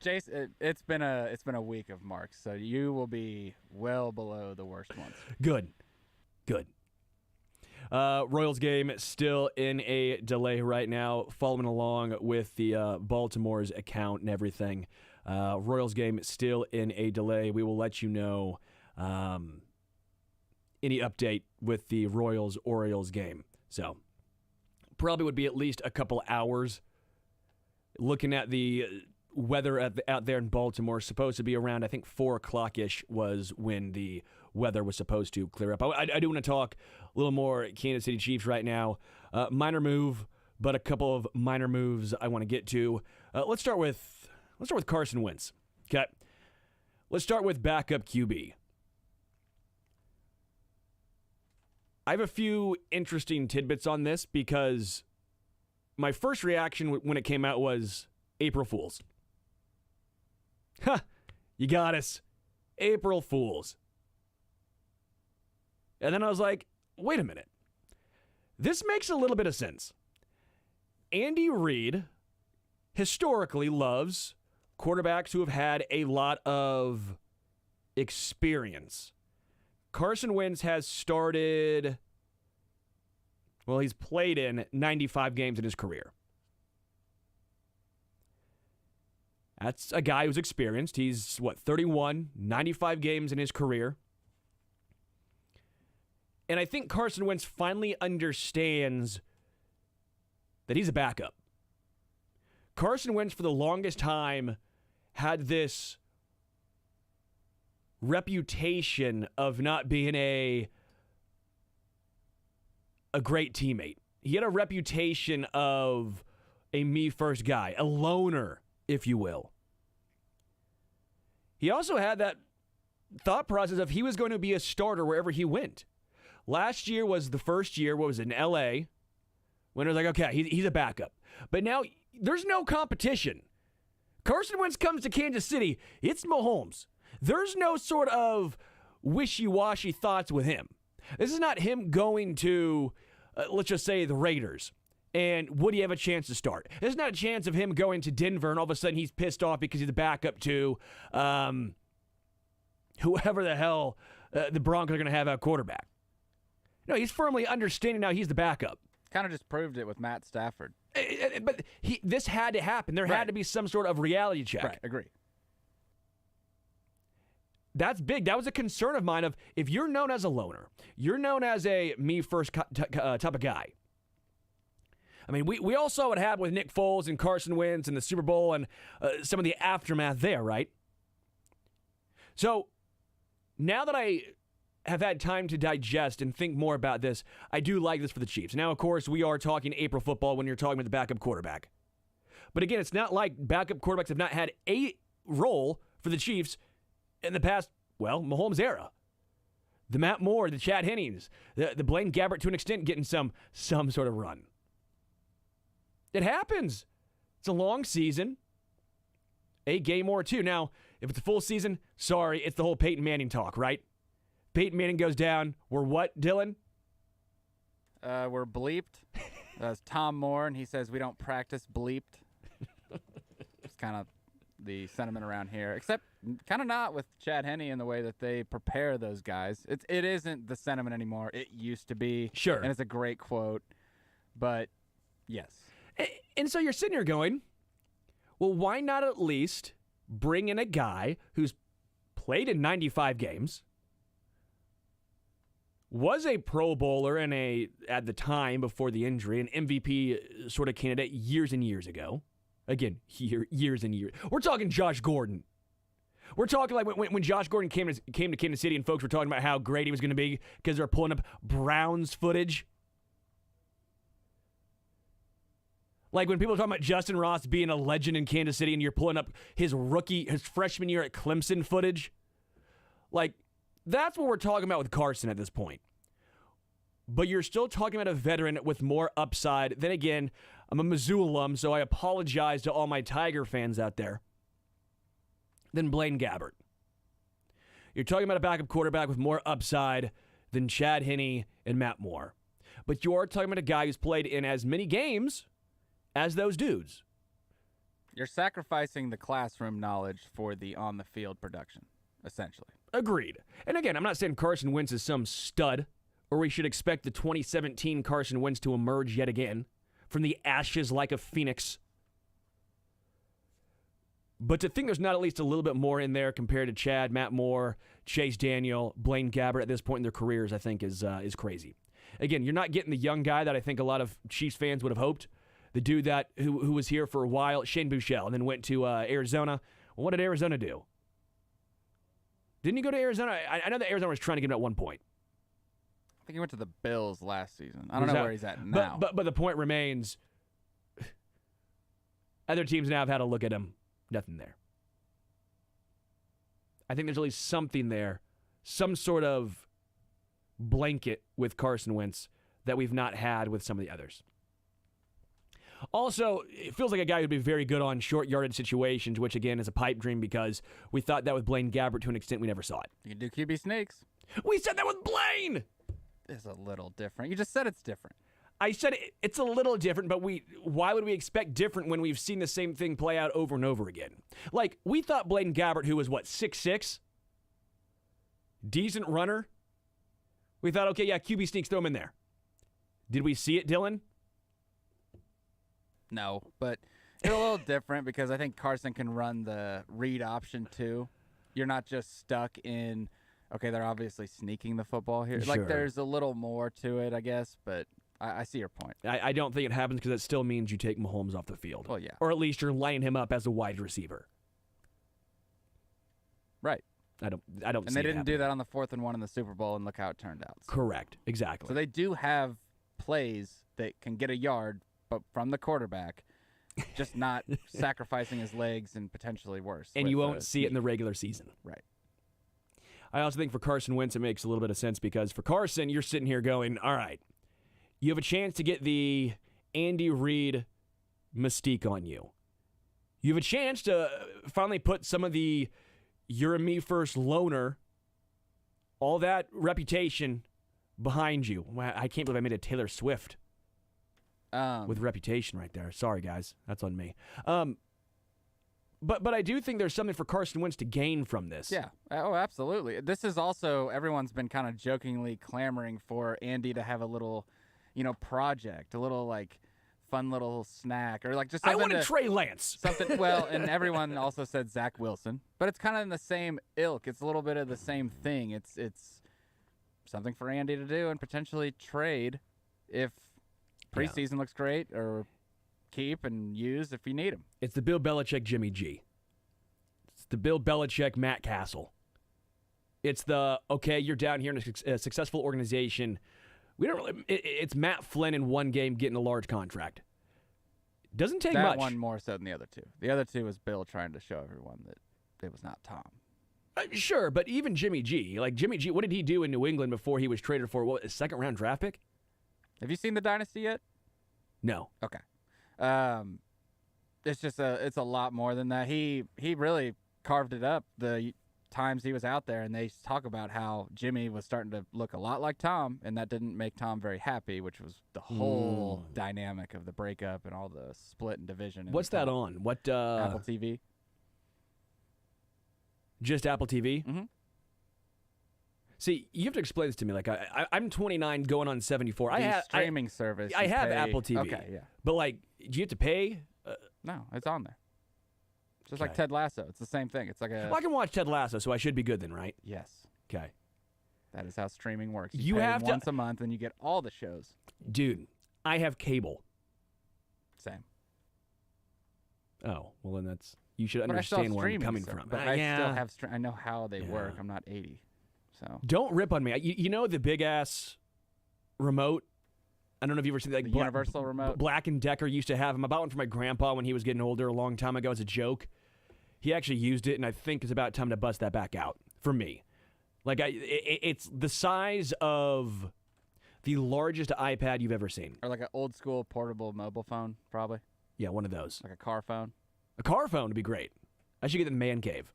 Jason, it's been a week of marks, so you will be well below the worst ones. Good. Royals game still in a delay right now, following along with the Baltimore's account and everything. Royals game still in a delay. We will let you know any update with the Royals-Orioles game. So probably would be at least a couple hours. Looking at the weather out there in Baltimore, supposed to be around, I think, 4 o'clock-ish was when the weather was supposed to clear up. I do want to talk a little more Kansas City Chiefs right now. Minor move, but a couple of minor moves I want to get to. Let's start with Carson Wentz. Okay, let's start with backup QB. I have a few interesting tidbits on this because my first reaction when it came out was April Fools. Ha! You got us. April Fools. And then I was like, wait a minute. This makes a little bit of sense. Andy Reid historically loves quarterbacks who have had a lot of experience. Carson Wentz has started, well, he's played in 95 games in his career. That's a guy who's experienced. He's, 31, 95 games in his career. And I think Carson Wentz finally understands that he's a backup. Carson Wentz, for the longest time, had this reputation of not being a great teammate. He had a reputation of a me-first guy, a loner, if you will. He also had that thought process of he was going to be a starter wherever he went. Last year was the first year, in L.A., when it was like, okay, he's a backup. But now there's no competition. Carson Wentz comes to Kansas City, it's Mahomes. There's no sort of wishy-washy thoughts with him. This is not him going to, let's just say, the Raiders. And would he have a chance to start? There's not a chance of him going to Denver and all of a sudden he's pissed off because he's a backup to whoever the hell the Broncos are going to have at quarterback. No, he's firmly understanding now he's the backup. Kind of just proved it with Matt Stafford. But this had to happen. There had to be some sort of reality check. Right, agree. That's big. That was a concern of mine of if you're known as a loner, you're known as a me-first type of guy. I mean, we all saw what happened with Nick Foles and Carson Wentz and the Super Bowl and some of the aftermath there, right? So now that I have had time to digest and think more about this, I do like this for the Chiefs. Now, of course, we are talking April football when you're talking about the backup quarterback. But again, it's not like backup quarterbacks have not had a role for the Chiefs in the past, Mahomes era. The Matt Moore, the Chad Hennings, the Blaine Gabbert to an extent getting some sort of run. It happens. It's a long season. A game or two. Now, if it's a full season, sorry, it's the whole Peyton Manning talk, right? Peyton Manning goes down. We're what, Dylan? We're bleeped. That's Tom Moore, and he says we don't practice bleeped. It's kind of the sentiment around here, except kind of not with Chad Henne and the way that they prepare those guys. It isn't the sentiment anymore. It used to be. Sure. And it's a great quote, but yes. And so you're sitting here going, well, why not at least bring in a guy who's played in 95 games, was a Pro Bowler and at the time before the injury, an MVP sort of candidate years and years ago. Again, years and years. We're talking Josh Gordon. We're talking like when Josh Gordon came to Kansas City and folks were talking about how great he was going to be because they're pulling up Browns footage. Like when people are talking about Justin Ross being a legend in Kansas City and you're pulling up his freshman year at Clemson footage. Like, that's what we're talking about with Carson at this point. But you're still talking about a veteran with more upside. Then again, I'm a Mizzou alum, so I apologize to all my Tiger fans out there. Than Blaine Gabbert. You're talking about a backup quarterback with more upside than Chad Henne and Matt Moore. But you are talking about a guy who's played in as many games as those dudes. You're sacrificing the classroom knowledge for the on-the-field production, essentially. Agreed. And again, I'm not saying Carson Wentz is some stud, or we should expect the 2017 Carson Wentz to emerge yet again from the ashes like a phoenix. But to think there's not at least a little bit more in there compared to Chad, Matt Moore, Chase Daniel, Blaine Gabbert at this point in their careers, I think is crazy. Again, you're not getting the young guy that I think a lot of Chiefs fans would have hoped. The dude that who was here for a while, Shane Buechele, and then went to Arizona. Well, what did Arizona do? Didn't he go to Arizona? I know that Arizona was trying to get him at one point. I think he went to the Bills last season. I don't know where he's at now. But the point remains, other teams now have had a look at him. Nothing there. I think there's at least something there, some sort of blanket with Carson Wentz that we've not had with some of the others. Also, it feels like a guy who'd be very good on short yardage situations, which again is a pipe dream because we thought that with Blaine Gabbert to an extent we never saw it. You can do QB sneaks. We said that with Blaine! It's a little different. You just said it's different. I said it's a little different, but why would we expect different when we've seen the same thing play out over and over again? Like, we thought Blaine Gabbert, who was, 6'6"? Decent runner. We thought, okay, yeah, QB sneaks, throw him in there. Did we see it, Dylan? No, but it's a little different because I think Carson can run the read option too. You're not just stuck in, okay, they're obviously sneaking the football here. Sure. Like, there's a little more to it, I guess, but I see your point. I don't think it happens because it still means you take Mahomes off the field. Well, yeah. Or at least you're lining him up as a wide receiver. Right. I don't And see they it didn't do happening. that on the 4th and 1 in the Super Bowl, and look how it turned out. Correct. Exactly. So they do have plays that can get a yard, but from the quarterback, just not sacrificing his legs and potentially worse. And you won't see it in the regular season. Right. I also think for Carson Wentz, it makes a little bit of sense because for Carson, you're sitting here going, all right, you have a chance to get the Andy Reid mystique on you. You have a chance to finally put some of the you're a me first loner, all that reputation behind you. I can't believe I made a Taylor Swift with reputation right there. Sorry, guys. That's on me. But I do think there's something for Carson Wentz to gain from this. Yeah. Oh, absolutely. This is also, everyone's been kind of jokingly clamoring for Andy to have a little, project, a little fun little snack or just something. I wanted Trey Lance. Something, well, and everyone also said Zach Wilson, but it's kind of in the same ilk. It's a little bit of the same thing. It's something for Andy to do and potentially trade if preseason looks great or keep and use if you need him. It's the Bill Belichick Jimmy G. It's the Bill Belichick Matt Castle. It's the, okay, you're down here in a successful organization. We don't really, it's Matt Flynn in one game getting a large contract. Doesn't take that much. One more so than the other two. The other two was Bill trying to show everyone that it was not Tom. Sure, but even Jimmy G, what did he do in New England before he was traded for a second-round draft pick? Have you seen the Dynasty yet? No. Okay. It's just it's a lot more than that. He really carved it up. The times he was out there, and they talk about how Jimmy was starting to look a lot like Tom, and that didn't make Tom very happy, which was the whole dynamic of the breakup and all the split and division. What's that on? What Apple TV. Just Apple TV? Mm-hmm. See, you have to explain this to me. Like, I'm 29, going on 74. I have streaming service. I you have pay. Apple TV. Okay, yeah. But like, do you have to pay? No, it's on there. Just Okay. like Ted Lasso. It's the same thing. It's like a. Well, I can watch Ted Lasso, so I should be good then, right? Yes. Okay. That is how streaming works. You pay have to- once a month, and you get all the shows. Dude, I have cable. Same. Oh, well then that's you should But I still have understand where I'm streaming coming stuff, from. But I still have. I know how they work. I'm not 80, so. Don't rip on me. You know the big ass remote. I don't know if you've ever seen like The Universal remote? Black and Decker used to have them. I bought one for my grandpa when he was getting older a long time ago as a joke. He actually used it, and I think it's about time to bust that back out for me. Like it's the size of the largest iPad you've ever seen. Or like an old school portable mobile phone, probably. Yeah, one of those. Like a car phone. A car phone would be great. I should get the man cave.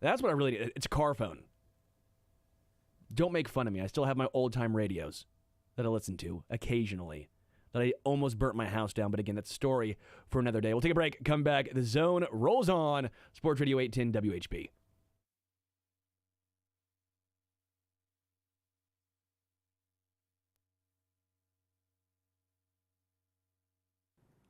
That's what I really need. It's a car phone. Don't make fun of me. I still have my old-time radios that I listen to occasionally that I almost burnt my house down. But again, that's a story for another day. We'll take a break, come back. The Zone rolls on. Sports Radio 810 WHB.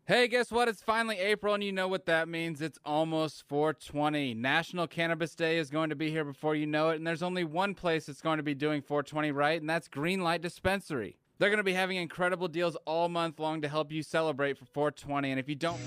Hey, guess what? It's finally April, and you know what that means. It's almost 420. National Cannabis Day is going to be here before you know it, and there's only one place that's going to be doing 420 right, and that's Greenlight Dispensary. They're going to be having incredible deals all month long to help you celebrate for 420, and if you don't...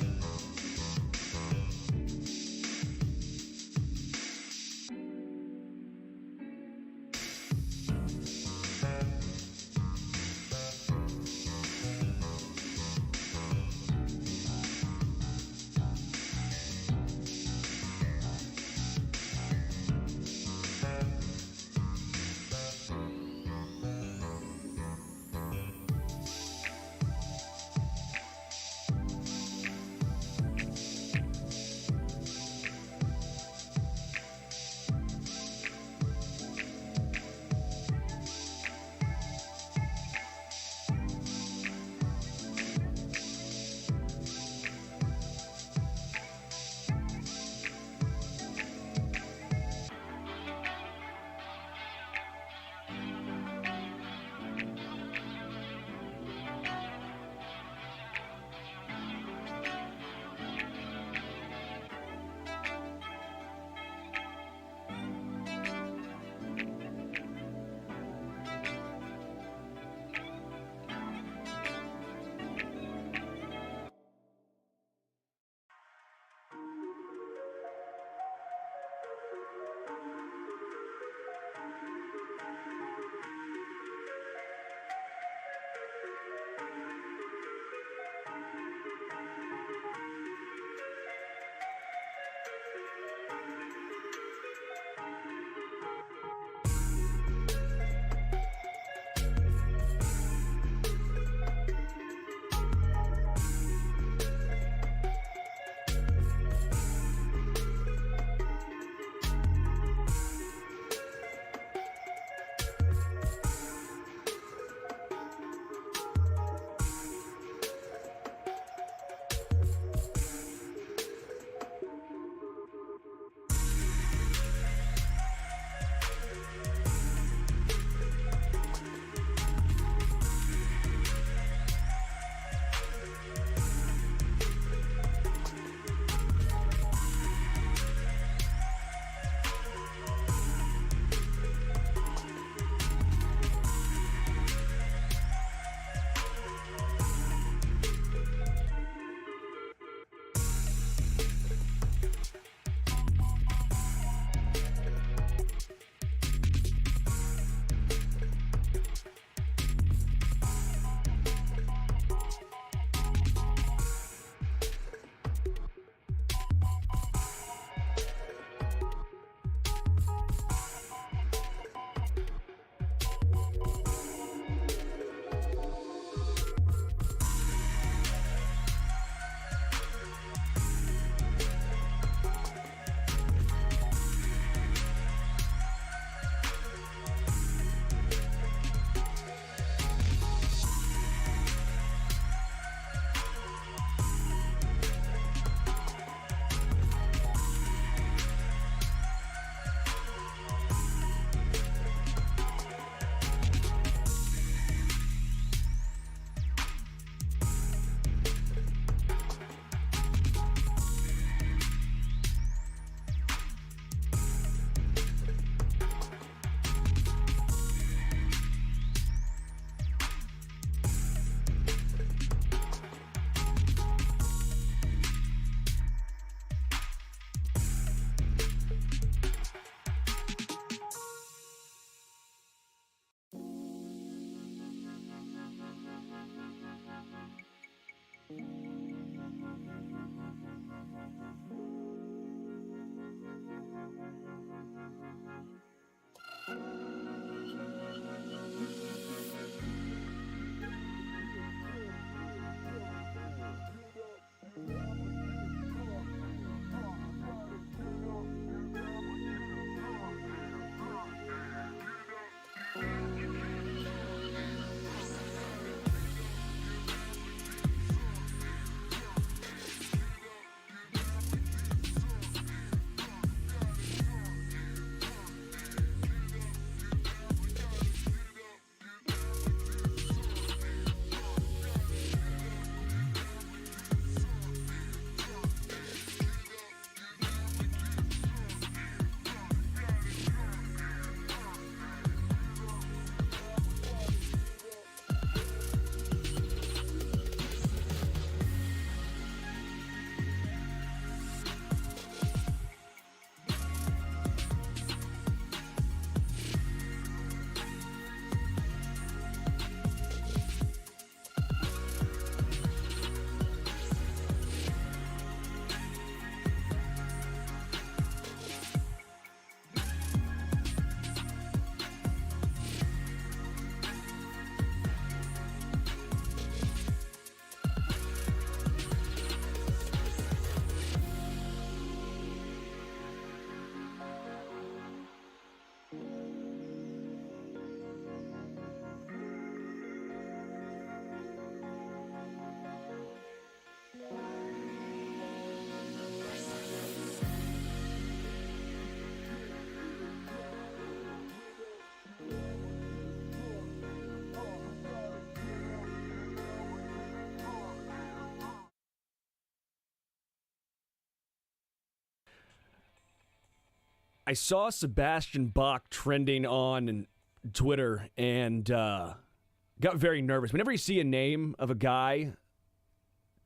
I saw Sebastian Bach trending on Twitter and got very nervous. Whenever you see a name of a guy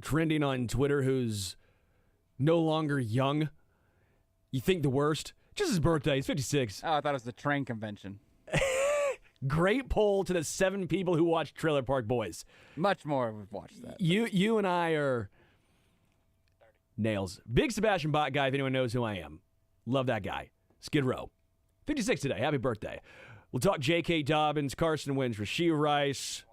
trending on Twitter who's no longer young, you think the worst. Just his birthday. He's 56. Oh, I thought it was the train convention. Great poll to the 7 people who watched Trailer Park Boys. Much more would watch that. You and I are nails. Big Sebastian Bach guy, if anyone knows who I am. Love that guy. Skid Row. 56 today. Happy birthday. We'll talk J.K. Dobbins, Carson Wentz, Rashee Rice,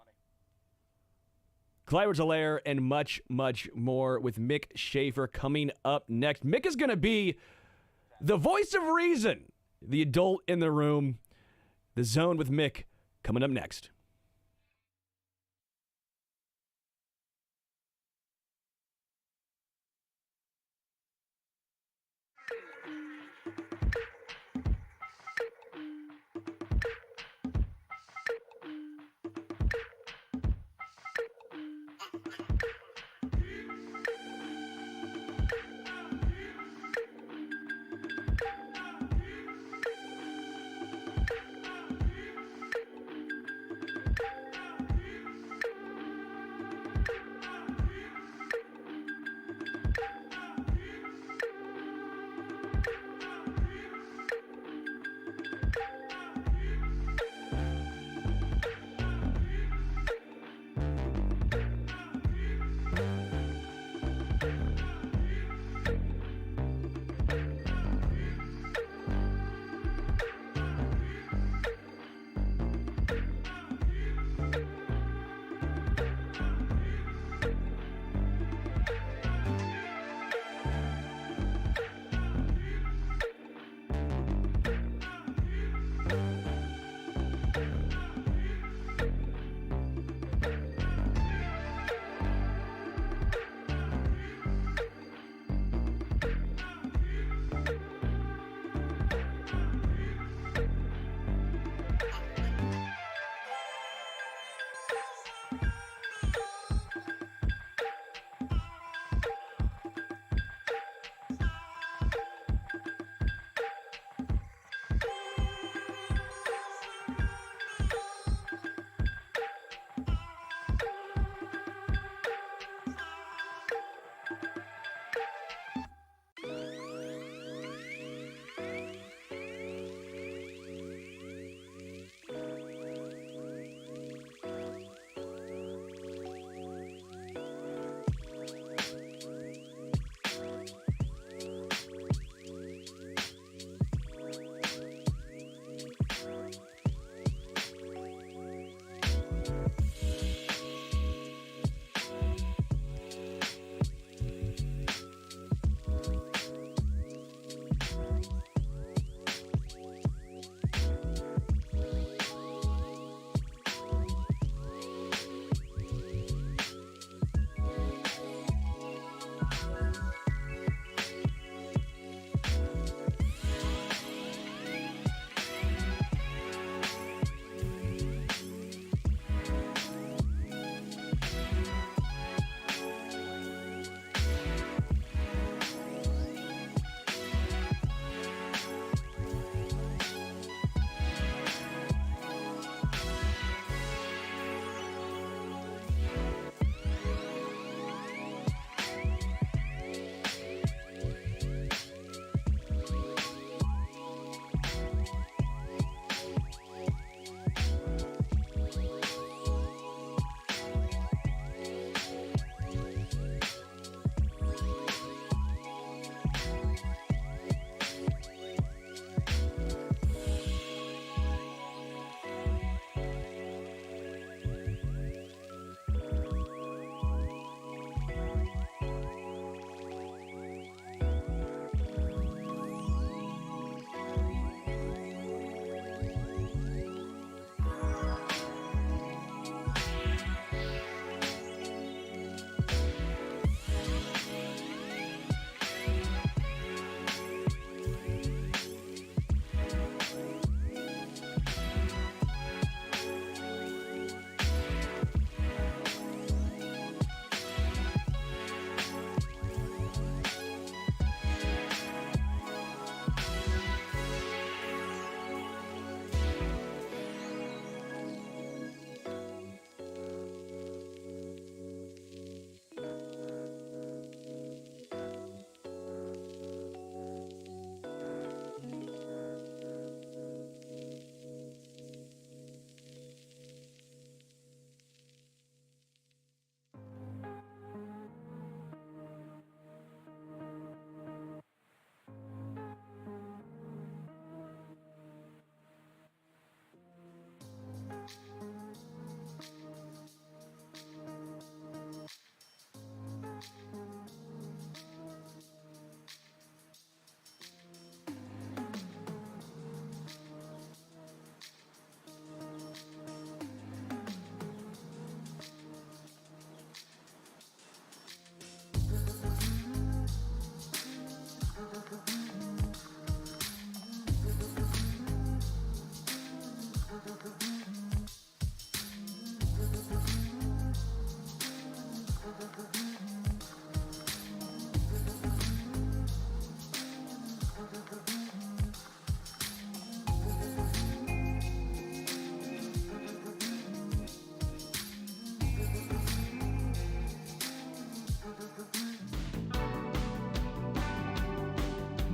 Clyde Edwards-Helaire, and much, much more with Mick Schaefer coming up next. Mick is going to be the voice of reason, the adult in the room. The Zone with Mick coming up next.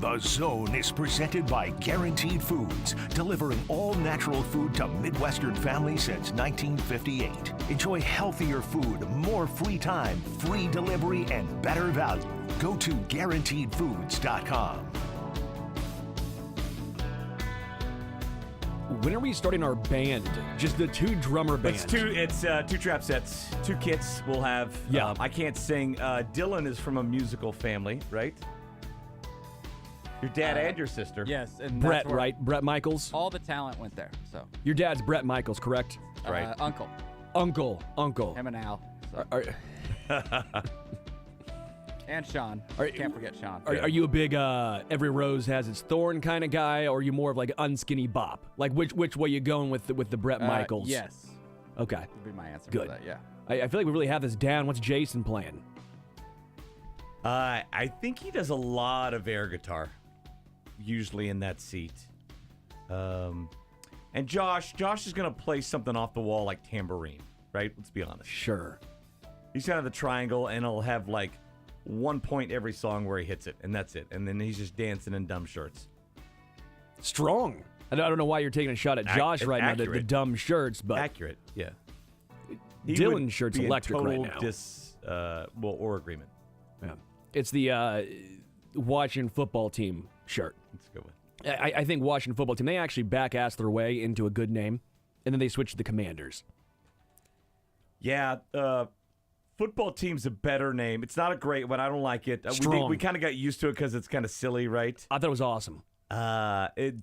The Zone is presented by Guaranteed Foods, delivering all natural food to Midwestern families since 1958. Enjoy healthier food, more free time, free delivery, and better value. Go to GuaranteedFoods.com. When are we starting our band? Just the two drummer band. It's two trap sets, two kits we'll have. Yeah. I can't sing. Dylan is from a musical family, right? Your dad and your sister. Yes, and Brett, that's where right? Brett Michaels. all the talent went there. So, Your dad's Brett Michaels, correct? Right. Uncle, Uncle. him and Al, so. Are, And Sean. Are- Can't forget Sean. are you a big every rose has its thorn kind of guy, or are you more of like unskinny bop? Like which way you going with the Brett Michaels? Yes, Okay. would be my answer Good. for that. Yeah. I feel like we really have this down. What's Jason playing? I think he does a lot of air guitar, usually in that seat. And Josh is gonna play something off the wall like tambourine, right? Let's be honest. Sure. He's kind of the triangle, and he'll have like 1 point every song where he hits it, and that's it. And then he's just dancing in dumb shirts. Strong. I don't know why you're taking a shot at Josh right now, the accurate. dumb shirts, but Accurate, yeah. He Dylan's would shirt's be in electric right total now. or agreement. yeah. It's the Washington football team shirt. That's a good one. I think Washington football team, they actually back-assed their way into a good name, and then they switched to the Commanders. Yeah, football team's a better name. It's not a great one. I don't like it. Strong. We kind of got used to it because it's kind of silly, right? I thought it was awesome.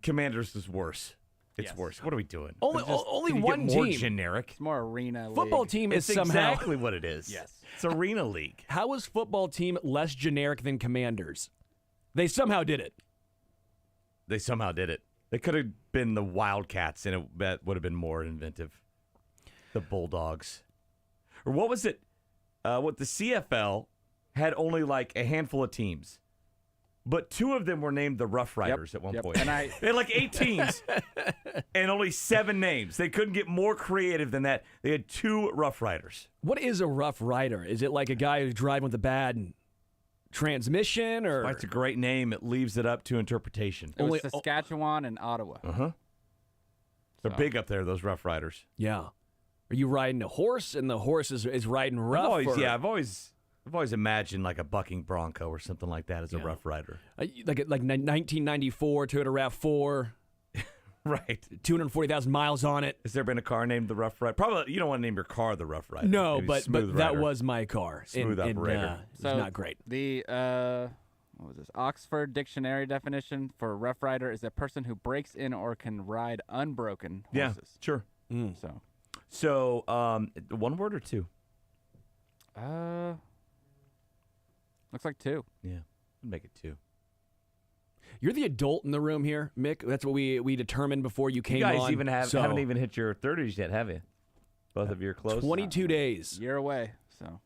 Commanders is worse. It's Yes. worse. What are we doing? Only Can you one get more team. generic. It's more arena Football league. team is It's somehow. exactly what it is. Yes. It's arena league. How is football team less generic than Commanders? They somehow did it. They somehow did it. They could have been the Wildcats, and that would have been more inventive. The Bulldogs. Or what was it? What the CFL had only like a handful of teams, but two of them were named the Rough Riders at one point. And They had like 8 teams and only 7 names. They couldn't get more creative than that. They had 2 Rough Riders. What is a Rough Rider? Is it like a guy who's driving with a bad transmission, or That's a great name. It leaves it up to interpretation. It was Only- Saskatchewan and Ottawa. They're big up there, those Rough Riders. yeah? Are you riding a horse, and the horse is riding rough? I've always imagined like a bucking bronco or something like that as a Rough Rider. Like 1994 Toyota RAV4, Right. 240,000 miles on it. Has there been a car named the Rough Rider? Probably you don't want to name your car the Rough Rider. No, Maybe but Smooth that Rider. was my car. Smooth operator. It's not great. The what was this? Oxford Dictionary definition for Rough Rider is a person who breaks in or can ride unbroken Yeah, horses. sure. So, So, 1 word or 2? looks like 2. Yeah, I'd make it 2. You're the adult in the room here, Mick. That's what we determined before you came You guys on. even So, haven't even hit your 30s yet, have you? Both of you are close. 22 days, Year away. So,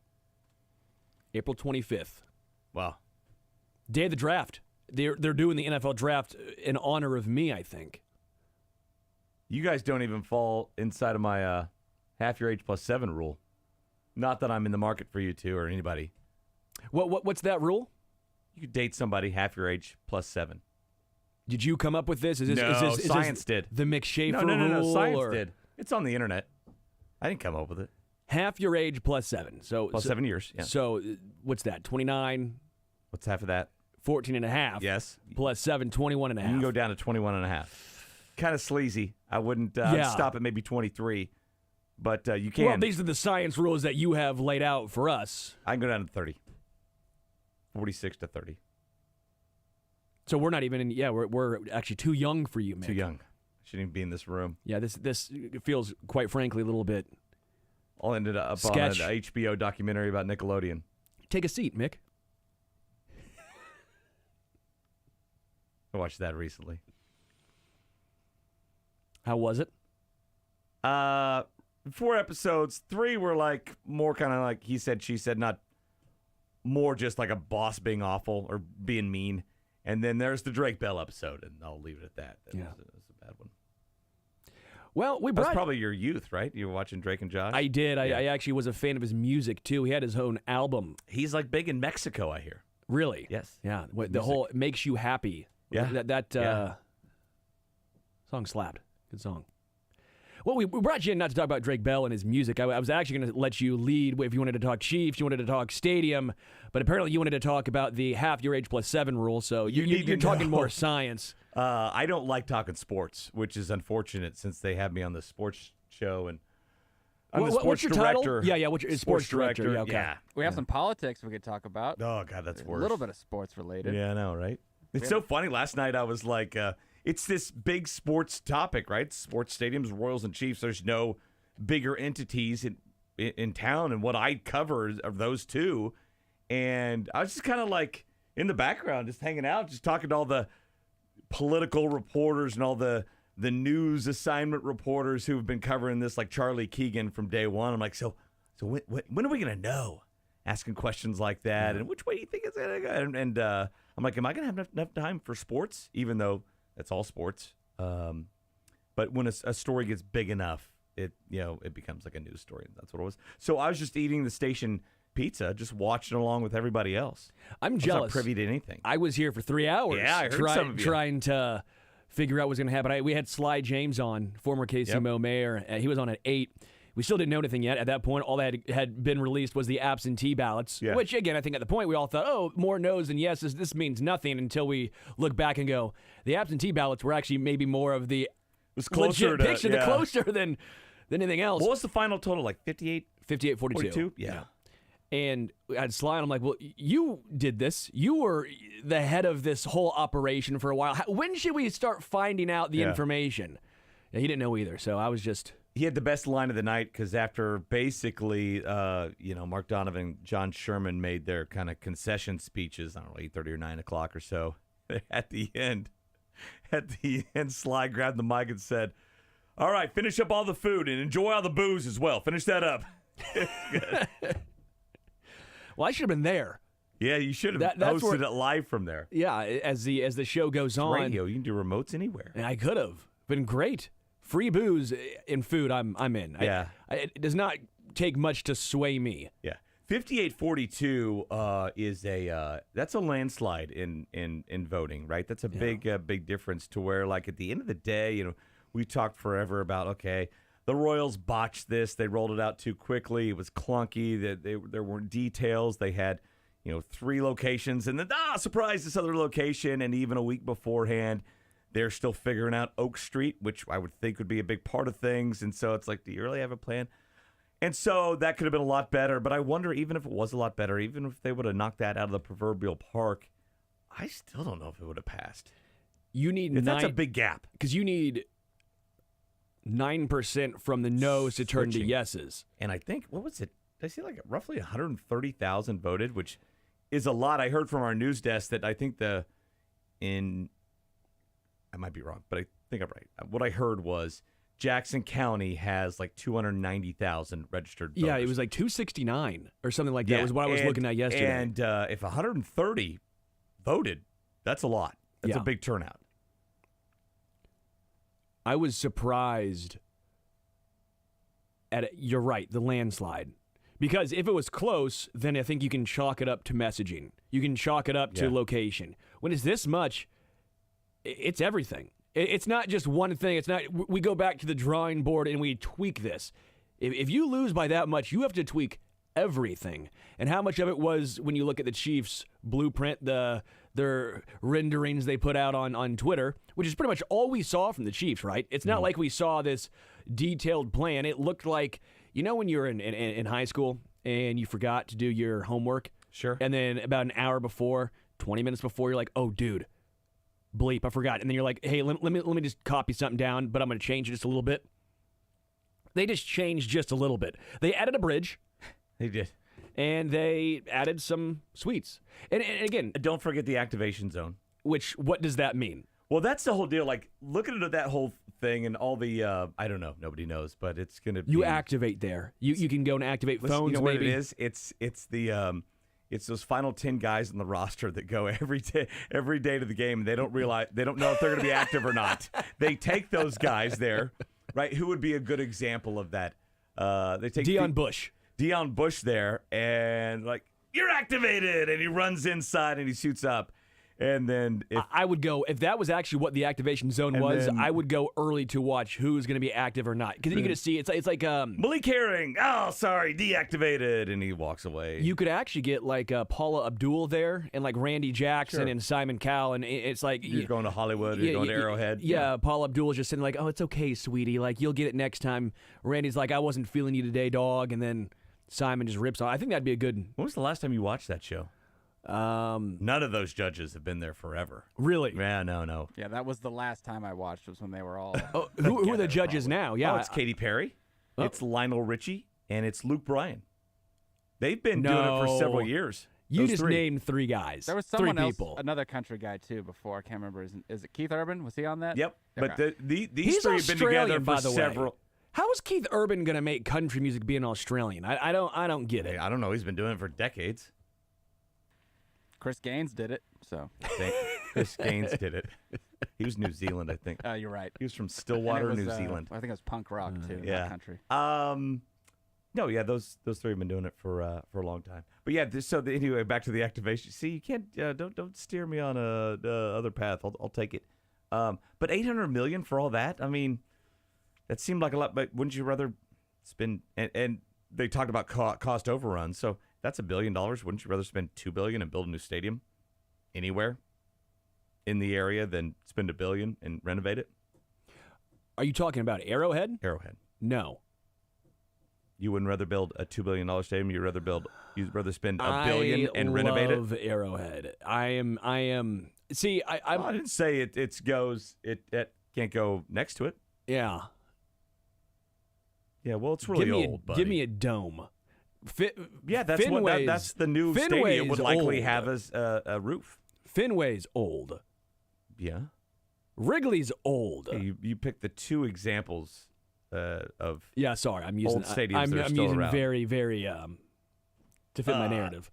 April 25th, Wow. day of the draft. They're doing the NFL draft in honor of me, I think. You guys don't even fall inside of my half your age plus 7 rule. Not that I'm in the market for you two or anybody. What's that rule? You could date somebody half your age plus 7. Did you come up with this? Is this No, is this science did. the Mick Schaefer No, rule? Science or did. It's on the internet. I didn't come up with it. half your age plus 7. So Plus 7 years. Yeah. So what's that? 29, What's half of that? 14 and a half. Yes. Plus 7, 21 and a You half. can go down to 21 and a half. Kind of sleazy. I wouldn't Yeah. stop at maybe 23, but you can. Well, these are the science rules that you have laid out for us. I can go down to 30. 46 to 30. So we're not even in. Yeah, we're actually too young for you, man. Too young. Shouldn't even be in this room. Yeah, this feels quite frankly a little bit. All ended up Sketch. on an HBO documentary about Nickelodeon. Take a seat, Mick. I watched that recently. How was it? 4 episodes. 3 were like more kind of like he said, she said, not more just like a boss being awful or being mean. And then there's the Drake Bell episode, and I'll leave it at that. That Yeah. was a bad one. Well, we That's brought. probably your youth, right? You were watching Drake and Josh? I did. Yeah. I actually was a fan of his music too. He had his own album. He's like big in Mexico, I hear. Really? Yes. Yeah. The Music. whole it makes you happy. Yeah. That Yeah. song slapped. Good song. Well, we brought you in not to talk about Drake Bell and his music. I was actually going to let you lead if you wanted to talk Chiefs, you wanted to talk Stadium, but apparently you wanted to talk about the half your age plus 7 rule. So you're talking more science. I don't like talking sports, which is unfortunate since they have me on the sports show and I'm the sports what's your director. title? Yeah, what's your sports director? Yeah, okay. Yeah. We have some politics we could talk about. Oh God, that's A worse. little bit of sports related. Yeah, I know, right? It's so funny. Last night I was like, it's this big sports topic, right? Sports stadiums, Royals and Chiefs. There's no bigger entities in town, and what I cover are those two. And I was just kind of like in the background, just hanging out, just talking to all the political reporters and all the news assignment reporters who've been covering this, like Charlie Keegan from day one. I'm like, so when are we gonna know? Asking questions like that, and which way do you think it's gonna go? And I'm like, am I gonna have enough time for sports? Even though that's all sports. But when a story gets big enough, it becomes like a news story. That's what it was. So I was just eating the station pizza, just watching along with everybody else. I'm jealous. I was not privy to anything. I was here for 3 hours. Yeah, I heard some of you. Trying to figure out what's going to happen. We had Sly James on, former KCMO mayor. He was on at 8. We still didn't know anything yet. At that point, all that had been released was the absentee ballots, which, again, I think at the point we all thought, oh, more no's than yeses. This means nothing until we look back and go, the absentee ballots were actually maybe more of the closer legit picture, closer than anything else. What was the final total? Like 58? 58-42. 42? Yeah. And I had Sly, and I'm like, well, you did this. You were the head of this whole operation for a while. When should we start finding out the information? Yeah, he didn't know either, so I was just... He had the best line of the night because after basically, Mark Donovan, John Sherman made their kind of concession speeches, I don't know, 8:30 or 9 o'clock or so. At the end, Sly grabbed the mic and said, all right, finish up all the food and enjoy all the booze as well. Finish that up. Well, I should have been there. Yeah, you should have hosted it live from there. Yeah, as the show goes on. Radio, you can do remotes anywhere. And I could have been great. Free booze and food, I'm in. Yeah. It does not take much to sway me. Yeah. 58-42 is that's a landslide in voting, right? That's a big difference to where, like, at the end of the day, we talked forever about, okay, the Royals botched this. They rolled it out too quickly. It was clunky. There weren't details. They had, 3 locations, and then, surprise, this other location. And even a week beforehand, they're still figuring out Oak Street, which I would think would be a big part of things. And so it's like, do you really have a plan? And so that could have been a lot better. But I wonder, even if it was a lot better, even if they would have knocked that out of the proverbial park, I still don't know if it would have passed. You need that's a big gap. Because you need 9% from the no's to turn to yeses. And I think, what was it? Did I see like roughly 130,000 voted, which is a lot. I heard from our news desk that I think I might be wrong, but I think I'm right. What I heard was Jackson County has like 290,000 registered voters. Yeah, it was like 269 or something like that was what I was looking at yesterday. And if 130 voted, that's a lot. That's a big turnout. I was surprised at you're right, the landslide. Because if it was close, then I think you can chalk it up to messaging. You can chalk it up to location. When it's this much, it's everything. It's not just one thing. It's not. We go back to the drawing board and we tweak this. If you lose by that much, you have to tweak everything. And how much of it was when you look at the Chiefs' blueprint, their renderings they put out on Twitter, which is pretty much all we saw from the Chiefs, right? It's not like we saw this detailed plan. It looked like, when you were in high school and you forgot to do your homework? Sure. And then about an hour before, 20 minutes before, you're like, oh, dude, bleep, I forgot. And then you're like, hey, let me just copy something down, but I'm going to change it just a little bit. They just changed just a little bit. They added a bridge. They did. And they added some suites. And again, don't forget the activation zone. What does that mean? Well, that's the whole deal. Like, looking at that whole thing and all the, I don't know, nobody knows, but it's going to be. You activate there. You can go and activate phones. You know maybe. What it is? It's those final 10 guys on the roster that go every day to the game, and they don't know if they're going to be active or not. They take those guys there, right? Who would be a good example of that? They take Deion Bush there, and like you're activated, and he runs inside and he shoots up. And then I would go, if that was actually what the activation zone was, then- I would go early to watch who's going to be active or not. Because then you get to see, it's like Malik Herring, oh, sorry, deactivated, and he walks away. you could actually get like Paula Abdul there and like Randy Jackson Sure. and Simon Cowell. And it's like. You're going to Hollywood, you're going to Arrowhead. Yeah, Paula Abdul is just sitting like, oh, it's okay, sweetie. Like, you'll get it next time. Randy's like, I wasn't feeling you today, dog. And then Simon just rips on. I think that'd be a good. When was the last time you watched that show? None of those judges have been there forever. Really? Yeah, no. Yeah, that was the last time I watched. Was when they were all. Oh, who are the judges now? Yeah, Oh, it's Katy Perry, Oh. it's Lionel Richie, and it's Luke Bryan. They've been doing it for No. several years. you Those just three. named 3 guys. There was three someone else, people. another country guy too. Before I can't remember. Is it Keith Urban? Was he on that? Yep, but Okay. these He's three have been together Australian, for by the way. several. How is Keith Urban gonna make country music being Australian? I don't get it. Hey, I don't know. He's been doing it for decades. Chris Gaines did it. So Chris Gaines did it. He was New Zealand, I think. you're right. He was from And it Stillwater, was, New Zealand. I think it was punk rock too. Yeah. Not country. No, yeah, those three have been doing it for a long time. But yeah, anyway, back to the activation. See, you can't don't steer me on a other path. I'll take it. But $800 million for all that. I mean, that seemed like a lot. But wouldn't you rather spend? And they talked about cost overruns. So that's $1 billion. Wouldn't you rather spend $2 billion and build a new stadium anywhere in the area than spend $1 billion and renovate it? Are you talking about Arrowhead? Arrowhead. No. You wouldn't rather build a $2 billion stadium. You'd rather spend $1 billion and renovate I love it. Arrowhead. I am. See, I'm. I didn't say it can't go next to it. Yeah. Yeah, well, it's really old, buddy. Give me a dome. Yeah, that's that's the new stadium would likely have as a roof. Fenway's old. Yeah. Wrigley's old. Okay, you picked the two examples of Yeah, sorry, I'm using old stadiums I'm, that are I'm still using around. very to fit my narrative.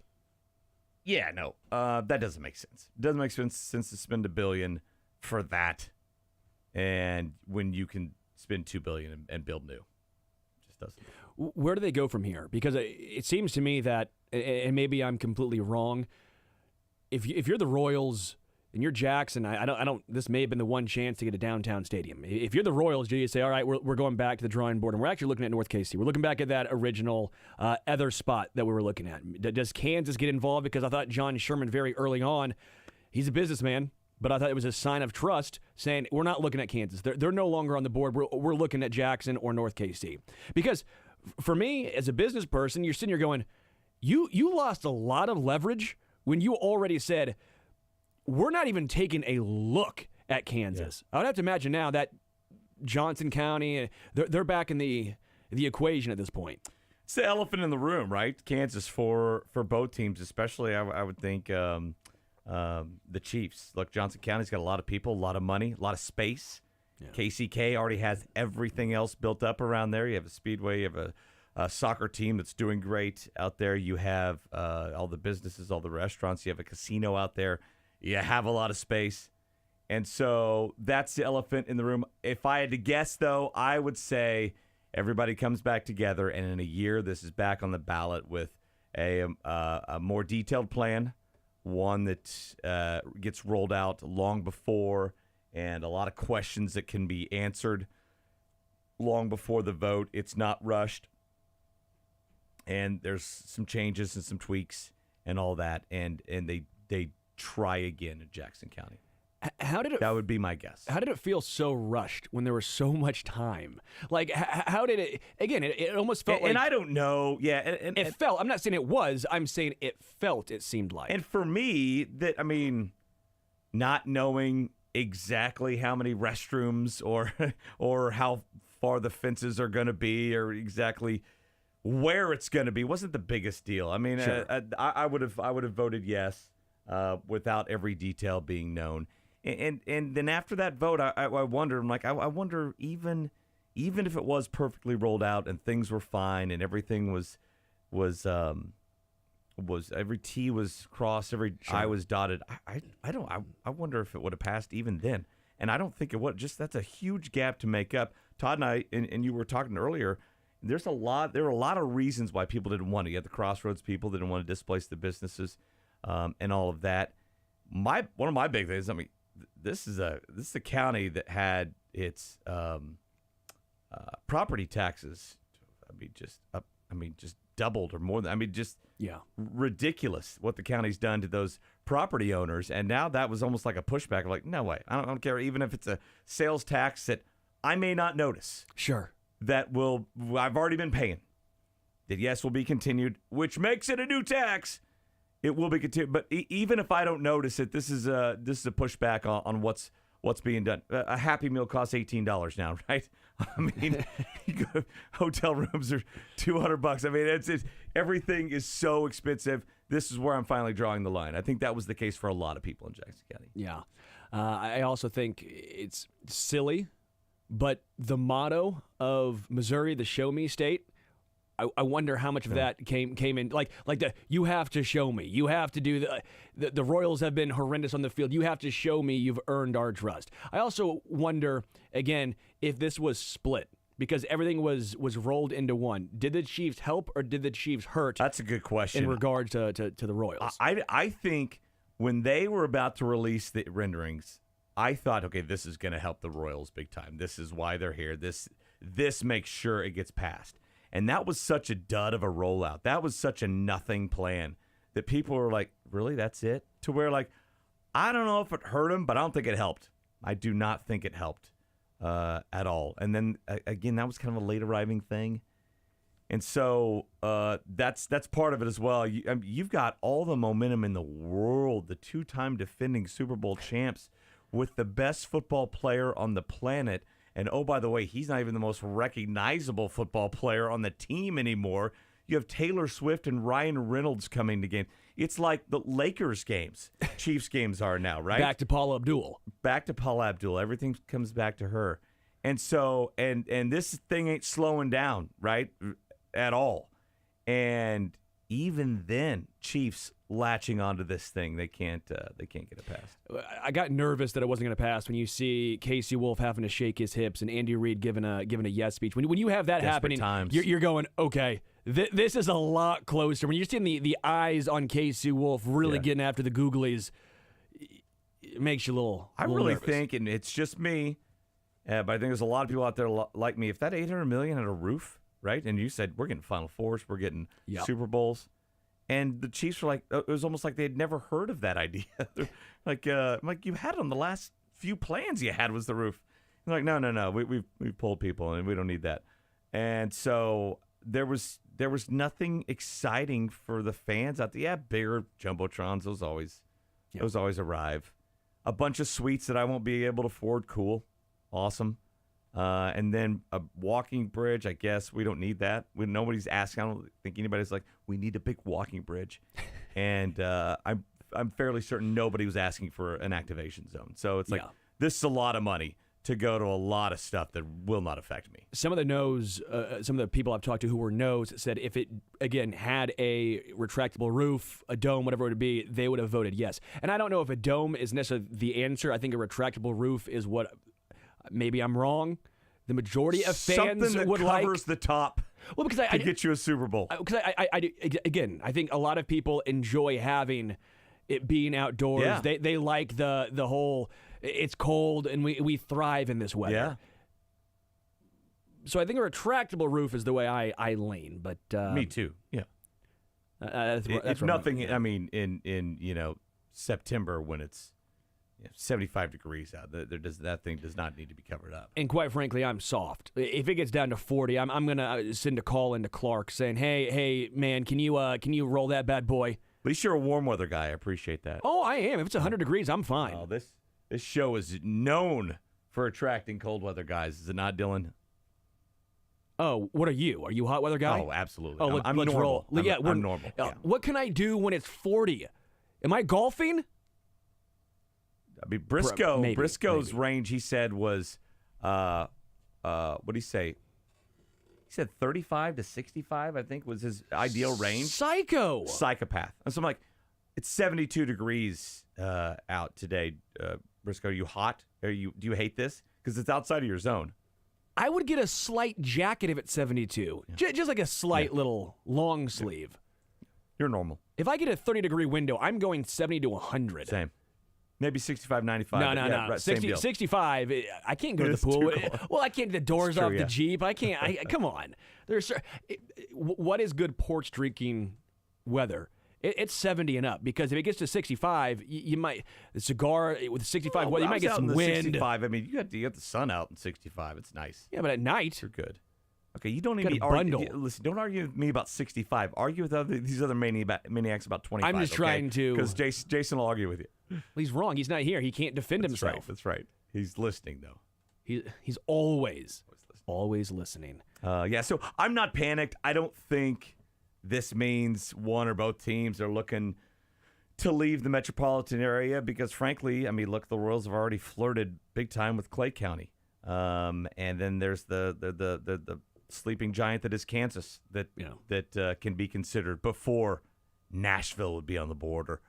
Yeah, no, that doesn't make sense. It doesn't make sense to spend $1 billion for that, and when you can spend $2 billion and build new, it just doesn't. Where do they go from here? Because it seems to me that, and maybe I'm completely wrong. If you're the Royals and you're Jackson, I don't. This may have been the one chance to get a downtown stadium. If you're the Royals, you say, all right, we're going back to the drawing board, and we're actually looking at North KC. We're looking back at that original other spot that we were looking at. Does Kansas get involved? Because I thought John Sherman very early on, he's a businessman, but I thought it was a sign of trust saying we're not looking at Kansas. They're no longer on the board. We're looking at Jackson or North KC. Because for me, as a business person, you're sitting here going, you lost a lot of leverage when you already said, we're not even taking a look at Kansas. I would have to imagine now that Johnson County, they're back in the equation at this point. It's the elephant in the room, right? Kansas for both teams, especially I would think the Chiefs. Look, Johnson County's got a lot of people, a lot of money, a lot of space. Yeah. KCK already has everything else built up around there. You have a speedway, you have a soccer team that's doing great out there. You have all the businesses, all the restaurants. You have a casino out there. You have a lot of space. And so that's the elephant in the room. If I had to guess, though, I would say everybody comes back together, and in a year, this is back on the ballot with a more detailed plan, one that gets rolled out long before, and a lot of questions that can be answered long before the vote. It's not rushed. And there's some changes and some tweaks and all that, and they try again in Jackson County. That would be my guess. How did it feel so rushed when there was so much time? Like, how did it? Again, it almost felt like. And I don't know. Yeah, it felt. I'm not saying it was. I'm saying it felt. It seemed like. And for me, not knowing exactly how many restrooms or how far the fences are going to be or exactly where it's going to be wasn't the biggest deal. I mean, sure. I would have voted yes without every detail being known. And then after that vote, I wonder. I'm like, I wonder even if it was perfectly rolled out and things were fine and everything was every T was crossed, every I was dotted. I wonder if it would have passed even then. And I don't think it would. Just that's a huge gap to make up. Todd and I and you were talking earlier. There were a lot of reasons why people didn't want it. You had the Crossroads people didn't want to displace the businesses, and all of that. One of my big things. I mean, this is a county that had its property taxes. Just doubled or more than. Just ridiculous what the county's done to those property owners. And now that was almost like a pushback. Like, no way, I don't care. Even if it's a sales tax that I may not notice. Sure. That I've already been paying. That yes will be continued, which makes it a new tax. It will be continued, but even if I don't notice it, this is a pushback on what's being done. A Happy Meal costs $18 now, right? I mean, hotel rooms are $200. I mean, it's everything is so expensive. This is where I'm finally drawing the line. I think that was the case for a lot of people in Jackson County. Yeah, I also think it's silly. But the motto of Missouri, the show me state, I wonder how much of that came in. Like you have to show me. You have to do the Royals have been horrendous on the field. You have to show me you've earned our trust. I also wonder, again, if this was split because everything was rolled into one. Did the Chiefs help or did the Chiefs hurt? That's a good question. In regards to the Royals. I think when they were about to release the renderings, I thought, okay, this is going to help the Royals big time. This is why they're here. This makes sure it gets passed. And that was such a dud of a rollout. That was such a nothing plan that people were like, really, that's it? To where, like, I don't know if it hurt them, but I don't think it helped. I do not think it helped at all. And then, again, that was kind of a late arriving thing. And so that's part of it as well. You've got all the momentum in the world, the two-time defending Super Bowl champs, with the best football player on the planet. And, oh, by the way, he's not even the most recognizable football player on the team anymore. You have Taylor Swift and Ryan Reynolds coming to game. It's like the Lakers games, Chiefs games are now, right? Back to Paula Abdul. Back to Paula Abdul. Everything comes back to her. And so, and this thing ain't slowing down, right, at all. And even then, Chiefs latching onto this thing, they can't get it passed. I got nervous that it wasn't going to pass when you see Casey Wolf having to shake his hips and Andy Reid giving a yes speech. When you have that Desperate happening, times. You're going, okay, this is a lot closer. When you're seeing the eyes on Casey Wolf really getting after the googlies, it makes you a little really nervous. think, and it's just me, but I think there's a lot of people out there like me. If that $800 million had a roof, right, and you said we're getting Final Fours, we're getting Super Bowls. And the Chiefs were like, it was almost like they had never heard of that idea. like you had it on the last few plans you had was the roof. They're like, no, we've pulled people and we don't need that. And so there was nothing exciting for the fans out there. Yeah, bigger jumbotrons, those always arrive. A bunch of suites that I won't be able to afford, cool, awesome. And then a walking bridge, I guess we don't need that. Nobody's asking. I don't think anybody's like, we need a big walking bridge. And I'm fairly certain nobody was asking for an activation zone. So it's like, this is a lot of money to go to a lot of stuff that will not affect me. Some of the people I've talked to who were no's said if it, again, had a retractable roof, a dome, whatever it would be, they would have voted yes. And I don't know if a dome is necessarily the answer. I think a retractable roof is what... Maybe I'm wrong. The majority of fans something that would covers the top. Well, because to get you a Super Bowl. Because I think a lot of people enjoy having it being outdoors. Yeah. They like the whole. It's cold and we thrive in this weather. Yeah. So I think a retractable roof is the way I lean. But me too. Yeah. That's nothing. I mean, in September when it's 75 degrees out, that thing does not need to be covered up. And quite frankly, I'm soft. If it gets down to 40, I'm gonna send a call into Clark saying, "Hey, man, can you roll that bad boy?" At least you're a warm weather guy. I appreciate that. Oh, I am. If it's 100 degrees, I'm fine. Oh, this show is known for attracting cold weather guys. Is it not, Dylan? Oh, what are you? Are you a hot weather guy? Oh, absolutely. Oh, I'm let's normal. roll. I'm normal. Yeah. What can I do when it's 40? Am I golfing? I mean, Briscoe's maybe. range, he said, was, what did he say? He said 35 to 65, I think, was his ideal range. Psychopath. And so I'm like, it's 72 degrees out today. Briscoe, are you hot? Do you hate this? Because it's outside of your zone. I would get a slight jacket if it's 72. Just like a slight little long sleeve. You're normal. If I get a 30-degree window, I'm going 70 to 100. Same. Maybe 65, 95. No. Yeah, right, same 60, deal. 65, I can't go to the It's pool. too cold. Well, I can't get the doors true, off yeah. the Jeep. I can't. Come on. What is good porch drinking weather? It's 70 and up, because if it gets to 65, you might the cigar with 65. Well, you might get some wind. 65. I mean, you got the sun out in 65. It's nice. Yeah, but at night, You're good. Okay, you don't Got even a argue. bundle. Listen, don't argue with me about 65. Argue with these other maniacs about 25. I'm just trying to- because Jason will argue with you. he's wrong. He's not here. He can't defend That's right. himself. That's right. He's listening though. He's always listening. Yeah. So I'm not panicked. I don't think this means one or both teams are looking to leave the metropolitan area, because frankly, I mean, look, the Royals have already flirted big time with Clay County, and then there's the sleeping giant that is Kansas that can be considered before Nashville would be on the board, or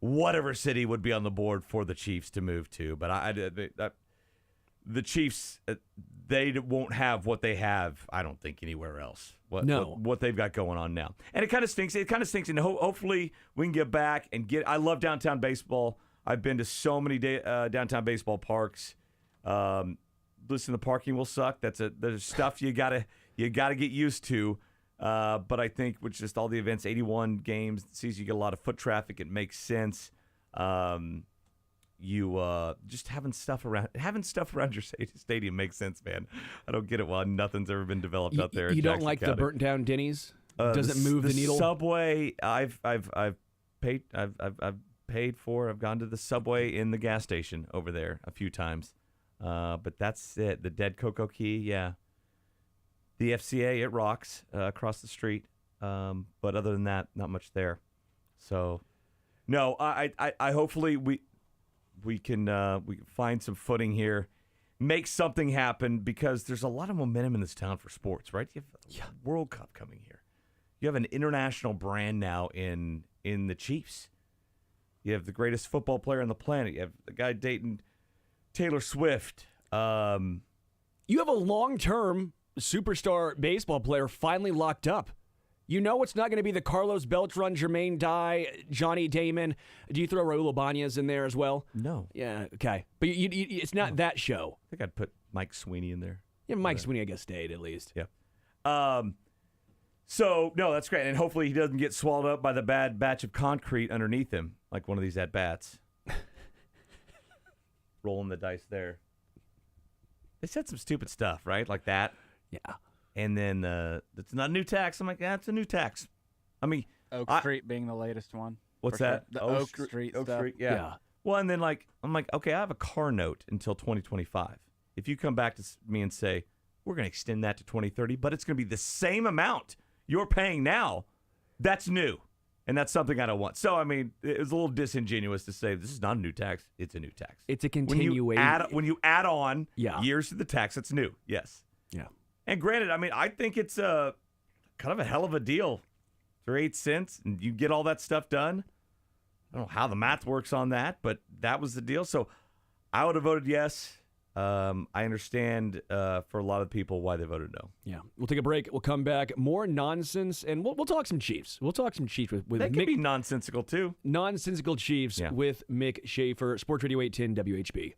whatever city would be on the board for the Chiefs to move to. But the Chiefs, they won't have what they have, I don't think, anywhere else. What they've got going on now. And it kind of stinks. And hopefully we can get back and get – I love downtown baseball. I've been to so many downtown baseball parks. Listen, the parking will suck. There's stuff you gotta get used to. But I think with just all the events, 81 games, season, you get a lot of foot traffic. It makes sense. You just having stuff around your stadium makes sense, man. I don't get it. Well, nothing's ever been developed out there. You in don't Jackson like County. the burnt down Denny's? Does it move the needle? Subway, I've paid for. I've gone to the Subway in the gas station over there a few times. But that's it. The dead Cocoa Key, yeah. The FCA, it rocks across the street. But other than that, not much there. So, no, I hopefully we can find some footing here, make something happen, because there's a lot of momentum in this town for sports, right? You have the World Cup coming here. You have an international brand now in the Chiefs. You have the greatest football player on the planet. You have the guy dating Taylor Swift. You have a long-term superstar baseball player finally locked up. You know it's not going to be the Carlos Beltran, Jermaine Dye, Johnny Damon. Do you throw Raul Ibanez in there as well? No. Yeah, okay. But it's not that show. I think I'd put Mike Sweeney in there. Yeah, Mike Sweeney, I guess, stayed at least. Yeah. So, no, that's great. And hopefully he doesn't get swallowed up by the bad batch of concrete underneath him, like one of these at-bats. Rolling the dice there. They said some stupid stuff, right? Like that. Yeah. And then it's not a new tax. I'm like, it's a new tax. I mean, Oak Street being the latest one. what's for sure. that? The Oak Street Oak stuff. Street, yeah. Well, and then I'm like, okay, I have a car note until 2025. If you come back to me and say, we're going to extend that to 2030, but it's going to be the same amount you're paying now, that's new. And that's something I don't want. So, I mean, it was a little disingenuous to say this is not a new tax. It's a new tax. It's a continuation. When you add on Yeah. years to the tax, it's new. Yes. Yeah. And granted, I mean, I think it's a kind of a hell of a deal for 8 cents, and you get all that stuff done. I don't know how the math works on that, but that was the deal. So I would have voted yes. I understand for a lot of people why they voted no. Yeah. We'll take a break. We'll come back. More nonsense, and we'll talk some Chiefs. We'll talk some Chiefs with They Mick. can be nonsensical, too. Nonsensical Chiefs Yeah. with Mick Schaefer. Sports Radio 810 WHB.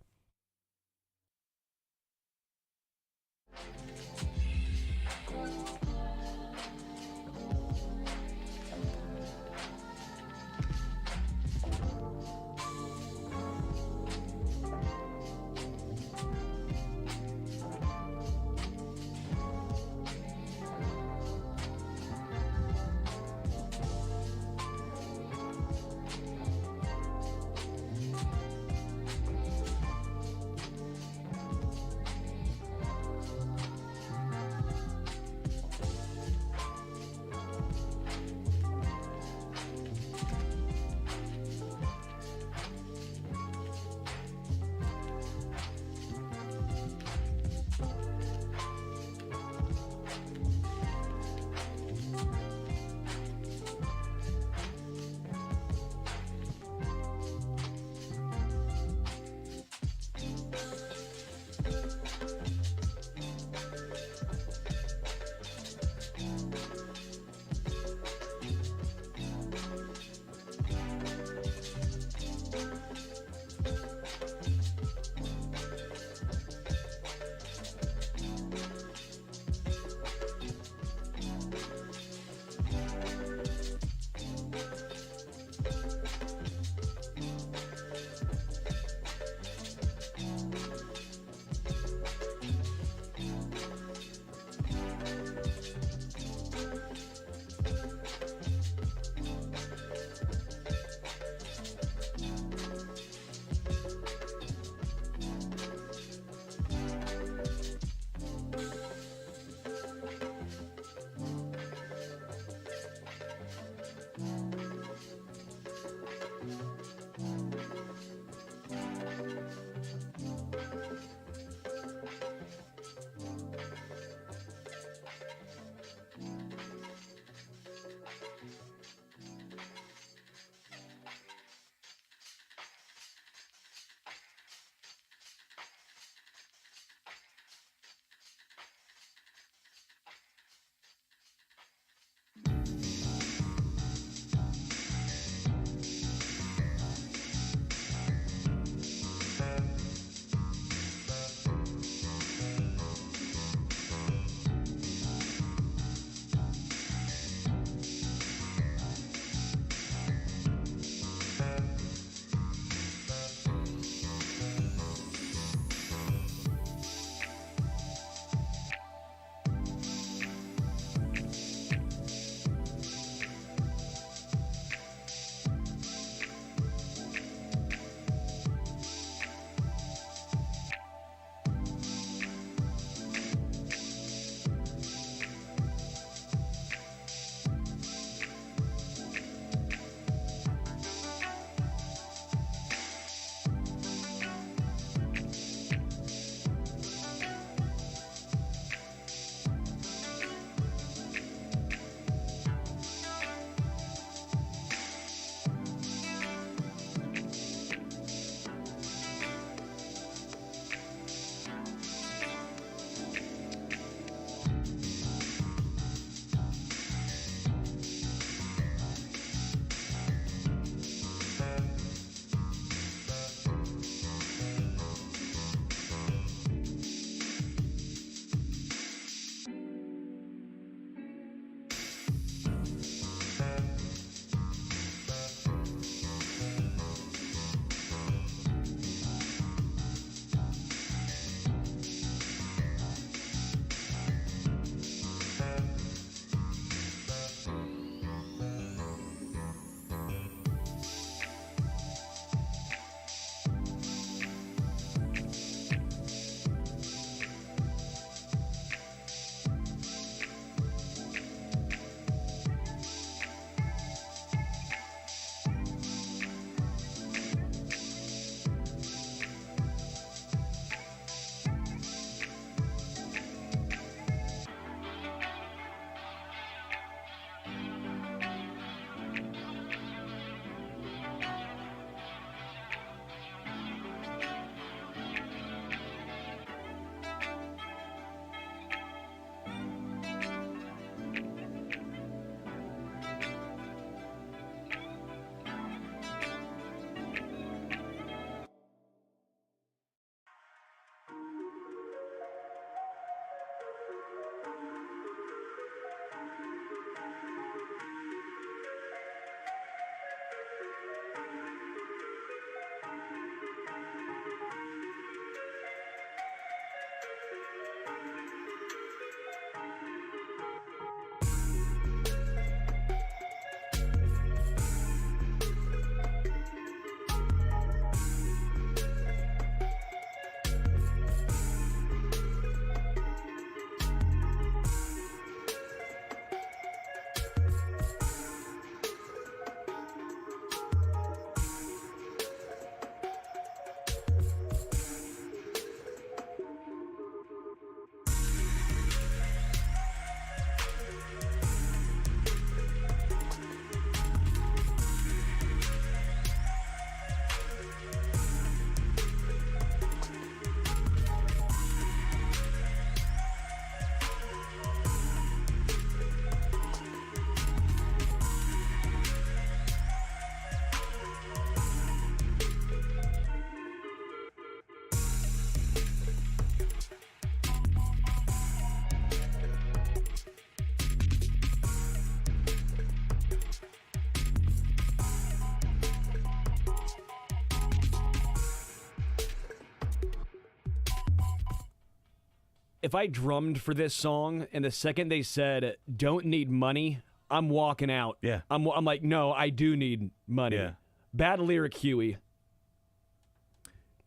if I drummed for this song and the second they said "don't need money," I'm walking out. Yeah. I'm like, no, I do need money. Yeah. Bad lyric, Huey.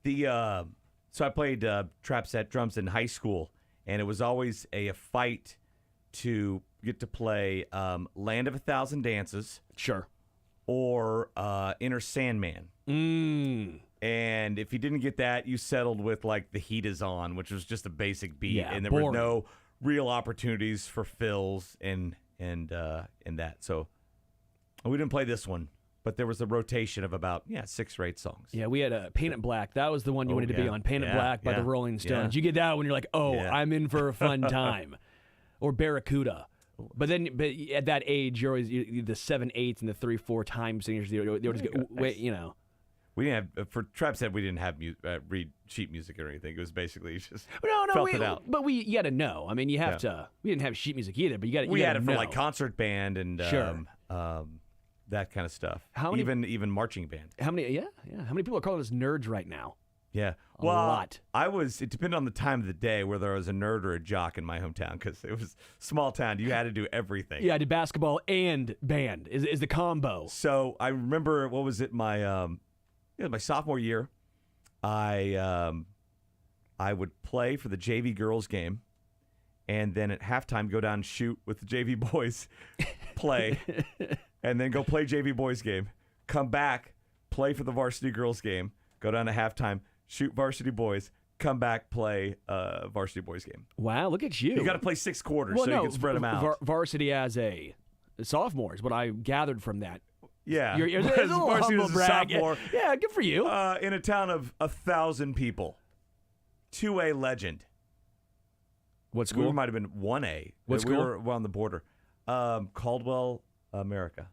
So I played trap set drums in high school, and it was always a fight to get to play "Land of a Thousand Dances" Sure. or "Inner Sandman." And if you didn't get that, you settled with like "The Heat Is On," which was just a basic beat, Yeah, and there boring. were no real opportunities for fills and that. So we didn't play this one, but there was a rotation of about 6 or 8 songs. Yeah, we had Paint It Black. That was the one you Oh, wanted to be yeah. on. Paint It Yeah, Black by yeah, the Rolling Stones. yeah. You get that when you're like, oh, Yeah. I'm in for a fun time. Or Barracuda. But at that age, you're always the 7/8 and the 3/4 time singers. They would just go, wait, We didn't have for trap set. We didn't have read sheet music or anything. It was basically just No, felt it out. But you got to know. I mean, you have to. We didn't have sheet music either, but you got to. We had it know. for like concert band and Sure. that kind of stuff. How many- even marching band. How many? Yeah. How many people are calling us nerds right now? Yeah, A lot. It depended on the time of the day whether I was a nerd or a jock in my hometown because it was small town. You had to do everything. Yeah, I did basketball and band. Is the combo? So I remember what was it my sophomore year. I would play for the JV girls game, and then at halftime go down and shoot with the JV boys, play, and then go play JV boys game. Come back, play for the varsity girls game. Go down to halftime, shoot varsity boys. Come back, play varsity boys game. Wow, look at you. You got to play 6 quarters well, so no, you can spread them out. Varsity as a sophomore is what I gathered from that. Yeah, You're a little varsity humble as a brag. sophomore. Yeah, good for you. In a town of 1,000 people, 2A legend. What We school? might have been 1A. What we school? were on the border. Caldwell, America.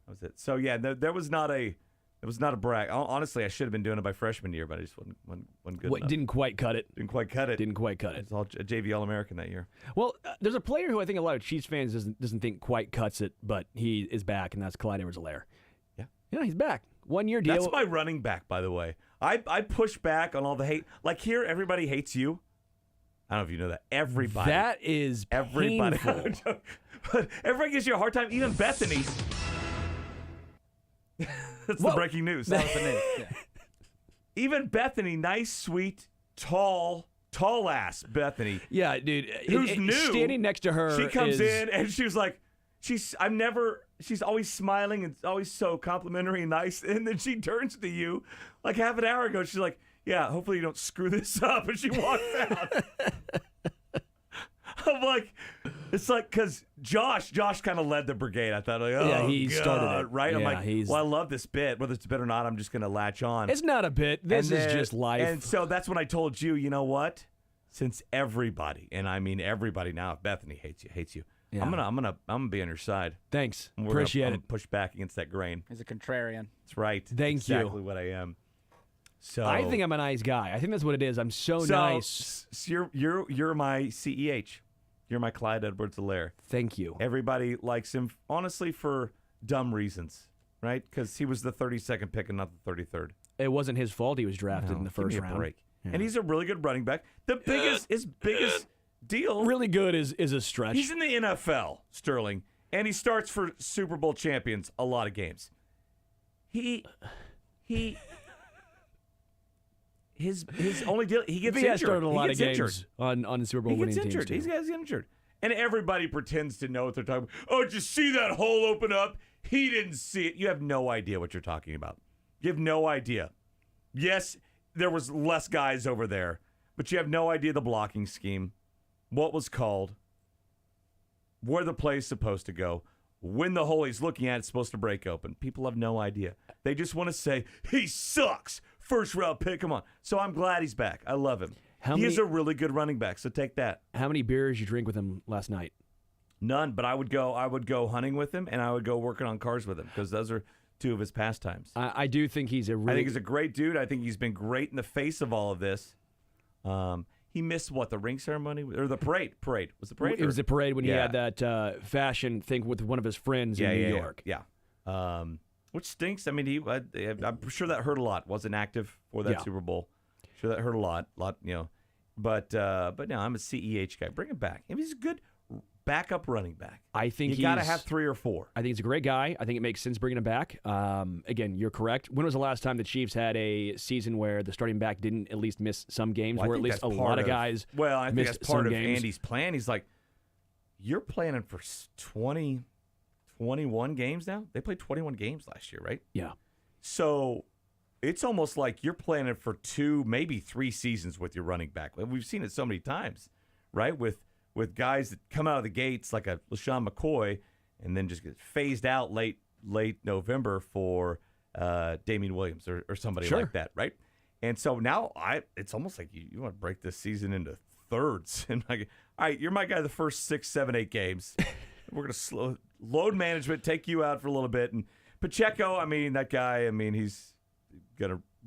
That was it. So yeah, there was not a. It was not a brag. Honestly, I should have been doing it by freshman year, but I just wasn't good enough. Didn't quite cut it. Didn't quite cut it. Didn't quite cut it. It's all a JV All-American that year. Well, there's a player who I think a lot of Chiefs fans doesn't think quite cuts it, but he is back, and that's Clyde Edwards-Helaire. Yeah, he's back. 1 year deal. That's my running back, by the way. I push back on all the hate. Like here, everybody hates you. I don't know if you know that. Everybody. That is everybody. painful. But everybody gives you a hard time. Even Bethany. That's the breaking news. That was the news. Yeah. Even Bethany, nice, sweet, tall ass Bethany. Yeah, dude. Who's new? Standing next to her. She comes is- in and she was like, she's always smiling and always so complimentary and nice. And then she turns to you like half an hour ago. She's like, yeah, hopefully you don't screw this up. And she walks out. I'm like, it's like, because Josh kind of led the brigade. I thought, like, oh, Yeah, he God, started it. right? I'm Yeah, like, he's- well, I love this bit. Whether it's a bit or not, I'm just going to latch on. It's not a bit. This And is then- just life. And so that's when I told you, you know what? Since everybody, and I mean everybody now, if Bethany hates you, Yeah. I'm gonna be on your side. Thanks. I'm Appreciate gonna it. push back against that grain. He's a contrarian. That's right. Thank you. Exactly what I am. So I think I'm a nice guy. I think that's what it is. I'm so nice. You're my CEH. You're my Clyde Edwards-Helaire. Thank you. Everybody likes him, honestly, for dumb reasons, right? Because he was the 32nd pick and not the 33rd. It wasn't his fault he was drafted in the Give first me a round. break. Yeah. And he's a really good running back. His biggest deal. Really good is a stretch. He's in the NFL, Sterling, and he starts for Super Bowl champions a lot of games. His only deal, he gets He has injured. started a lot he of gets games injured. on the Super Bowl He winning gets teams. injured. too. He gets injured. And everybody pretends to know what they're talking about. Oh, did you see that hole open up? He didn't see it. You have no idea what you're talking about. You have no idea. Yes, there was less guys over there, but you have no idea the blocking scheme, what was called, where the play's supposed to go, when the hole he's looking at is supposed to break open. People have no idea. They just want to say, he sucks. First round pick, come on. So I'm glad he's back. I love him. He is a really good running back, so take that. How many beers you drink with him last night? None, but I would go hunting with him, and I would go working on cars with him, because those are two of his pastimes. I do think he's a I really. think he's a great dude. I think he's been great in the face of all of this. He missed the ring ceremony or the parade? Was the parade? It was the parade when he Yeah. had that fashion thing with one of his friends in New York. Yeah. Which stinks. I mean, I'm sure that hurt a lot. Wasn't active for that Yeah. Super Bowl. Sure that hurt a lot. But no, I'm a CEH guy. Bring him back. If he's a good backup running back, I think you got to have 3 or 4. I think he's a great guy. I think it makes sense bringing him back. Again, you're correct. When was the last time the Chiefs had a season where the starting back didn't at least miss some games, Well, where I at think least that's a part lot of guys Well, I think missed that's part some of games. Andy's plan. He's like, you're planning for 21 games now? They played 21 games last year, right? Yeah. So it's almost like you're planning for 2, maybe 3 seasons with your running back. We've seen it so many times, right? With guys that come out of the gates like a LaShawn McCoy and then just get phased out late November for Damian Williams or somebody Sure. like that, right? And so now it's almost like you want to break this season into thirds. And like, all right, you're my guy the first 6, 7, 8 games. We're going to load management, take you out for a little bit. And Pacheco, I mean, that guy, I mean, he's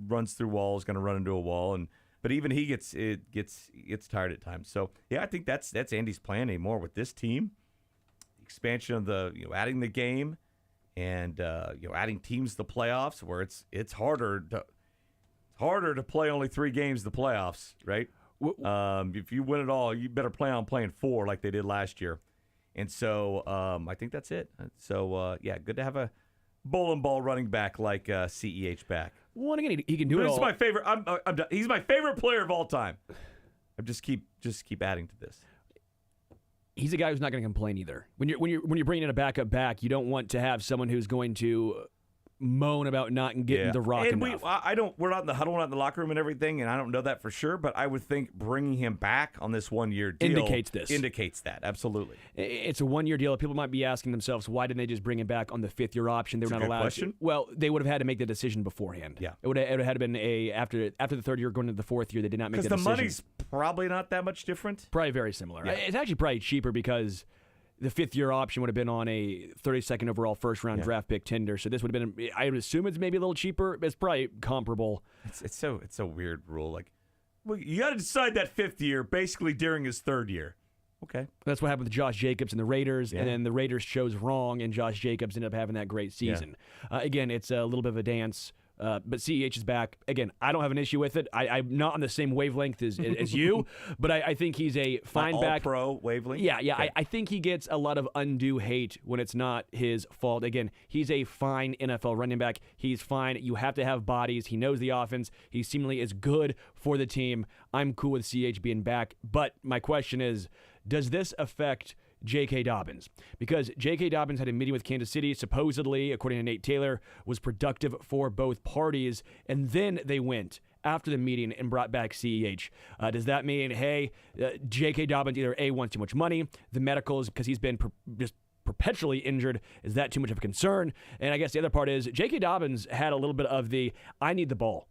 runs through walls, going to run into a wall. But even he gets tired at times. So, yeah, I think that's Andy's plan anymore with this team. Expansion of the, adding the game and, adding teams to the playoffs where it's harder to play only 3 games in the playoffs, right? If you win it all, you better plan on playing 4 like they did last year. And so I think that's it. So, yeah, good to have a bowling ball running back like CEH back. Well, again, he can do it This all. is my favorite. I'm done. He's my favorite player of all time. I just keep adding to this. He's a guy who's not going to complain either. When you're bringing in a backup back, you don't want to have someone who's going to moan about not getting the rock and enough. we're not in the huddle, we're not in the locker room and everything, and I don't know that for sure, but I would think bringing him back on this 1-year deal indicates that, absolutely. It's a 1-year deal. People might be asking themselves, why didn't they just bring him back on the 5th-year option? They're That's a not good allowed question. to. Well, they would have had to make the decision beforehand. Yeah. It would have had to been after the 3rd year going into the 4th year, they did not make the Because decision. the money's probably not that much different. Probably very similar. Yeah. It's actually probably cheaper because the 5th-year option would have been on a 32nd overall first-round draft pick tender. So this would have been, I would assume it's maybe a little cheaper. It's probably comparable. It's so weird rule. Like, well, you got to decide that 5th year basically during his 3rd year. Okay. That's what happened with Josh Jacobs and the Raiders, Yeah. and then the Raiders chose wrong, and Josh Jacobs ended up having that great season. Again, it's a little bit of a dance. But CEH is back. Again, I don't have an issue with it. I'm not on the same wavelength as you, but I think he's a fine back. All-pro wavelength? Yeah. Okay. I think he gets a lot of undue hate when it's not his fault. Again, he's a fine NFL running back. He's fine. You have to have bodies. He knows the offense. He seemingly is good for the team. I'm cool with CEH being back. But my question is, does this affect J.K. Dobbins? Because J.K. Dobbins had a meeting with Kansas City, supposedly, according to Nate Taylor, was productive for both parties, and then they went after the meeting and brought back CEH. Does that mean, hey, J.K. Dobbins either A, wants too much money, the medicals, because he's been just perpetually injured, is that too much of a concern? And I guess the other part is J.K. Dobbins had a little bit of the, I need the ball.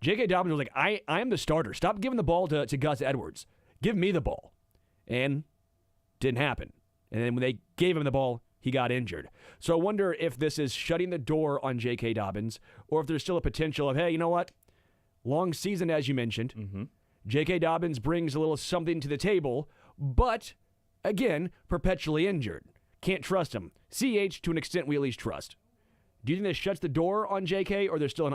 J.K. Dobbins was like, I am the starter. Stop giving the ball to Gus Edwards. Give me the ball. And didn't happen. And then when they gave him the ball, he got injured. So I wonder if this is shutting the door on J.K. Dobbins, or if there's still a potential of, hey, you know what? Long season, as you mentioned. Mm-hmm. J.K. Dobbins brings a little something to the table, but, again, perpetually injured. Can't trust him. CH, to an extent, we at least trust. Do you think this shuts the door on J.K., or there's still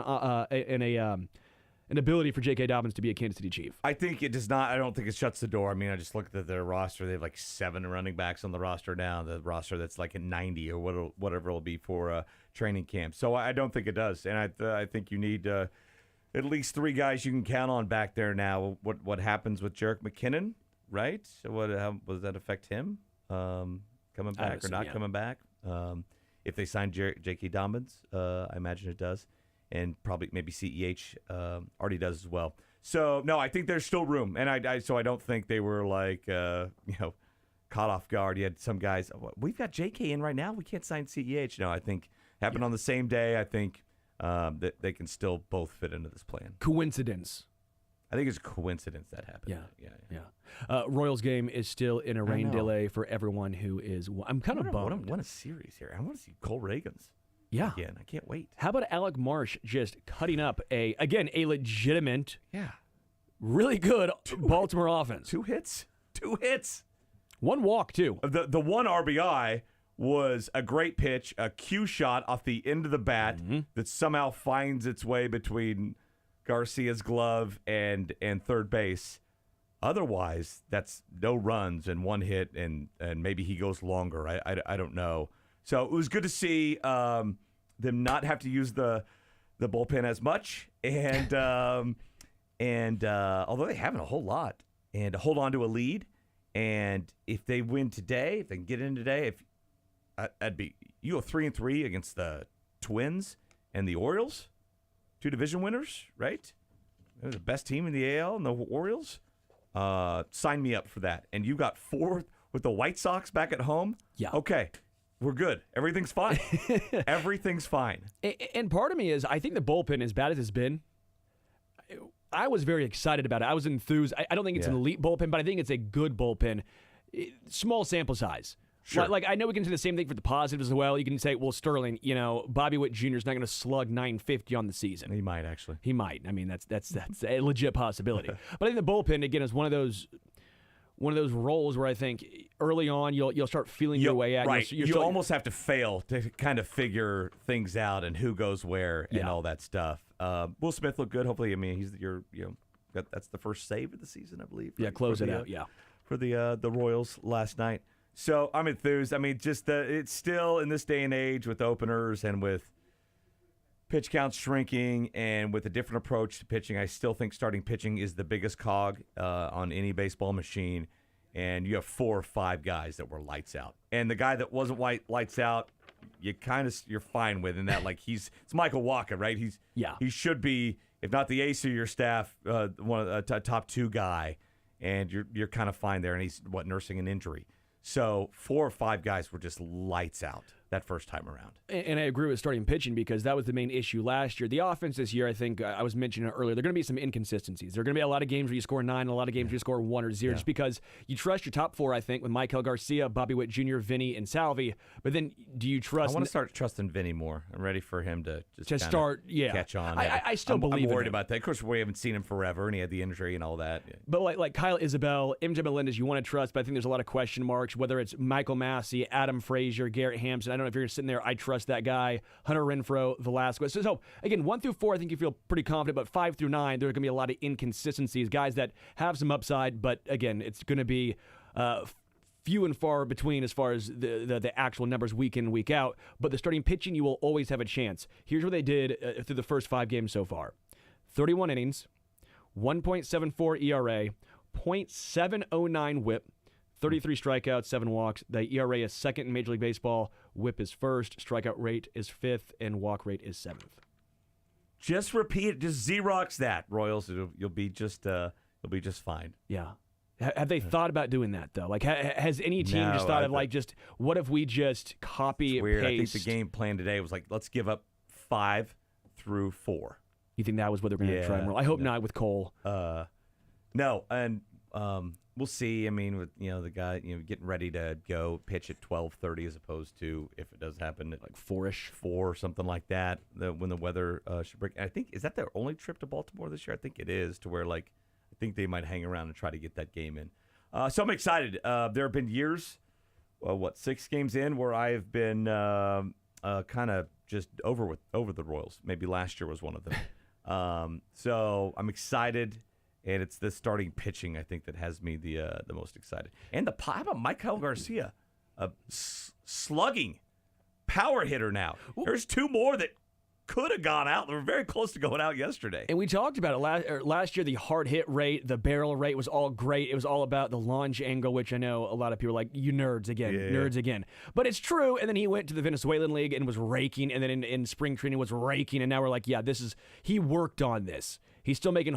an ability for J.K. Dobbins to be a Kansas City Chief? I think it does not. I don't think it shuts the door. I mean, I just looked at their roster. They have like 7 running backs on the roster now. The roster that's like at 90 or whatever it'll be for training camp. So I don't think it does. And I think you need at least 3 guys you can count on back there now. What happens with Jerick McKinnon, right? How does that affect him coming back or not coming back? If they sign J.K. Dobbins, I imagine it does. And probably maybe CEH already does as well. So no, I think there's still room, and I don't think they were like caught off guard. You had some guys. We've got JK in right now. We can't sign CEH. No, I think happened on the same day. I think that they can still both fit into this plan. Coincidence. I think it's a coincidence that happened. Yeah. Royals game is still in a rain delay for everyone who is. I'm kind of bummed. What a series here. I want to see Cole Reagans. Yeah. Again, I can't wait. How about Alec Marsh just cutting up a legitimate, really good Baltimore offense? 2 hits. 2 hits. 1 walk, too. The 1 RBI was a great pitch, a cue shot off the end of the bat that somehow finds its way between Garcia's glove and third base. otherwise, that's no runs and one hit, and maybe he goes longer. I don't know. So it was good to see them not have to use the bullpen as much, and although they haven't a whole lot, and to hold on to a lead, and if they win today, if they can get in today, you go 3-3 against the Twins and the Orioles, 2 division winners, right? They're the best team in the AL, and the Orioles. Sign me up for that. And you got 4 with the White Sox back at home. Yeah. Okay. We're good. Everything's fine. Everything's fine. And part of me is, I think the bullpen, as bad as it's been, I was very excited about it. I was enthused. I don't think it's an elite bullpen, but I think it's a good bullpen. Small sample size. Sure. Like, I know we can do the same thing for the positives as well. You can say, well, Sterling, Bobby Witt Jr. is not going to slug .950 on the season. He might, actually. He might. I mean, that's a legit possibility. But I think the bullpen, again, is one of those roles where I think early on you'll start feeling your way out. Right. You almost have to fail to kind of figure things out and who goes where and all that stuff. Will Smith looked good. Hopefully, I mean, he's that's the first save of the season, I believe. Close it out. For the Royals last night. So I'm enthused. I mean, just it's still in this day and age with openers and with pitch counts shrinking and with a different approach to pitching, I still think starting pitching is the biggest cog on any baseball machine. And you have 4 or 5 guys that were lights out, and the guy that wasn't lights out, you're fine with. In that, like it's Michael Wacha, right? He should be, if not the ace of your staff, one of the top 2 guy, and you're kind of fine there. And he's nursing an injury. So 4 or 5 guys were just lights out that first time around. And I agree with starting pitching because that was the main issue last year. The offense this year, I think I was mentioning it earlier, there are going to be some inconsistencies. There are going to be a lot of games where you score 9 and a lot of games where you score 1 or 0 just because you trust your top 4, I think, with Maikel Garcia, Bobby Witt Jr., Vinny, and Salvi. But then do you trust... I want to start trusting Vinny more. I'm ready for him to start catch on. I still believe I'm worried in him. about that. Of course, we haven't seen him forever, and he had the injury and all that. But like Kyle Isabel, MJ Melendez, you want to trust, but I think there's a lot of question marks, whether it's Michael Massey, Adam Frazier, Garrett Hampson. I don't know if you're sitting there, I trust that guy, Hunter Renfroe, Velasquez. So again, 1 through 4, I think you feel pretty confident, but 5 through 9, there are going to be a lot of inconsistencies, guys that have some upside, but again, it's going to be few and far between as far as the actual numbers week in, week out. But the starting pitching, you will always have a chance. Here's what they did through the first 5 games so far. 31 innings, 1.74 ERA, .709 whip, 33 strikeouts, 7 walks. The ERA is second in Major League Baseball. Whip is first. Strikeout rate is 5th, and walk rate is 7th. Just repeat it. Just Xerox that, Royals. You'll be just fine. Yeah. Have they thought about doing that though? Like, has any team just thought of what if we just copy it's weird. paste? I think the game plan today was like, let's give up 5 through 4. You think that was what they're going to try and roll? I hope not with Cole. No, and we'll see. I mean, with the guy, getting ready to go pitch at 12:30 as opposed to if it does happen at 4-ish, 4 or something like that. When the weather should break. And I think is that their only trip to Baltimore this year? I think it is, to where I think they might hang around and try to get that game in. So I'm excited. There have been years, 6 games in, where I have been kind of just over the Royals. Maybe last year was one of them. So I'm excited. And it's the starting pitching, I think, that has me the most excited. And how about Maikel Garcia, slugging power hitter now. There's 2 more that could have gone out. They were very close to going out yesterday. And we talked about it last year. The hard hit rate, the barrel rate was all great. It was all about the launch angle, which I know a lot of people are like, you nerds again. But it's true. And then he went to the Venezuelan League and was raking. And then in spring training was raking. And now we're like, he worked on this. He's still making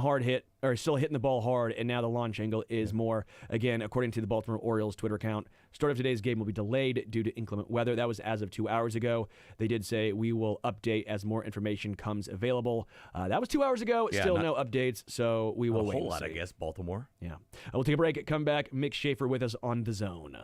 still hitting the ball hard, and now the launch angle is more. Again, according to the Baltimore Orioles Twitter account, start of today's game will be delayed due to inclement weather. That was as of 2 hours ago. They did say we will update as more information comes available. That was 2 hours ago. Still no updates, so we will wait. A whole lot, I guess, Baltimore. Yeah. We'll take a break. Come back. Mick Schaefer with us on The Zone.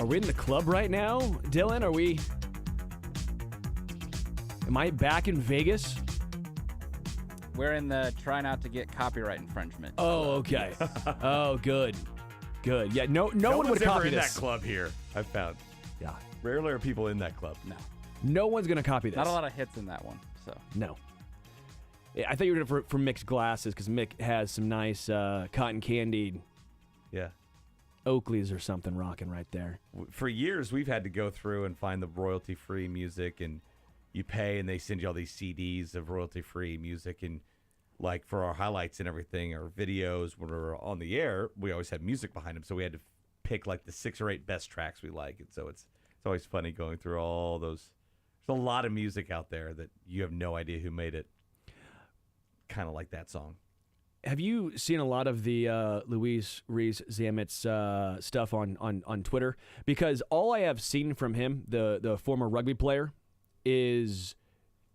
Are we in the club right now, Dylan? Are we Am I back in Vegas? We're in the try not to get copyright infringement. Oh, okay. Oh, good. Good. Yeah, no one one's would ever copy in this. that club here, I've found. Yeah. Rarely are people in that club. No. No one's going to copy this. Not a lot of hits in that one. So No. Yeah, I thought you were going for Mick's glasses because Mick has some nice cotton candied Yeah. Oakleys or something rocking right there. For years, we've had to go through and find the royalty-free music, and you pay, and they send you all these CDs of royalty-free music, and like for our highlights and everything, our videos when we're on the air, we always had music behind them, so we had to pick like the 6 or 8 best tracks we like, and so it's always funny going through all those. There's a lot of music out there that you have no idea who made it. Kind of like that song. Have you seen a lot of the Luis Rees Zamet's stuff on Twitter? Because all I have seen from him, the former rugby player, is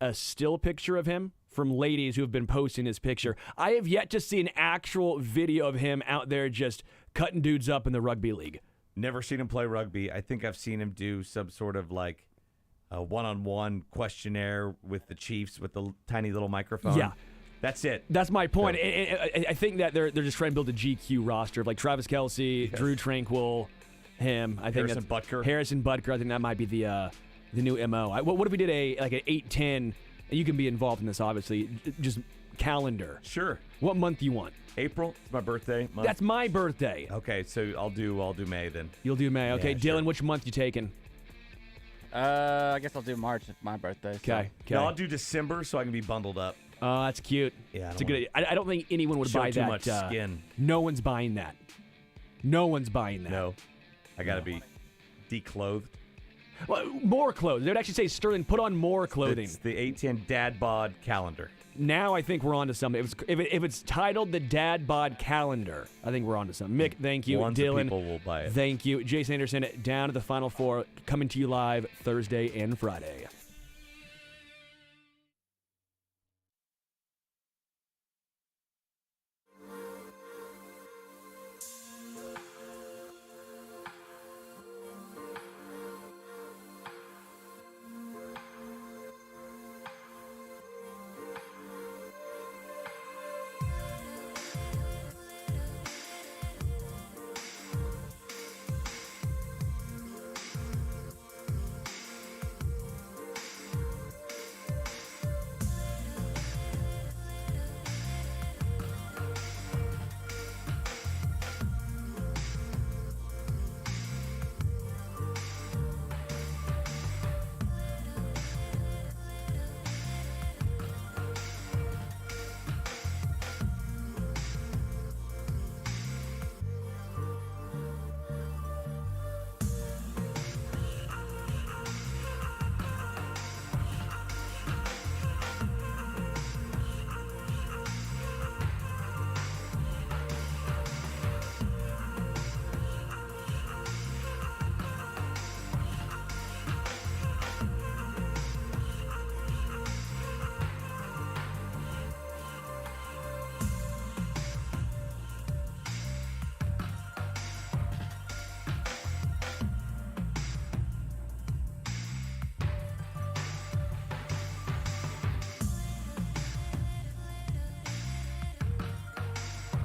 a still picture of him from ladies who have been posting his picture. I have yet to see an actual video of him out there just cutting dudes up in the rugby league. Never seen him play rugby. I think I've seen him do some sort of like a one-on-one questionnaire with the Chiefs with the tiny little microphone. Yeah. That's it. That's my point. I think that they're just trying to build a GQ roster of like Travis Kelce, Drew Tranquil, him. I think Harrison Butker. Harrison Butker. I think that might be the new MO. What if we did an 8-10? You can be involved in this, obviously. Just calendar. Sure. What month do you want? April. It's my birthday month. That's my birthday. Okay, so I'll do May then. You'll do May. Okay, Yeah, Dylan, sure. which month you taking? I guess I'll do March. It's my birthday. So. Okay. No, I'll do December so I can be bundled up. Oh, that's cute. Yeah, I it's a don't good. I don't think anyone would show buy too that. much skin. No one's buying that. No one's buying that. No, I gotta be declothed. Well, more clothes. They would actually say, Sterling, put on more clothing. It's the 810 Dad Bod calendar. Now I think we're on to something. If it's titled the Dad Bod Calendar, I think we're on to something. Mick, thank you. Ones that Dylan, people will buy it. thank you. Jason Anderson, down to the Final Four, coming to you live Thursday and Friday.